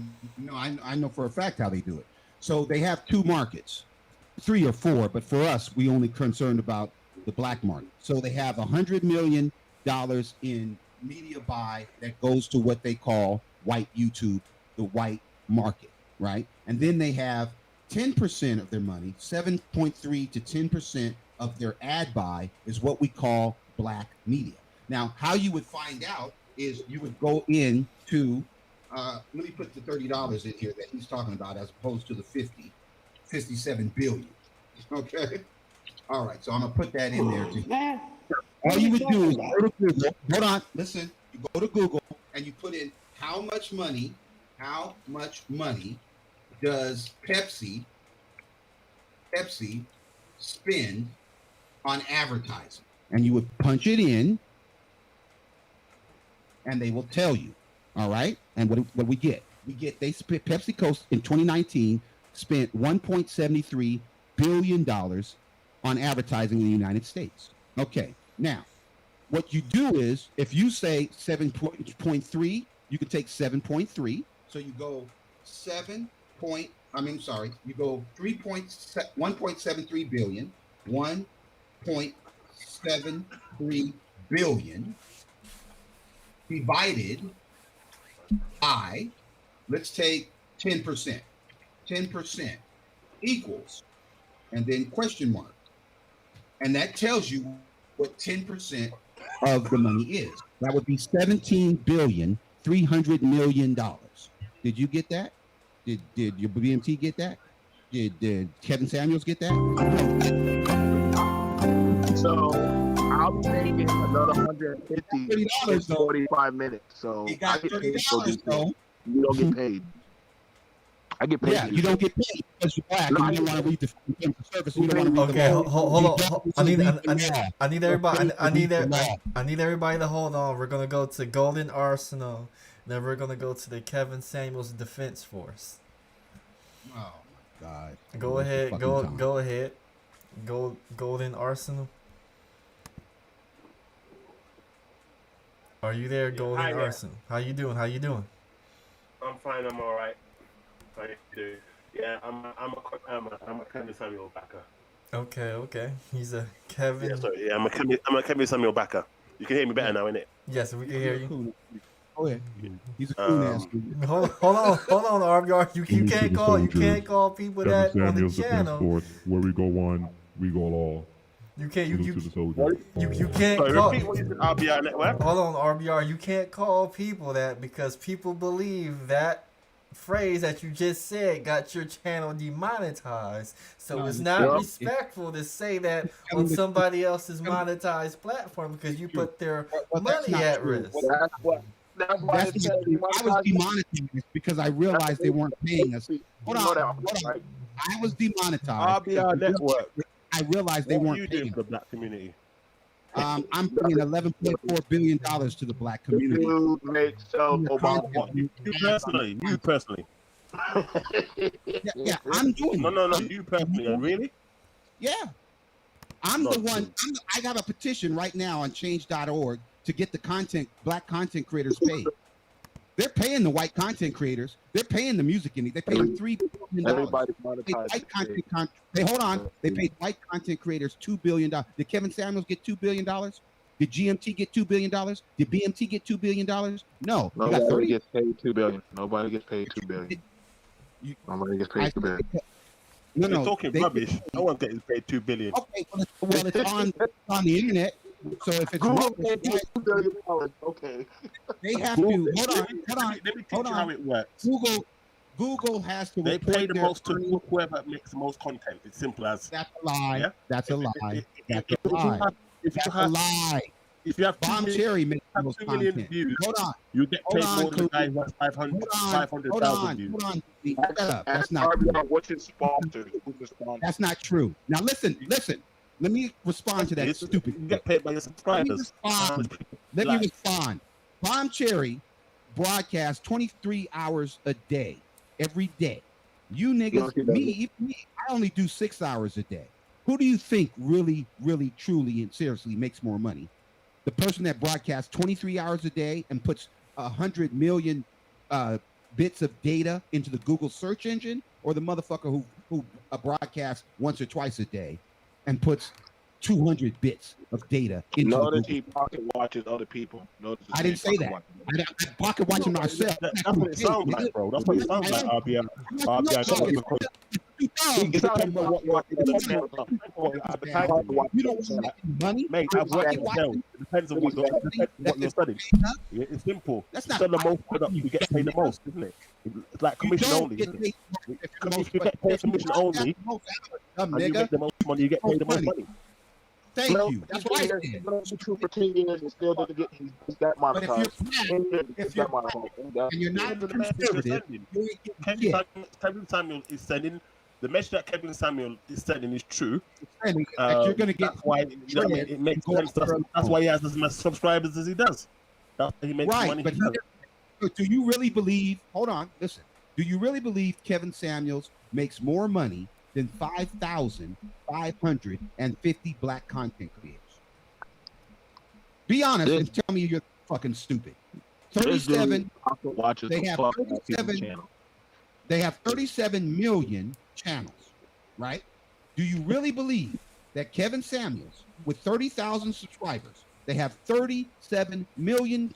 I know for a fact how they do it. So they have 2 markets, 3 or 4, but for us, we only concerned about the black market. So they have $100 million in media buy that goes to what they call white YouTube, the white market, right? And then they have 10% of their money, 7.3 to 10% of their ad buy is what we call black media. Now, how you would find out is you would go into, let me put the $30 in here that he's talking about as opposed to the 57 billion. Okay. All right. So I'm gonna put that in there too. All you would do is go to Google. Hold on. Listen. You go to Google and you put in how much money does Pepsi spend on advertising? And you would punch it in and they will tell you. All right. And what we get? Pepsi Coast in 2019 spent $1.73 billion on advertising in the United States. Okay. Now, what you do is if you say 7.3, you can take 7.3. So you go you go 1.73 billion, 1.73 billion divided by, let's take 10%. 10% equals, and then question mark. And that tells you what 10% of the money is. That would be $17.3 billion. Did you get that? Did your BMT get that? Did Kevin Samuels get that? So I'm making another $150 in 45 minutes. So you got $30 though. You don't get paid. I get paid. Yeah, you don't get paid because you're black and you don't want to read the terms of service. And you don't want to read Okay, the law. hold on. I need everybody to hold on. We're gonna go to Golden Arsenal. Then we're gonna go to the Kevin Samuels Defense Force. Oh my God. Go ahead. Golden Arsenal. Are you there, Golden Arsenal? How you doing? I'm fine. I'm all right. How you doing? Yeah, I'm a Kevin Samuel backer. Okay. He's a Kevin. Yeah, sorry. Yeah, I'm a Kevin Samuel backer. You can hear me better now, innit? Yes, we can hear you. Oh yeah. He's a cool ass dude. Hold on, RBR. You can't call people that on the channel. Force, where we go one, we go all. You can't to the soldiers. you can't Sorry, call. repeat what you said, RBR network. Hold on, RBR. You can't call people that because people believe that phrase that you just said got your channel demonetized. So No, it's it's not not. respectful to say that telling on the somebody else's monetized platform because you put their Well, that's money not at true. risk. That's why That's they said I was demonetized because I realized they weren't paying us. Hold on, hold on. I was demonetized. RBR network. I realized they What are weren't you paying. doing for the black community? I'm paying $11.4 billion to the black community. You make self Obama. What? You personally? You personally? Yeah, I'm doing it. No. You personally? Really? Yeah. I'm the Nonsense. one. I got a petition right now on change.org to get the black content creators paid. They're paying the white content creators. They're paying the music industry. They pay them $3 billion. Everybody Hey, hold on. They paid white content creators $2 billion. Did Kevin Samuels get $2 billion? Did GMT get $2 billion? Did BMT get $2 billion? No. You got 30. Gets paid $2 billion. Nobody gets paid $2 billion. Nobody gets paid $2 billion. No, You're talking rubbish. No one gets paid $2 billion. Okay, well, it's on the internet. So if it's wrong, $2 billion. Okay. they have to hold on. Let me teach you how it works. Google has to. They pay the their most to earnings. whoever makes the most content. It's simple as. That's a lie. Yeah? That's a lie. That's If a lie. you That's a have, lie. if you have Bomb 2 million, Cherry makes the have most 2 million content. views, Hold on. you get Hold paid on, more than the Coop. guy who has 500,000 views. Hold on. Shut up. That's not true. What's his sponsor? Who's the sponsor? That's not true. Now listen. Let me respond to that It's- stupid. You get paid by your subscribers. Let me respond. Bomb Cherry broadcasts 23 hours a day, every day. You niggas, me, I only do 6 hours a day. Who do you think really, really, truly, and seriously makes more money? The person that broadcasts 23 hours a day and puts 100 million bits of data into the Google search engine, or the motherfucker who broadcasts once or twice a day and puts 200 bits of data into Notice the he pocket watches other people. I didn't say that. I pocket watching myself. That's what it sounds like, bro. That's what it sounds like, RBR. You don't want money? Mate, I've worked in sales. It depends on what you're studying. Yeah, it's simple. That's You not sell the most product, you get paid the most, isn't it? It's like commission only. Isn't it? If you get paid commission only, and you make the most money, you get paid the most money. Thank you. That's what I said. He's been true for 10 years and still doesn't get he's that But monetized. if you're and you're not conservative, you ain't getting shit. Kevin Samuel is sending the message that Kevin Samuel is sending is true. That you're gonna get. That's why it makes sense. That's why he has as much subscribers as he does. That's why he makes the money. But do you really believe? Hold on, listen. Do you really believe Kevin Samuels makes more money than 5,550 black content creators? Be honest and tell me you're fucking stupid. 37. They have 37. They have 37 million channels, right? Do you really believe that Kevin Samuels, with 30,000 subscribers, they have 37 million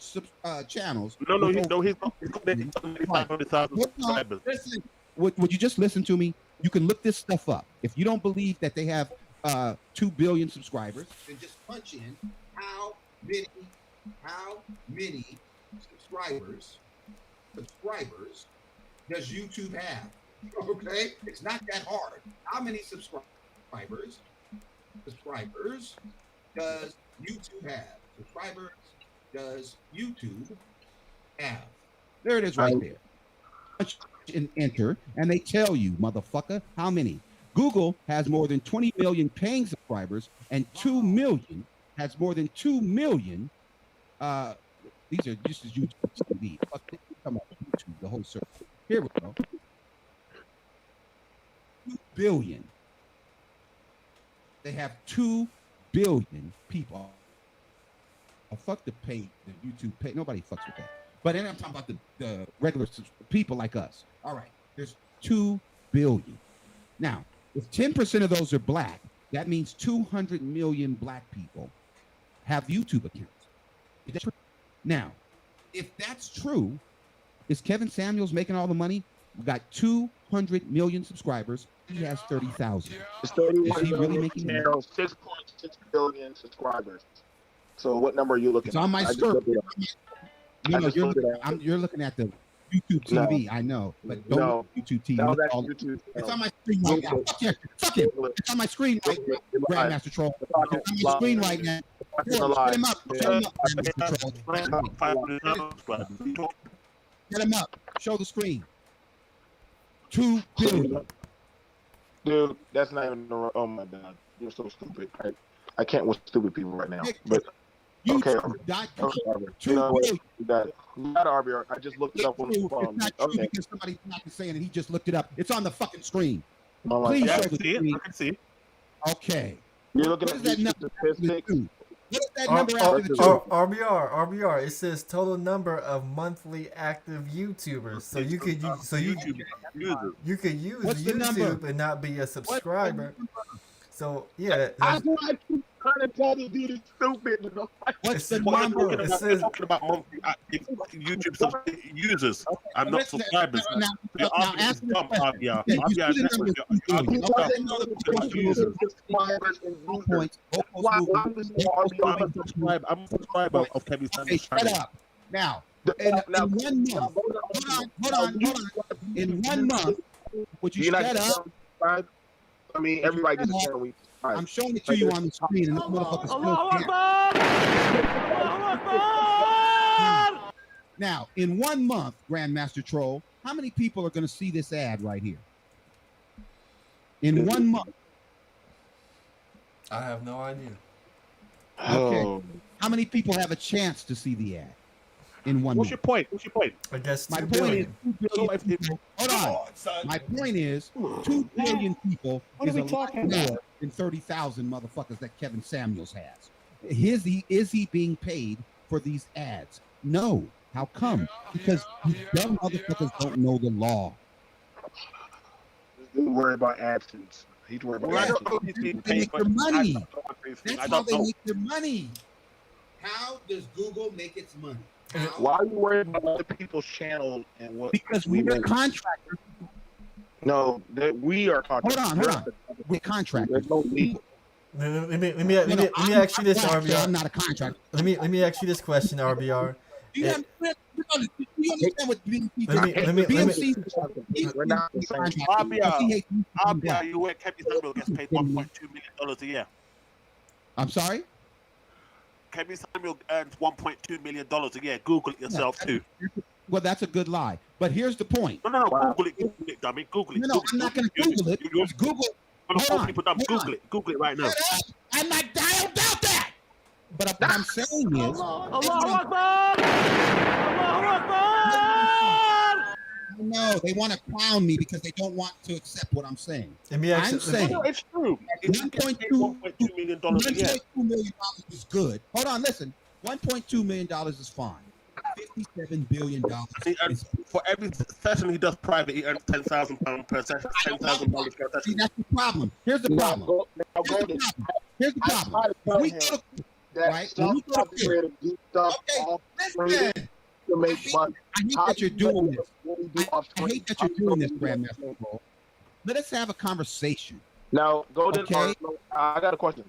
channels? No, he's got 500,000 subscribers. Listen, would you just listen to me? You can look this stuff up. If you don't believe that they have 2 billion subscribers, then just punch in how many subscribers does YouTube have? Okay, it's not that hard. How many subscribers does YouTube have? Subscribers does YouTube have? There it is, right there. Punch and enter, and they tell you, motherfucker, how many. Google has more than 20 million paying subscribers, and 2 million has more than 2 million. This is YouTube TV. Come on, YouTube, the whole circle. Here we go. 2 billion. They have 2 billion people. Oh, fuck the pay, the YouTube pay. Nobody fucks with that. But then I'm talking about the regular people like us. All right, there's 2 billion. Now, if 10% of those are black, that means 200 million black people have YouTube accounts. Is that true? Now, if that's true, is Kevin Samuels making all the money? We got 200 million subscribers. He has 30,000. It's 31 Is he really making money? 6.6 billion subscribers. So what number are you looking It's at? on my I just screen. looked it up. No, I just looked it up. you're looking at the YouTube TV. I know, but don't look at YouTube TV. No, Look all- YouTube. It's on my screen right now. Fuck it. It's on my screen right now. Grandmaster Troll. It's on my screen right now. Get him up. Shut him up, Grandmaster Troll. Get him up. Show the screen. 2 billion. Dude, that's not even the. Oh my God, you're so stupid. I can't with stupid people right now. But okay, you know what? You got it. You got RBR. I just looked it up on the phone. It's not true Okay. because somebody's not saying it. He just looked it up. It's on the fucking screen. Oh my Please God. show the screen. I can see it. Okay. You're looking What at is that these number? statistics. What is that number after the two? RBR. It says total number of monthly active YouTubers. So you could use you could use What's the number? YouTube and not be a subscriber. So yeah, I keep trying to tell this dude it's stupid. What's the What I'm number? talking about, we're talking about monthly active YouTube users. I'm not subscribers. Now You're arguing ask is me dumb, the question. RBR. Yeah, you RBR see the network, numbers you're arguing Okay. dumb. Users. Points. I'm a subscriber of Kevin Okay, Samuel's shut channel. up. Now, in 1 month, hold on. In 1 month, would you shut up? I mean, everybody gets a channel. We I'm showing it to you on the screen, and this motherfucker's still Now, in 1 month, Grandmaster Troll, how many people are going to see this ad right here? In 1 month. I have no idea. Okay. How many people have a chance to see the ad in 1 What's month? your point? What's your point? I guess My 2 point is billion. 2 billion people. Hold on. My point is 2 billion people What are is we a lot talking more about? than 30,000 motherfuckers that Kevin Samuels has. Is he being paid for these ads? No. How come? Because these dumb motherfuckers don't know the law. He's worried about absence. He's worried about Well, I absence. don't know if he's being They paid, make but their money. I That's how don't they know. make their money. How does Google make its money? Why are you worried about other people's channels and what? Because we're contractors. No, that we are contractors. Hold on. We're contractors. There's no we. Let me ask you this, I'm RBR. not a contractor. Let me ask you this question, RBR. Do you understand what being We're not the same. RBR, you where Kevin Samuel gets paid $1.2 million a year. I'm sorry? Kevin Samuel earns $1.2 million a year. Google it yourself too. Well, that's a good lie. But here's the point. No, Google it, dummy. Google it. No, I'm not going to Google it. Google. Hold on. People dumb. Google it. Google it right now. I'm not. I don't doubt that. But what I'm saying is, no, they want to clown me because they don't want to accept what I'm saying. I'm saying No, it's true. It's $1.2 million a year. $1.2 million is good. Hold on, listen. $1.2 million is fine. $57 billion. For every session he does private, he earns £10,000 per session. $10,000 per session. See, that's the problem. Here's the problem. Here's the problem. When we go to right? When we go to court, okay, listen. To make money. I hate that you're doing this. I hate that you're doing this, Grandmaster Troll. Let us have a conversation. Now, go to Okay. I got a question.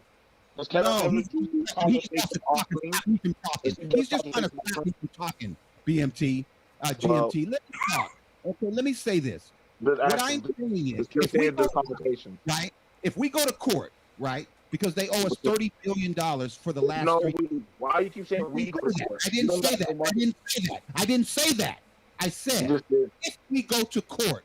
Does Kevin No, Samuel do he's conversation offering? He's just trying to stop me from talking. BMT, GMT. Let me talk. Okay, let me say this. What I'm saying is, if we go, right? If we go to court, right? Because they owe us $30 billion for the last No, 3 why you keep saying we go to court? I didn't say that. I didn't say that. I said if we go to court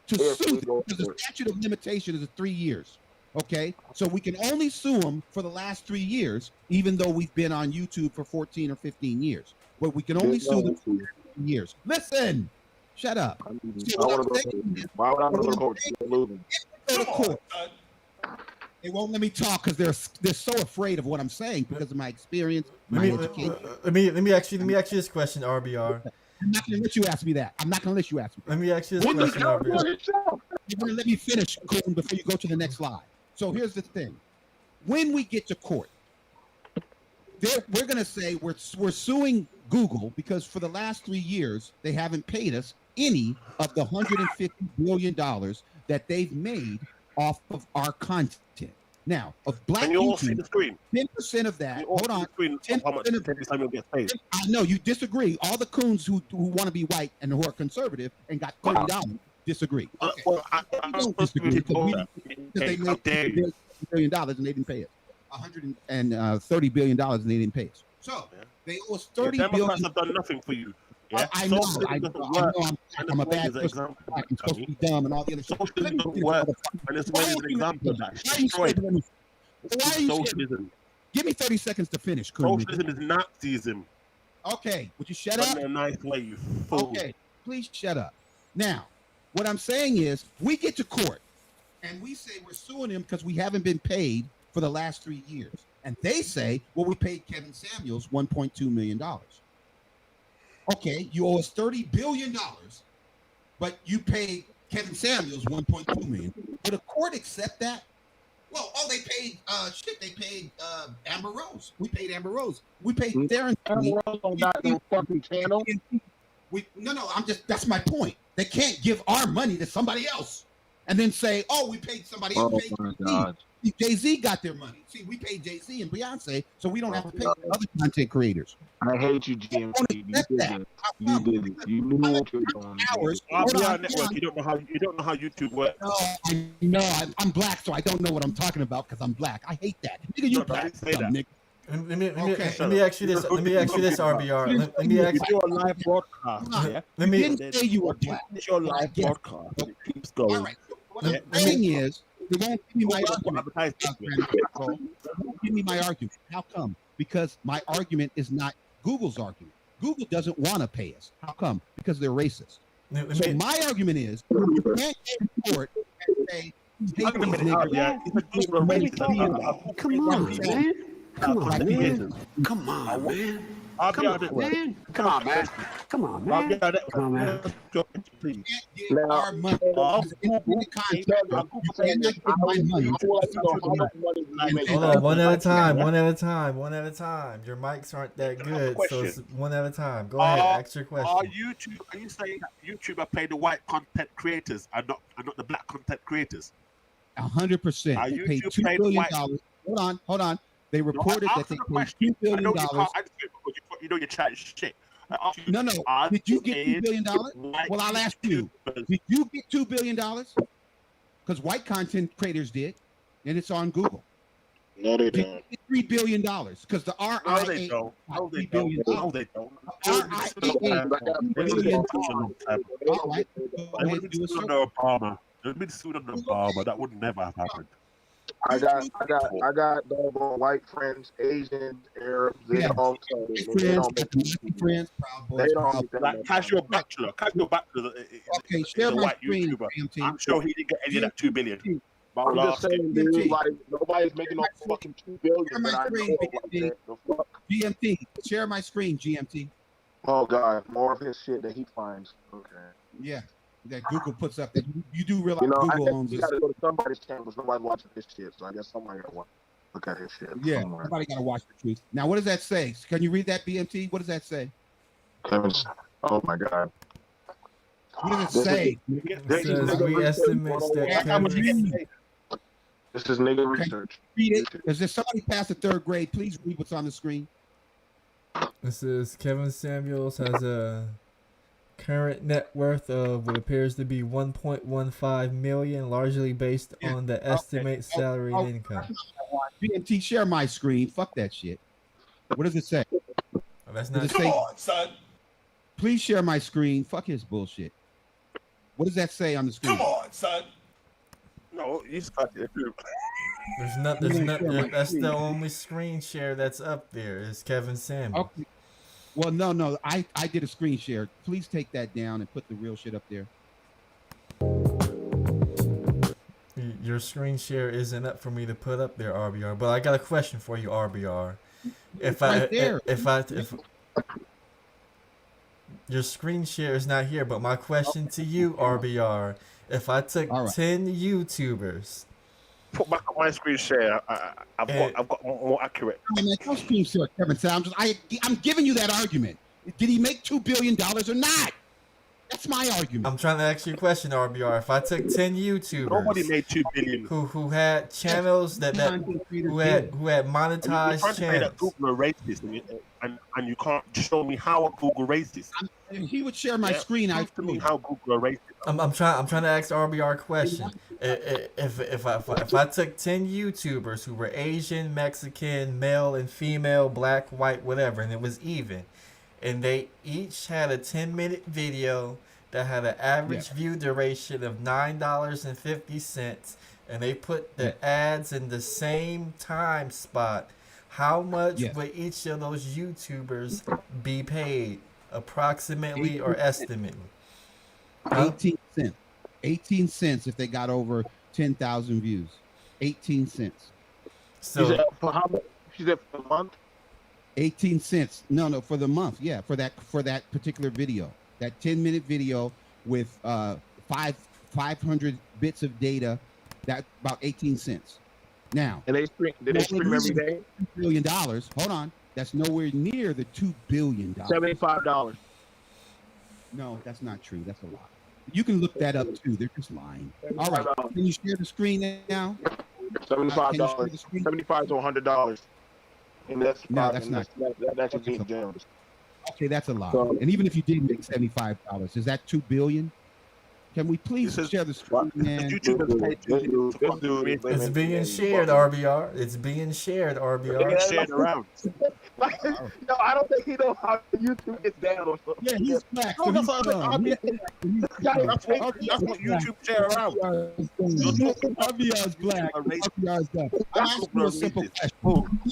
to sue them, because the statute of limitation is 3 years. Okay, so we can only sue them for the last 3 years, even though we've been on YouTube for 14 or 15 years. But we can only sue them for 15 years. Listen, shut up. Why would I go to court? Go to court. They won't let me talk because they're so afraid of what I'm saying because of my experience, my education. Let me ask you this question, RBR. I'm not gonna let you ask me that. I'm not gonna let you ask me. Let me ask you this question, RBR. You're gonna let me finish, Coon, before you go to the next slide. So here's the thing: when we get to court, we're gonna say we're suing Google because for the last 3 years they haven't paid us any of the $150 billion that they've made off of our content. Now, of black Can you all see the YouTube, screen? 10% of that. You all Hold see on. the screen of how much 10% of Kevin Samuel gets paid. I know you disagree. All the coons who want to be white and who are conservative and got $30 disagree. Okay. Well, We don't disagree because they made $1 billion and they didn't pay us. $130 billion and they didn't pay us. So they owe us $30 billion. Democrats have done nothing for you. Yeah? I know. I'm a bad person. I'm supposed to be dumb and all the other stuff. Socialism doesn't work. And it's one example of that. Destroyed. Why are you Socialism. Give me 30 seconds to finish. Socialism is Nazism. Okay, would you shut up? In a nice way, you fool. Okay, please shut up. Now, what I'm saying is, we get to court and we say we're suing him because we haven't been paid for the last 3 years. And they say, well, we paid Kevin Samuels $1.2 million. Okay, you owe us $30 billion, but you paid Kevin Samuels $1.2 million. Would a court accept that? Well, they paid they paid Amber Rose. We paid Amber Rose. We paid Darren. Amber Rose on that fucking channel. That's my point. They can't give our money to somebody else and then say, oh, we paid somebody else. Oh my God. Jay-Z got their money. See, we paid Jay-Z and Beyonce, so we don't have to pay other content creators. I hate you, GMT. You did it. You did it. You knew what you were doing. RBR network. You don't know how YouTube works. No, I know. I'm black, so I don't know what I'm talking about because I'm black. I hate that. Nigga, you black. Say that. Nigga. Let me ask you this. Let me ask you this, RBR. Let me ask you. Your live broadcast. Yeah? Let me. Didn't say you were black. It's your live broadcast. It keeps going. All right. What I'm saying is, they won't give me my argument. Give me my argument. How come? Because my argument is not Google's argument. Google doesn't want to pay us. How come? Because they're racist. So my argument is, you can't get in court and say, hey, Come on, man. Come on, man. Come on, man. Come on, man. Come on, man. Come on, man. Come on, man. Come on, man. Please. Our money. Hold on, one at a time. Your mics aren't that good, so it's one at a time. Go ahead, ask your question. Are you saying that YouTube are paying the white content creators and not the black content creators? 100%. They paid $2 billion. Hold on. They reported that they paid $2 billion. You know your chat is shit. No. Did you get $2 billion? Well, I'll ask you. Did you get $2 billion? Because white content creators did, and it's on Google. No, they don't. $3 billion because the RIA. No, they don't. No, they don't. All right. Go ahead and do a search. Obama. They've been sued under Obama. That would never have happened. I got doggone white friends, Asians, Arabs. They all friends, Proud Boys. Like Casual Bachelor. Okay, share my screen, GMT. I'm sure he didn't get any of that $2 billion. I'm just saying, dude, like nobody's making no fucking $2 billion. Share my screen, GMT. Share my screen, GMT. Oh God, more of his shit that he finds. Okay. Yeah. That Google puts up. That you do realize Google owns this. You gotta go to somebody's channel because nobody's watching his shit. So I guess somebody gotta look at his shit. Yeah, somewhere. somebody gotta watch the truth. Now, what does that say? Can you read that, BMT? What does that say? Kevin's. Oh my God. What does it say? It says we estimate that Kevin. This is nigga research. Read it. Is there somebody past the third grade? Please read what's on the screen. This is Kevin Samuels has a current net worth of what appears to be 1.15 million, largely based on the estimate salary and income. BMT, share my screen. Fuck that shit. What does it say? Oh, that's not. Come on, son. Please share my screen. Fuck his bullshit. What does that say on the screen? Come on, son. No, he's got it. There's not. That's the only screen share that's up there. Is Kevin Samuels. Okay. Well, no. I did a screen share. Please take that down and put the real shit up there. Your screen share isn't up for me to put up there, RBR. But I got a question for you, RBR. If your screen share is not here, but my question to you, RBR, if I took 10 YouTubers. Put back on my screen share. I've got more accurate. I mean, no screen share, Kevin. I'm giving you that argument. Did he make $2 billion or not? That's my argument. I'm trying to ask you a question, RBR. If I took 10 YouTubers Nobody made 2 billion. who had channels who had monetized channels. Google erased this, and you can't show me how Google erased this. He would share my screen. Prove to me how Google erased it. I'm trying to ask RBR a question. If I took 10 YouTubers who were Asian, Mexican, male and female, black, white, whatever, and it was even, and they each had a 10-minute video that had an average view duration of $9.50, and they put the ads in the same time spot, how much would each of those YouTubers be paid, approximately or estimately? 18 cents. 18 cents if they got over 10,000 views. 18 cents. So for how much? Is that for a month? 18 cents. No, for the month. Yeah, for that particular video. That 10-minute video with 500 bits of data, that about 18 cents. Now, and they stream every day? $2 billion. Hold on. That's nowhere near the $2 billion. $75. No, that's not true. That's a lot. You can look that up too. They're just lying. All right. Can you share the screen now? $75. $75 to $100. And that's that's not. That's being generous. Okay, that's a lot. And even if you did make $75, is that $2 billion? Can we please share the screen, man? It's being shared, RBR. It's being shared, RBR. It's shared around. No, I don't think he knows how YouTube gets down or something. Yeah, he's black. No, that's what YouTube share around. RBR's black. RBR's black. I'm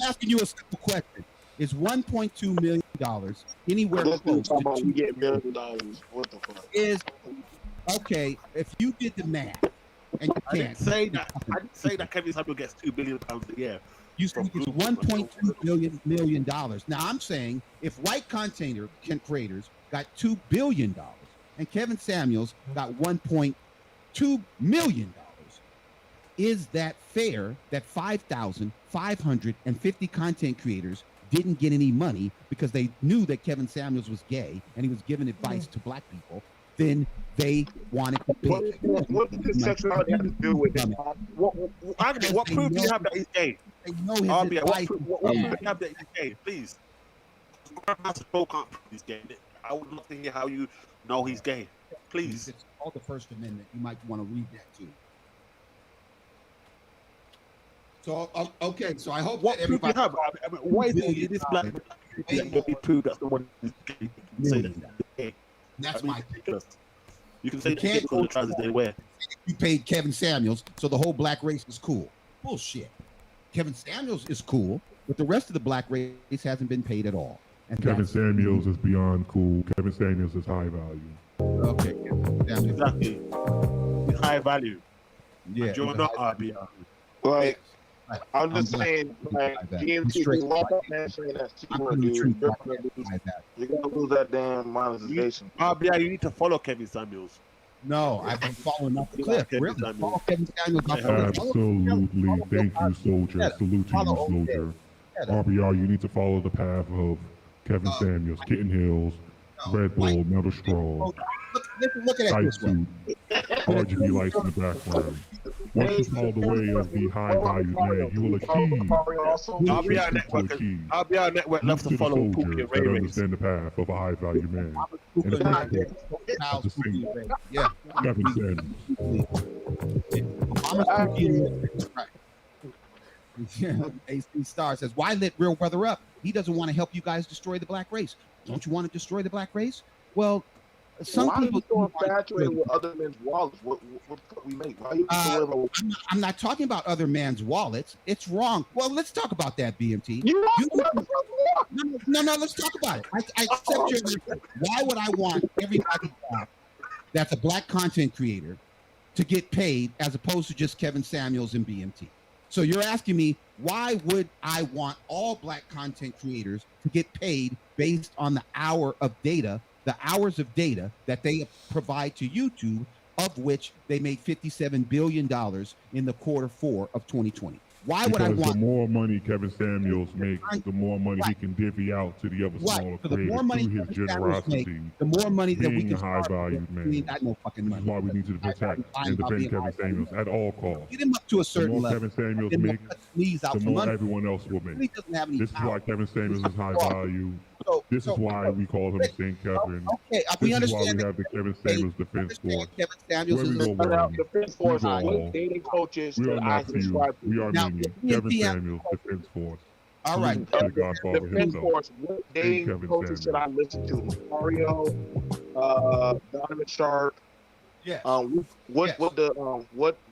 asking you a simple question. Is $1.2 million anywhere close to $2 million? What the fuck? Okay, if you did the math, and you I didn't say that Kevin Samuel gets $2 billion a year. You think it's $1.2 million. Now I'm saying if white content creators got $2 billion and Kevin Samuels got $1.2 million, is that fair that 5,550 content creators didn't get any money because they knew that Kevin Samuels was gay and he was giving advice to black people? Then they wanted to pay. What does this sexuality have to do with it? What proof do you have that he's gay? They know his advice. What proof do you have that he's gay? Please. Grandmaster Troll can't prove he's gay. I would love to hear how you know he's gay. Please. It's called the First Amendment. You might want to read that too. So okay, so I hope what that proof do you everybody. have? I mean, what is it? This black be proved that's the one who's gay. Say that. That's my ridiculous. You can say you can't go to trousers they wear. You paid Kevin Samuels, so the whole black race is cool. Bullshit. Kevin Samuels is cool, but the rest of the black race hasn't been paid at all. And Kevin Samuels is beyond cool. Kevin Samuels is high value. Okay, exactly. It's high value. Yeah, and you're not RBR. Like, I'm just saying, like, GMT, they walk up and saying that you're gonna lose that damn monetization. RBR, you need to follow Kevin Samuels. No, I've been following up the clip. Really? Follow Kevin Samuels. Absolutely. Thank you, Soldier. Salute to you, Soldier. RBR, you need to follow the path of Kevin Samuels, Kitten Hills, Red Bull, Metal Straw, look at Tight Suit, RGB lights in the background. Once you follow the way of the high value man, you will achieve. RBR Network loves to follow Pookie and Ray that Ray. understand the path of a high value man. And the Kevin Samuels. AC Star says, why lit Real Weather up? He doesn't want to help you guys destroy the black race. Don't you want to destroy the black race? Well, some people are infatuated with other men's wallets. What we make? Why you I'm not talking about other man's wallets. It's wrong. Well, let's talk about that, BMT. No, let's talk about it. I accept your. Why would I want everybody that's a black content creator to get paid as opposed to just Kevin Samuels and BMT? So you're asking me, why would I want all black content creators to get paid based on the hours of data that they provide to YouTube, of which they made $57 billion in the quarter 4 of 2020? Why would I Because want the more money Kevin Samuels makes, the more money he can divvy out to the other smaller So the creators more money through his Kevin Samuels make, generosity. the more money that we Being can a high start with, valued we man. ain't got no fucking This is money. why we need to protect and defend Kevin Samuels at all costs. Get him up to a The certain more level. Kevin Samuels Then we'll makes, cut the knees out the from more under. everyone else will make. He doesn't have any This is power. why Kevin Samuels is high value. This is why we call him St. Kevin. Okay, we This is why understand we have the Kevin Samuels Defense Force. Kevin Samuels Where we is go wrong, Defense we Force, go what all. dating coaches We are that I not few. subscribe to. We are Now, many. me and Kevin Tia- Samuels Defense Force. All right. Salute to the Godfather Defense himself. Force, what dating Kevin coaches should I listen to? Mario, Donovan Sharp. Yes. What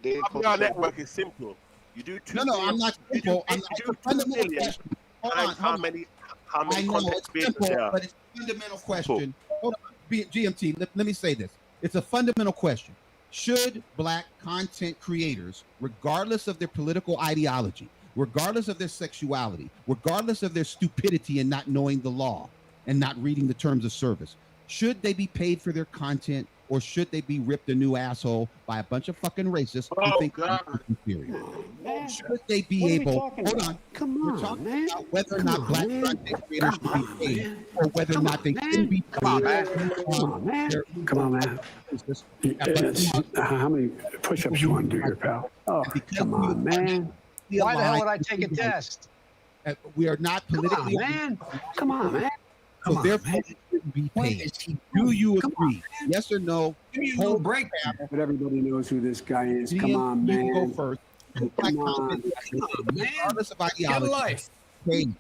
dating coaches? RBR network is simple. You do two. No, I'm not simple. You I'm do it's a 2 fundamental million question. Hold times on, how hold on. many I know content it's creators simple, there are. but it's a fundamental question. Hold on, GMT. Let me say this. It's a fundamental question. Should black content creators, regardless of their political ideology, regardless of their sexuality, regardless of their stupidity and not knowing the law and not reading the terms of service, should they be paid for their content, or should they be ripped a new asshole by a bunch of fucking racists who think they're inferior? Should they be able? Hold on. We're talking about whether or not black content creators should be paid, or whether or not they can be paid. Come on, man. Come on, man. Come on, man. How many push-ups you want to do here, pal? Oh, come on, man. Why the hell would I take a test? We are not politically. Come on, man. Come on, man. So therefore, they shouldn't be paid. Do you agree? Yes or no? Give me a little break. But everybody knows who this guy is. Come on, You man. can go first. Come on. Regardless of Get a ideology. life. Paid.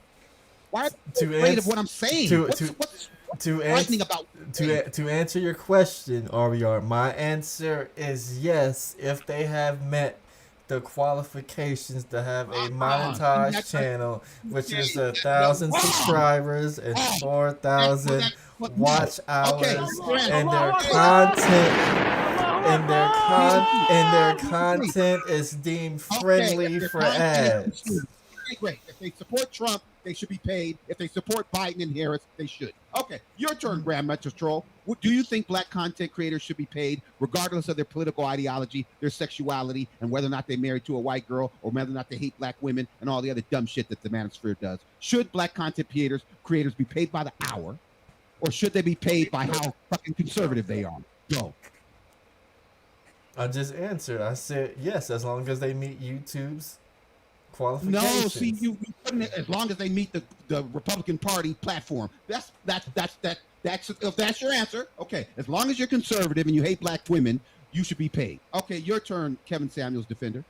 Why are To you afraid ans- of what I'm saying? to- What's To frightening answer, about to answer your question, RBR, my answer is yes if they have met the qualifications to have a monetized channel, which is 1,000 subscribers and 4,000 watch hours, and their content and their content is deemed friendly for ads. Okay, great. If they support Trump, they should be paid. If they support Biden and Harris, they should. Okay, your turn, Grandmaster Troll. Do you think black content creators should be paid, regardless of their political ideology, their sexuality, and whether or not they're married to a white girl, or whether or not they hate black women, and all the other dumb shit that the manosphere does? Should black content creators be paid by the hour, or should they be paid by how fucking conservative they are? Go. I just answered. I said yes, as long as they meet YouTube's No, qualifications. see, you putting it as long as they meet the Republican Party platform. That's if that's your answer. Okay, as long as you're conservative and you hate black women, you should be paid. Okay, your turn, Kevin Samuels, defender.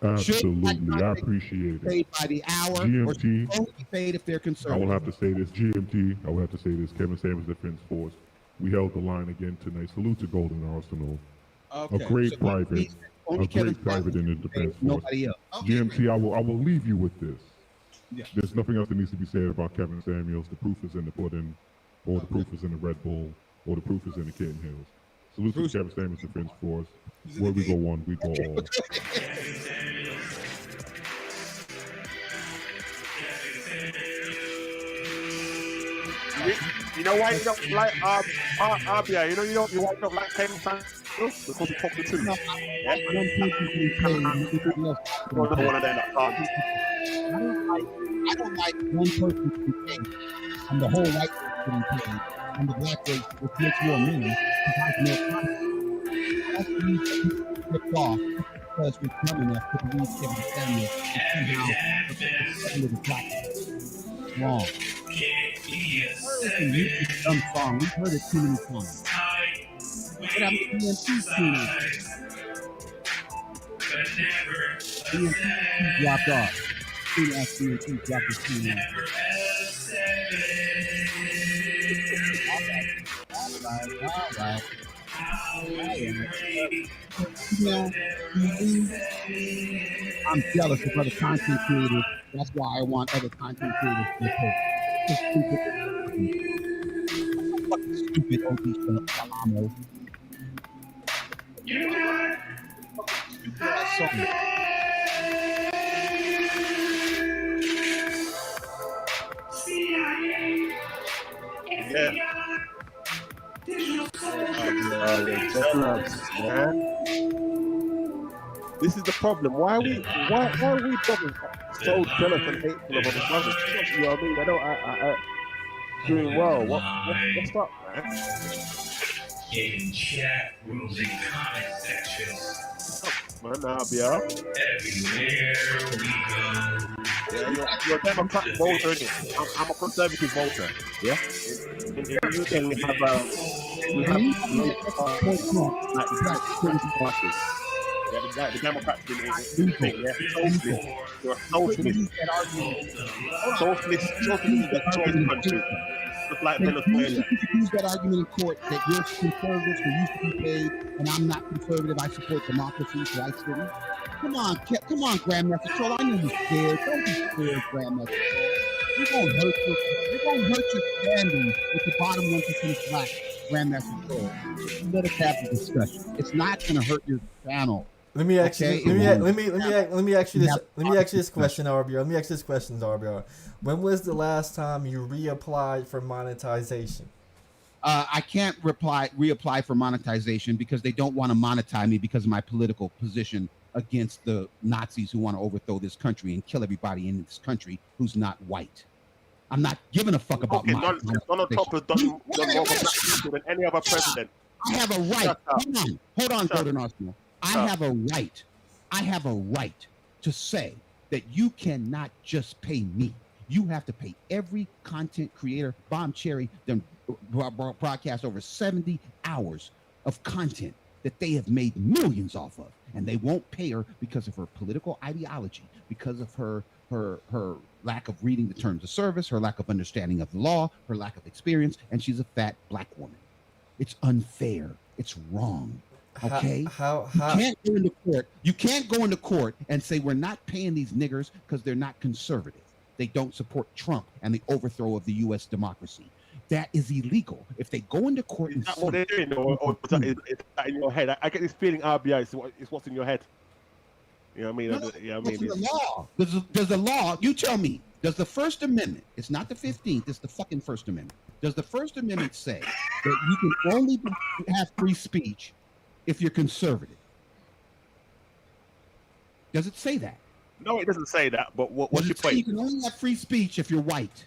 Absolutely, I appreciate it. Paid by the hour, or should GMT. only be paid if they're I conservative. will have to say this, GMT. I will have to say this, Kevin Samuels Defense Force. We held the line again tonight. Salute to Golden Arsenal. Okay, A great so that private, means only a Kevin great private in the Defense Force. nobody else. Okay, GMT, I will leave you with this. Yeah. There's nothing else that needs to be said about Kevin Samuels. The proof is in the pudding, or the proof is in the Red Bull, or the proof is in the Kitten Hills. Salute to Kevin Samuels Defense Force. Where we go one, we go all. You know why you don't like RBR? You why you don't like Kevin Samuels? Because he talks the truth. Yeah? I don't think you can pay anything else. Well, no one of them that can't. I don't like one person to be paid, and the whole white race getting paid, and the black race, which makes more money, provides more content. That's the reason people get off because we're dumb enough to believe Kevin Samuels is somehow under the black race. Wrong. Listen, this is a dumb song. We've heard it too many times. What happened to GMT tuning? GMT dropped off. Soon as GMT dropped his tune off. All right. I'm jealous of other content creators. That's why I want other content creators to get paid. Fucking stupid OD Salamo. Stupid ass song. Yeah. This is the problem. Why are we brothers so jealous and hateful of other brothers? You know what I mean? I doing well. What's up, man? In chat rooms and comment sections. Man, RBR. Everywhere we go. Yeah, you're a Democratic voter, innit? I'm a conservative voter. Yeah. In the UK, we have party. Yeah, the Democrats in thing. Yeah, socialist. You're a socialist. Socialism destroys countries. Just like Venezuela. You can use that argument in court that you're conservative, so you should be paid, and I'm not conservative. I support democracy, so I shouldn't. Come on, Grandmaster Troll. I know you're scared. Don't be scared, Grandmaster Troll. You're gonna hurt your standing with the bottom 1% of black, Grandmaster Troll. Let us have the discussion. It's not gonna hurt your channel. Let me ask you this question, RBR. When was the last time you reapplied for monetization? I can't reapply for monetization because they don't want to monetize me because of my political position against the Nazis who want to overthrow this country and kill everybody in this country who's not white. I'm not giving a fuck about Donald Trump has done more for black people than any other president. I have a right. Hold on, Golden Arsenal. I have a right to say that you cannot just pay me. You have to pay every content creator. Bomb Cherry done broadcast over 70 hours of content that they have made millions off of, and they won't pay her because of her political ideology, because of her lack of reading the terms of service, her lack of understanding of the law, her lack of experience, and she's a fat black woman. It's unfair. It's wrong. Okay. How you can't go into court. You can't go into court and say we're not paying these niggers because they're not conservative. They don't support Trump and the overthrow of the U.S. democracy. That is illegal. If they go into court and what they're doing, or is that in your head? I get this feeling RBI is what's in your head. You know what I mean? The law. Does the law? You tell me. Does the First Amendment? It's not the 15th. It's the fucking First Amendment. Does the First Amendment say that you can only have free speech if you're conservative? Does it say that? No, it doesn't say that. But what's your point? You can only have free speech if you're white.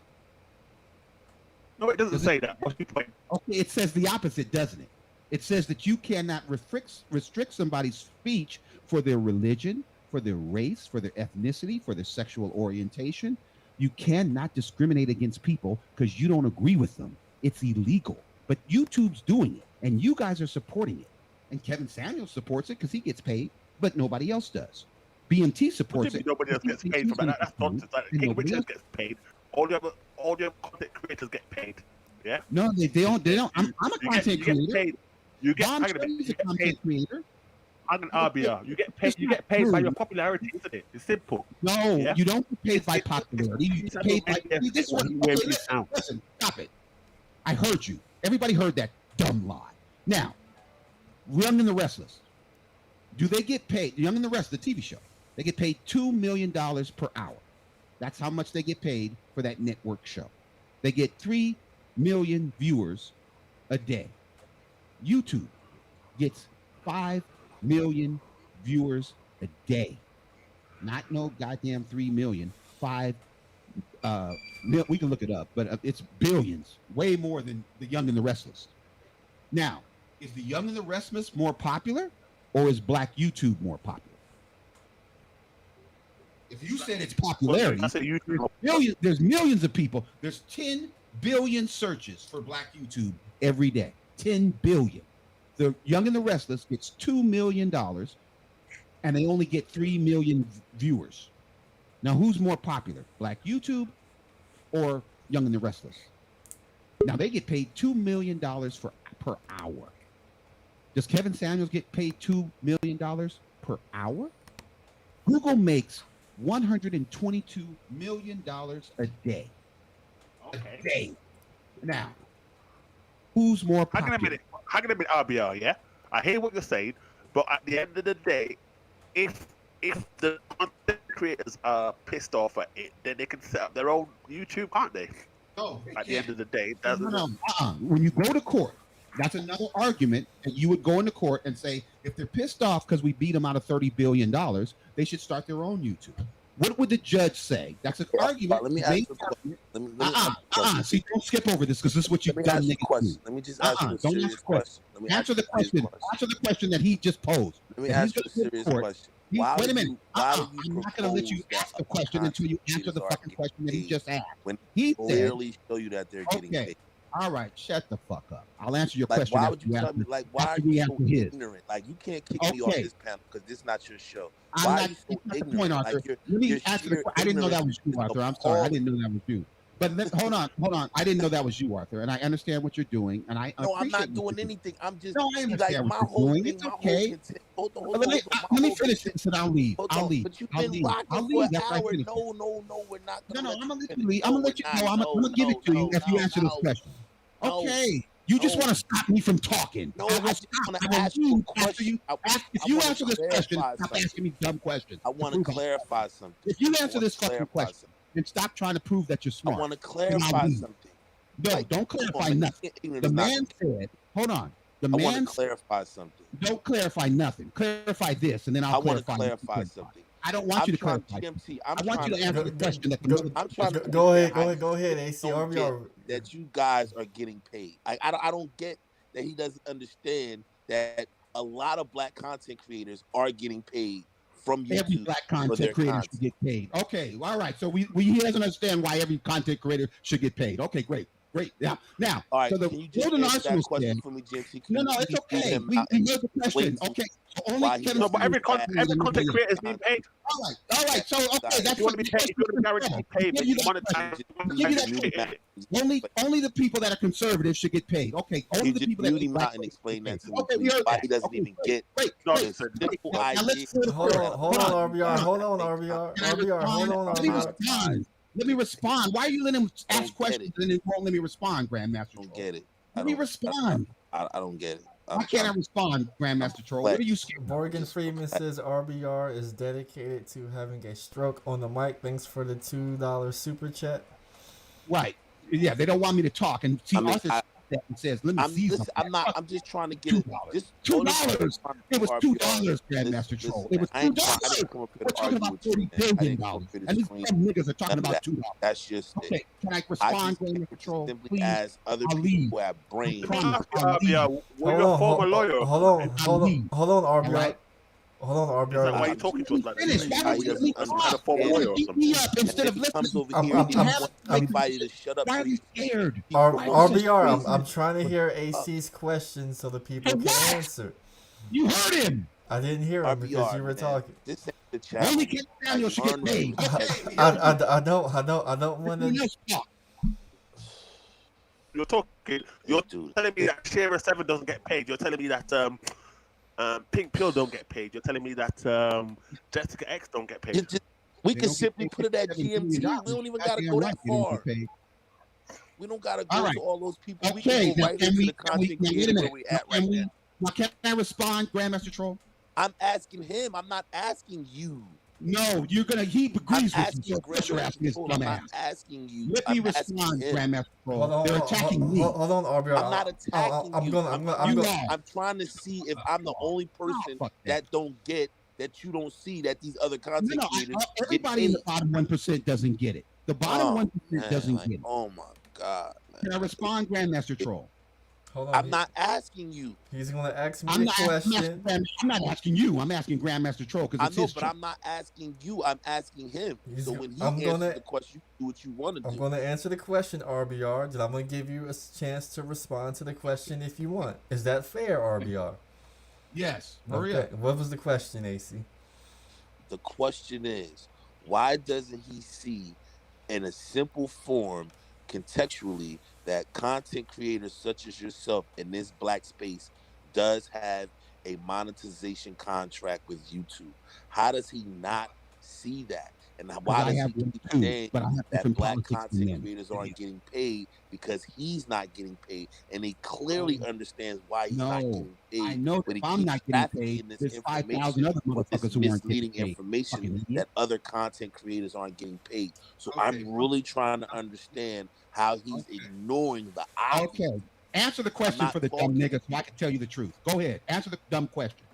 No, it doesn't say that. What's your point? Okay, it says the opposite, doesn't it? It says that you cannot restrict somebody's speech for their religion, for their race, for their ethnicity, for their sexual orientation. You cannot discriminate against people because you don't agree with them. It's illegal. But YouTube's doing it, and you guys are supporting it. And Kevin Samuels supports it because he gets paid, but nobody else does. BMT supports it. Nobody else gets paid from that. That's nonsense. King Richard gets paid. All the other content creators get paid. Yeah. No, they don't. I'm a content creator. You get paid. Creator. I'm an RBR. You get paid. You get paid by your popularity, isn't it? It's simple. No, you don't get paid by popularity. You get paid by this one. Listen, stop it. I heard you. Everybody heard that dumb lie. Now, Young and the Restless. Do they get paid? Young and the Restless, the TV show. They get paid $2 million per hour. That's how much they get paid for that network show. They get 3 million viewers a day. YouTube gets 5 million viewers a day. Not no goddamn 3 million. 5 we can look it up, but it's billions, way more than the Young and the Restless. Now, is the Young and the Restless more popular, or is Black YouTube more popular? If you said it's popularity, there's millions of people. There's 10 billion searches for Black YouTube every day. 10 billion. The Young and the Restless gets $2 million, and they only get 3 million viewers. Now, who's more popular, Black YouTube or Young and the Restless? Now, they get paid $2 million per hour. Does Kevin Samuels get paid $2 million per hour? Google makes $122 million a day. Okay. A day. Now, who's more popular? How can I admit RBR, yeah? I hear what you're saying, but at the end of the day, if the content creators are pissed off at it, then they can set up their own YouTube, can't they? No. At the end of the day, No. When you go to court, That's another argument. And you would go into court and say, if they're pissed off because we beat them out of $30 billion, they should start their own YouTube. What would the judge say? That's an argument. Let me ask you a question. Let me ask you a question. See, don't skip over this because this is what you've done. Let me just ask you a serious question. Answer the question. Answer the question that he just posed. Let me ask you a serious question. Wait a minute. I'm not going to let you ask the question until you answer the fucking question that he just asked. When he clearly show you that they're getting paid. All right, shut the fuck up. I'll answer your question. Why would you tell me? Like, why are you so ignorant? Like, you can't kick me off this panel because this is not your show. Why are you so ignorant? Point, Arthur. Like, let me answer the question. I didn't know that was you, Arthur. I'm sorry. I didn't know that was you. But hold on. I didn't know that was you, Arthur. And I understand what you're doing. And I no, I'm not doing anything. I'm just I understand like, what you're doing. It's okay. Let me finish this and I'll leave. I'll leave. But you've been rocking for an hour. No, we're not. No, I'm gonna let you leave. I'm gonna let you. No, I'm gonna give it to you if you answer this question. Okay. You just want to stop me from talking. No, I just want to ask you a question. If you answer this question, stop asking me dumb questions. I want to clarify something. If you answer this fucking question, then stop trying to prove that you're smart. I want to clarify something. No, don't clarify nothing. The man said, hold on. The man want to clarify something. Don't clarify nothing. Clarify this, and then I'll clarify something. I don't want you to clarify. GMT, I want you to answer the question. I'm trying to go ahead, AC. RBR. That you guys are getting paid. I don't get that he doesn't understand that a lot of black content creators are getting paid from YouTube. Every black content creator should get paid. Okay, all right. So he doesn't understand why every content creator should get paid. Okay, great. Now, all right, so the can you just golden answer that arsenal question for me, GMT? No, it's okay. We know the question. Okay, so only no, but every content creator is being paid. All right. So okay, that's you want to be paid. You want to be guaranteed paid. But you monetize. Only the people that are conservative should get paid. Okay, only the people that out and explain that to me. Okay, why he doesn't even get. Wait. Hold on, RBR. Hold on, RBR. Let me respond. Why are you letting him ask questions and then won't let me respond, Grandmaster Troll? I don't get it. Let me respond. I don't get it. Why can't I respond, Grandmaster Troll? What are you scared? Morgan Freeman says RBR is dedicated to having a stroke on the mic. Thanks for the $2 super chat. Right. Yeah, they don't want me to talk. And see, Arthur that and says, "Let me see something." I'm just trying to get it. $2. It was $2, Grandmaster Troll. It was $2. We're talking about $40 billion, and these dumb niggas are talking about $2. That's just okay. Can I respond, Grandmaster Troll? Simply as other people who have brains. We're your former lawyer. Hold on, RBR. Hold on, RBR. Why are you talking to us like this? Why he doesn't understand a former lawyer or something? Instead of listening, why are you scared? RBR, I'm trying to hear AC's question so the people can answer. You heard him. I didn't hear him because you were talking. This is the chat. Only Ken Samuel should get paid. I don't want to. You're talking. You're telling me that Share 7 doesn't get paid. You're telling me that Pink Pill don't get paid. You're telling me that Jessica X don't get paid. We can simply put it at GMT. We don't even gotta go that far. We don't gotta go to all those people. We can go right into the content creator where we at right now. Now, can I respond, Grandmaster Troll? I'm asking him. I'm not asking you. No, you're gonna. He agrees with you. I'm not asking you. Let me respond, Grandmaster Troll. They're attacking me. Hold on, RBR. I'm not attacking you. I'm trying to see if I'm the only person that don't get that you don't see that these other content creators. Everybody in the bottom 1% doesn't get it. The bottom 1% doesn't get it. Oh my God! Man. Can I respond, Grandmaster Troll? Hold on, I'm not asking you. He's gonna ask me a question. I'm not asking you. I'm asking Grandmaster Troll because I know, but I'm not asking you. I'm asking him. So when he answers the question, you do what you want to do. I'm gonna answer the question, RBR. Then I'm gonna give you a chance to respond to the question if you want. Is that fair, RBR? Yes. Okay. What was the question, AC? The question is, why doesn't he see in a simple form, contextually, that content creators such as yourself in this black space does have a monetization contract with YouTube? How does he not see that? And why does he keep saying that black content creators aren't getting paid because he's not getting paid? And he clearly understands why he's not getting paid. I know but if I'm not getting paid, there's 5,000 other motherfuckers who aren't getting paid. Information that other content creators aren't getting paid. So I'm really trying to understand how he's ignoring the obvious. Answer the question for the dumb nigga so I can tell you the truth. Go ahead. Answer the dumb question.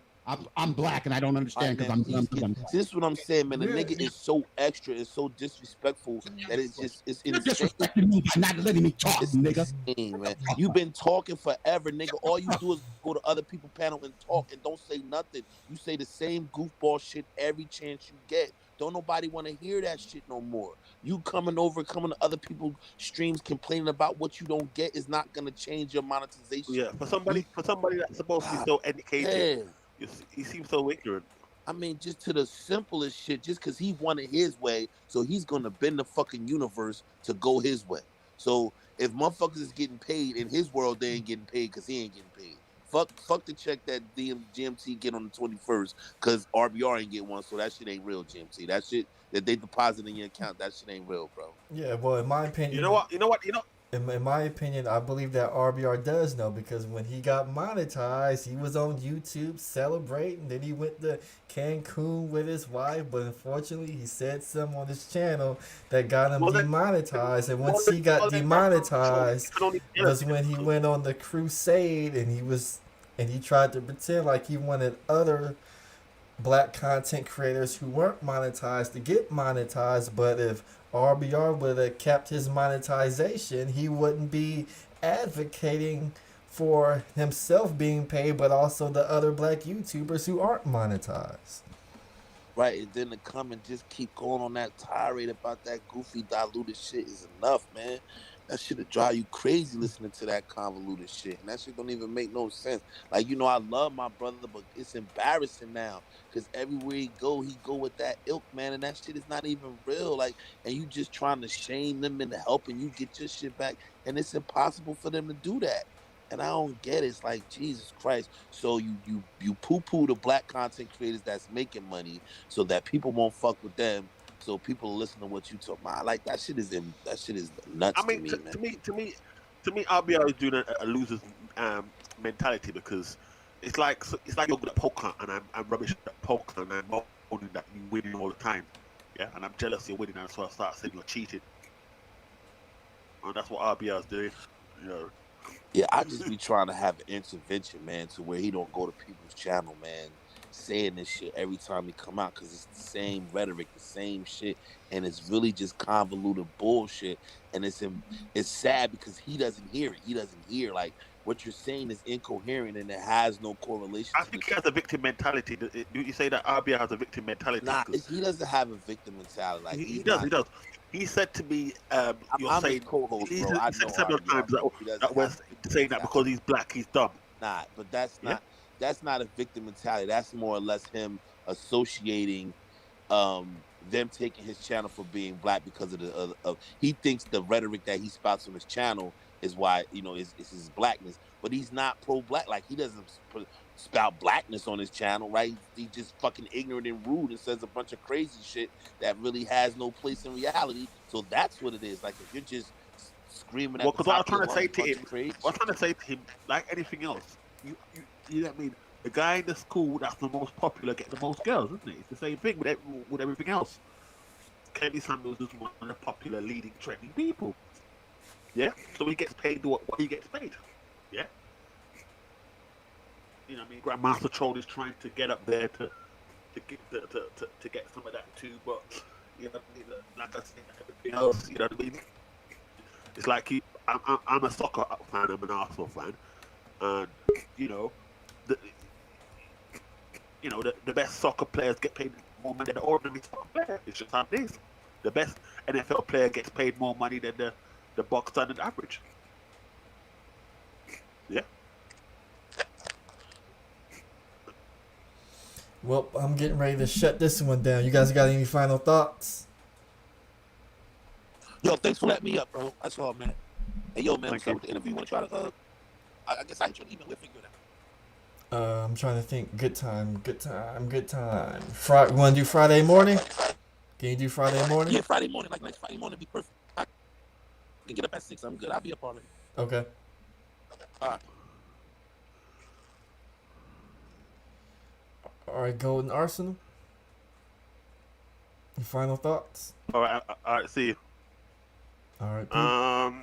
I'm black and I don't understand because I'm dumb. This is what I'm saying, man. The nigga is so extra, it's so disrespectful that it's You're insane. disrespecting me by not letting me talk, nigga. Insane, man. You've been talking forever, nigga. All you do is go to other people's panel and talk and don't say nothing. You say the same goofball shit every chance you get. Don't nobody want to hear that shit no more. You coming to other people's streams complaining about what you don't get is not gonna change your monetization. Yeah, for somebody that's supposed to be so educated, he seems so ignorant. I mean, just to the simplest shit, just because he wanted his way, so he's gonna bend the fucking universe to go his way. So if motherfuckers is getting paid in his world, they ain't getting paid because he ain't getting paid. Fuck the check that GMT get on the 21st because RBR ain't get one, so that shit ain't real, GMT. That shit that they deposit in your account, that shit ain't real, bro. Yeah, well, in my opinion, You know what? In my opinion, I believe that RBR does know because when he got monetized, he was on YouTube celebrating. Then he went to Cancun with his wife, but unfortunately, he said something on his channel that got him demonetized. And once he got demonetized, was when he went on the crusade and he tried to pretend like he wanted other black content creators who weren't monetized to get monetized. But if RBR would have kept his monetization, he wouldn't be advocating for himself being paid, but also the other black YouTubers who aren't monetized. Right, and then to come and just keep going on that tirade about that goofy, diluted shit is enough, man. That shit would drive you crazy listening to that convoluted shit. And that shit don't even make no sense. Like, I love my brother, but it's embarrassing now. Because everywhere he go with that ilk, man. And that shit is not even real. Like, and you just trying to shame them into helping you get your shit back. And it's impossible for them to do that. And I don't get it. It's like, Jesus Christ. So you poo-poo the black content creators that's making money so that people won't fuck with them. So people listen to what you talk about. Like that shit is nuts. I mean, to me, RBR is doing a loser's mentality because it's like you're good at poker and I'm rubbish at poker and I'm holding that you winning all the time, yeah, and I'm jealous you're winning and so I start saying you're cheating, and that's what RBR is doing, Yeah, I just be trying to have an intervention, man, to where he don't go to people's channel, man, saying this shit every time he come out because it's the same rhetoric, the same shit, and it's really just convoluted bullshit. And it's sad because he doesn't hear it. He doesn't hear like what you're saying is incoherent and it has no correlation. I think he has a victim mentality. Do you say that RBR has a victim mentality? Nah, he doesn't have a victim mentality. Like he does. He does. He said to me, "You're saying co-host, bro. I know several times that we're saying that because he's black, he's dumb." Nah, but that's not. That's not a victim mentality. That's more or less him associating them taking his channel for being black because of he thinks the rhetoric that he spouts on his channel is why is his blackness, but he's not pro-black. Like he doesn't spout blackness on his channel, right? He's just fucking ignorant and rude and says a bunch of crazy shit that really has no place in reality. So that's what it is. Like if you're just screaming at because what I'm trying to say to him, like anything else, you know what I mean? The guy in the school that's the most popular gets the most girls, isn't it? It's the same thing with everything else. Kenny Samuels is one of the popular, leading, trending people. Yeah, so he gets paid what he gets paid. Yeah, you know what I mean? Grandmaster Troll is trying to get up there to get some of that too, but you know what I mean? Like I said, everything else, you know what I mean? It's like I'm a soccer fan, I'm an Arsenal fan, and the best soccer players get paid more money than the ordinary soccer player. It's just how it is. The best NFL player gets paid more money than the box standard average. Yeah. Well, I'm getting ready to shut this one down. You guys got any final thoughts? Yo, thanks for letting me up, bro. That's all, man. Hey, yo, man, what's up with the interview? You want to try to, I guess I should email. We'll figure it out. I'm trying to think. Good time. You want to do Friday morning? Can you do Friday morning? Yeah, Friday morning. Like next Friday morning, be perfect. I can get up at 6. I'm good. I'll be up already. Okay. All right. All right, Golden Arsenal. Your final thoughts? All right. See you. All right.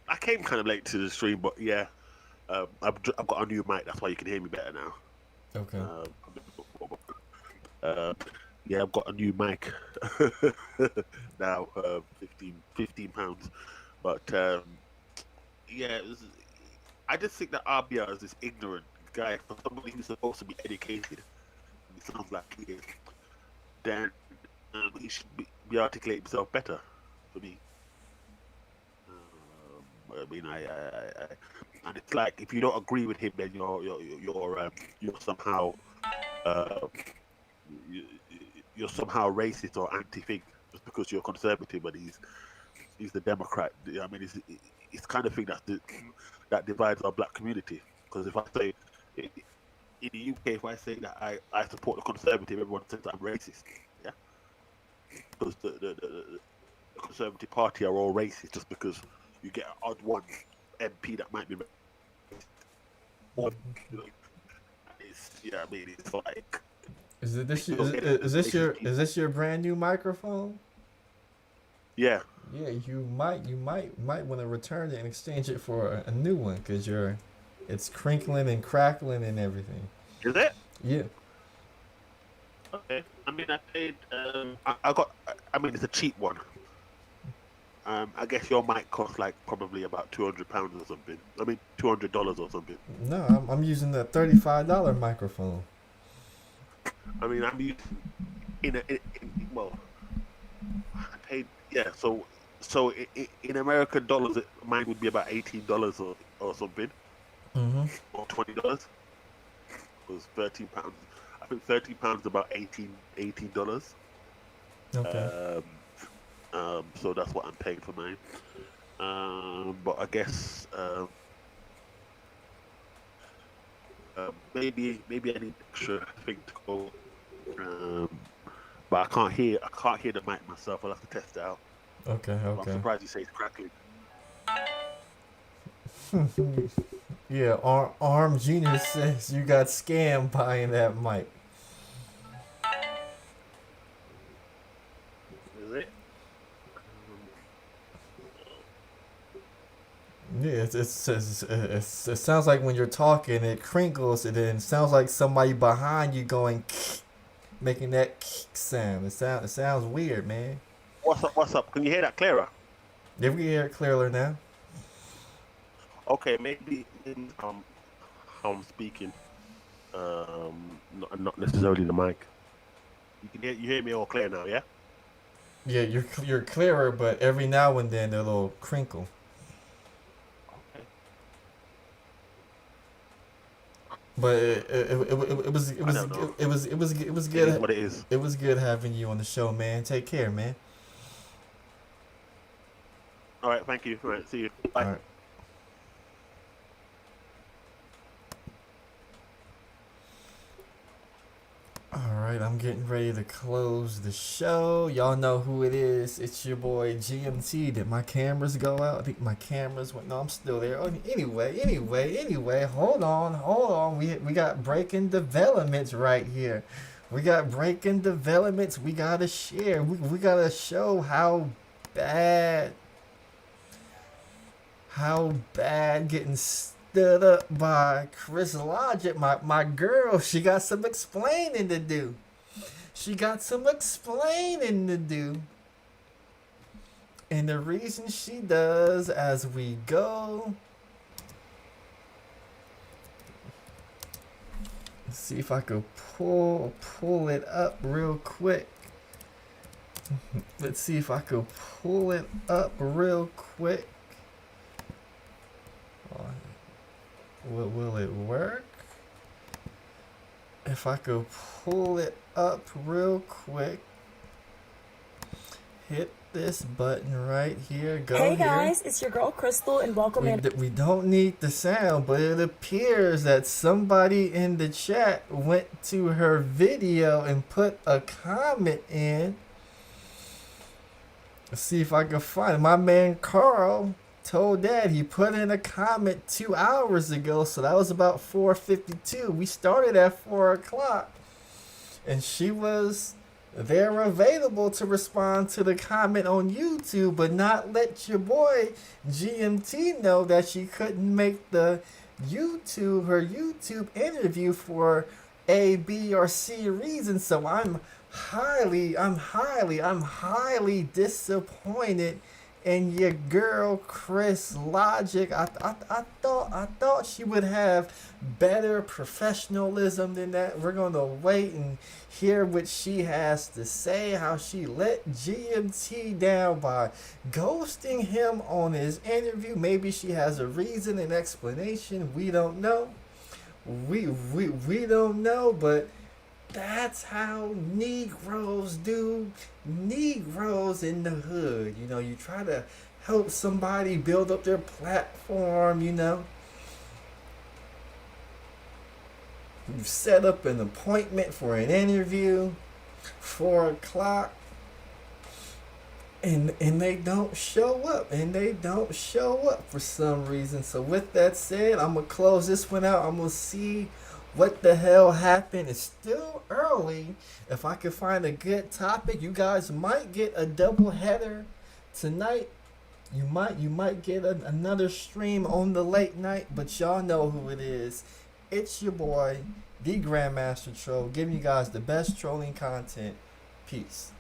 I came kind of late to the stream, but yeah, I've got a new mic. That's why you can hear me better now. Okay. Yeah, I've got a new mic now. 15 pounds, but yeah, I just think that RBR is this ignorant guy for somebody who's supposed to be educated. It sounds like he is. Then he should be articulate himself better. For me. I mean, and it's like if you don't agree with him, then you're somehow you're somehow racist or anti-thing just because you're conservative, but he's the Democrat. I mean, it's kind of thing that divides our black community. Because if I say in the UK, if I say that I support the conservative, everyone says that I'm racist. Yeah, because the Conservative Party are all racist just because you get an odd one MP that might be racist. Or, I mean, it's like. Is this your brand new microphone? Yeah. Yeah, you might want to return it and exchange it for a new one because it's crinkling and crackling and everything. Is it? Yeah. Okay. I mean, I paid. I mean, it's a cheap one. I guess your mic costs like probably about £200 or something. I mean, $200 or something. No, I'm using the $35 microphone. I mean, I'm using well, I paid So in American dollars, mine would be about $18 or something, or $20. It was £13. I think £13 is about $18. Okay. So that's what I'm paying for mine. But I guess maybe I need extra thing to go. But I can't hear the mic myself. I'll have to test it out. Okay. I'm surprised you say it's crackling. Yeah, Arm Junior says you got scammed buying that mic. Is it? Yeah, it sounds like when you're talking, it crinkles, and then it sounds like somebody behind you going, making that sound. It sounds weird, man. What's up? Can you hear that clearer? Yeah, we can hear it clearer now. Okay, maybe how I'm speaking, not necessarily the mic. You hear me all clear now, yeah? Yeah, you're clearer, but every now and then a little crinkle. Okay. But it was good. It is what it is. It was good having you on the show, man. Take care, man. All right, thank you. All right, see you. Bye. All right. Alright, I'm getting ready to close the show. Y'all know who it is. It's your boy GMT. Did my cameras go out? I think my cameras went. No, I'm still there. Oh, anyway. Hold on. We got breaking developments right here. We got breaking developments. We gotta share. We gotta show how bad getting stood up by Crys Logic, my girl. She got some explaining to do. And the reason she does, as we go, let's see if I could pull it up real quick. Let's see if I could pull it up real quick. Will it work? If I could pull it up real quick, hit this button right here. Go Hey here. guys, it's your girl Crystal, and welcome in. We don't need the sound, but it appears that somebody in the chat went to her video and put a comment in. Let's see if I can find it. My man Carl told Dad he put in a comment 2 hours ago, so that was about 4:52. We started at 4 o'clock, and she was they're available to respond to the comment on YouTube, but not let your boy GMT know that she couldn't make her YouTube interview for A, B, or C reasons. So I'm highly disappointed in your girl Crys Logic. I thought she would have better professionalism than that. We're gonna wait and hear what she has to say, how she let GMT down by ghosting him on his interview. Maybe she has a reason, an explanation. We don't know. We don't know, but that's how Negroes do. Negroes in the hood. You know, you try to help somebody build up their platform, you know. You set up an appointment for an interview, 4 o'clock, and they don't show up. And they don't show up for some reason. So with that said, I'm going to close this one out. I'm going to see what the hell happened. It's still early. If I can find a good topic, you guys might get a double header tonight. You might get another stream on the late night, but y'all know who it is. It's your boy, the Grandmaster Troll, giving you guys the best trolling content. Peace.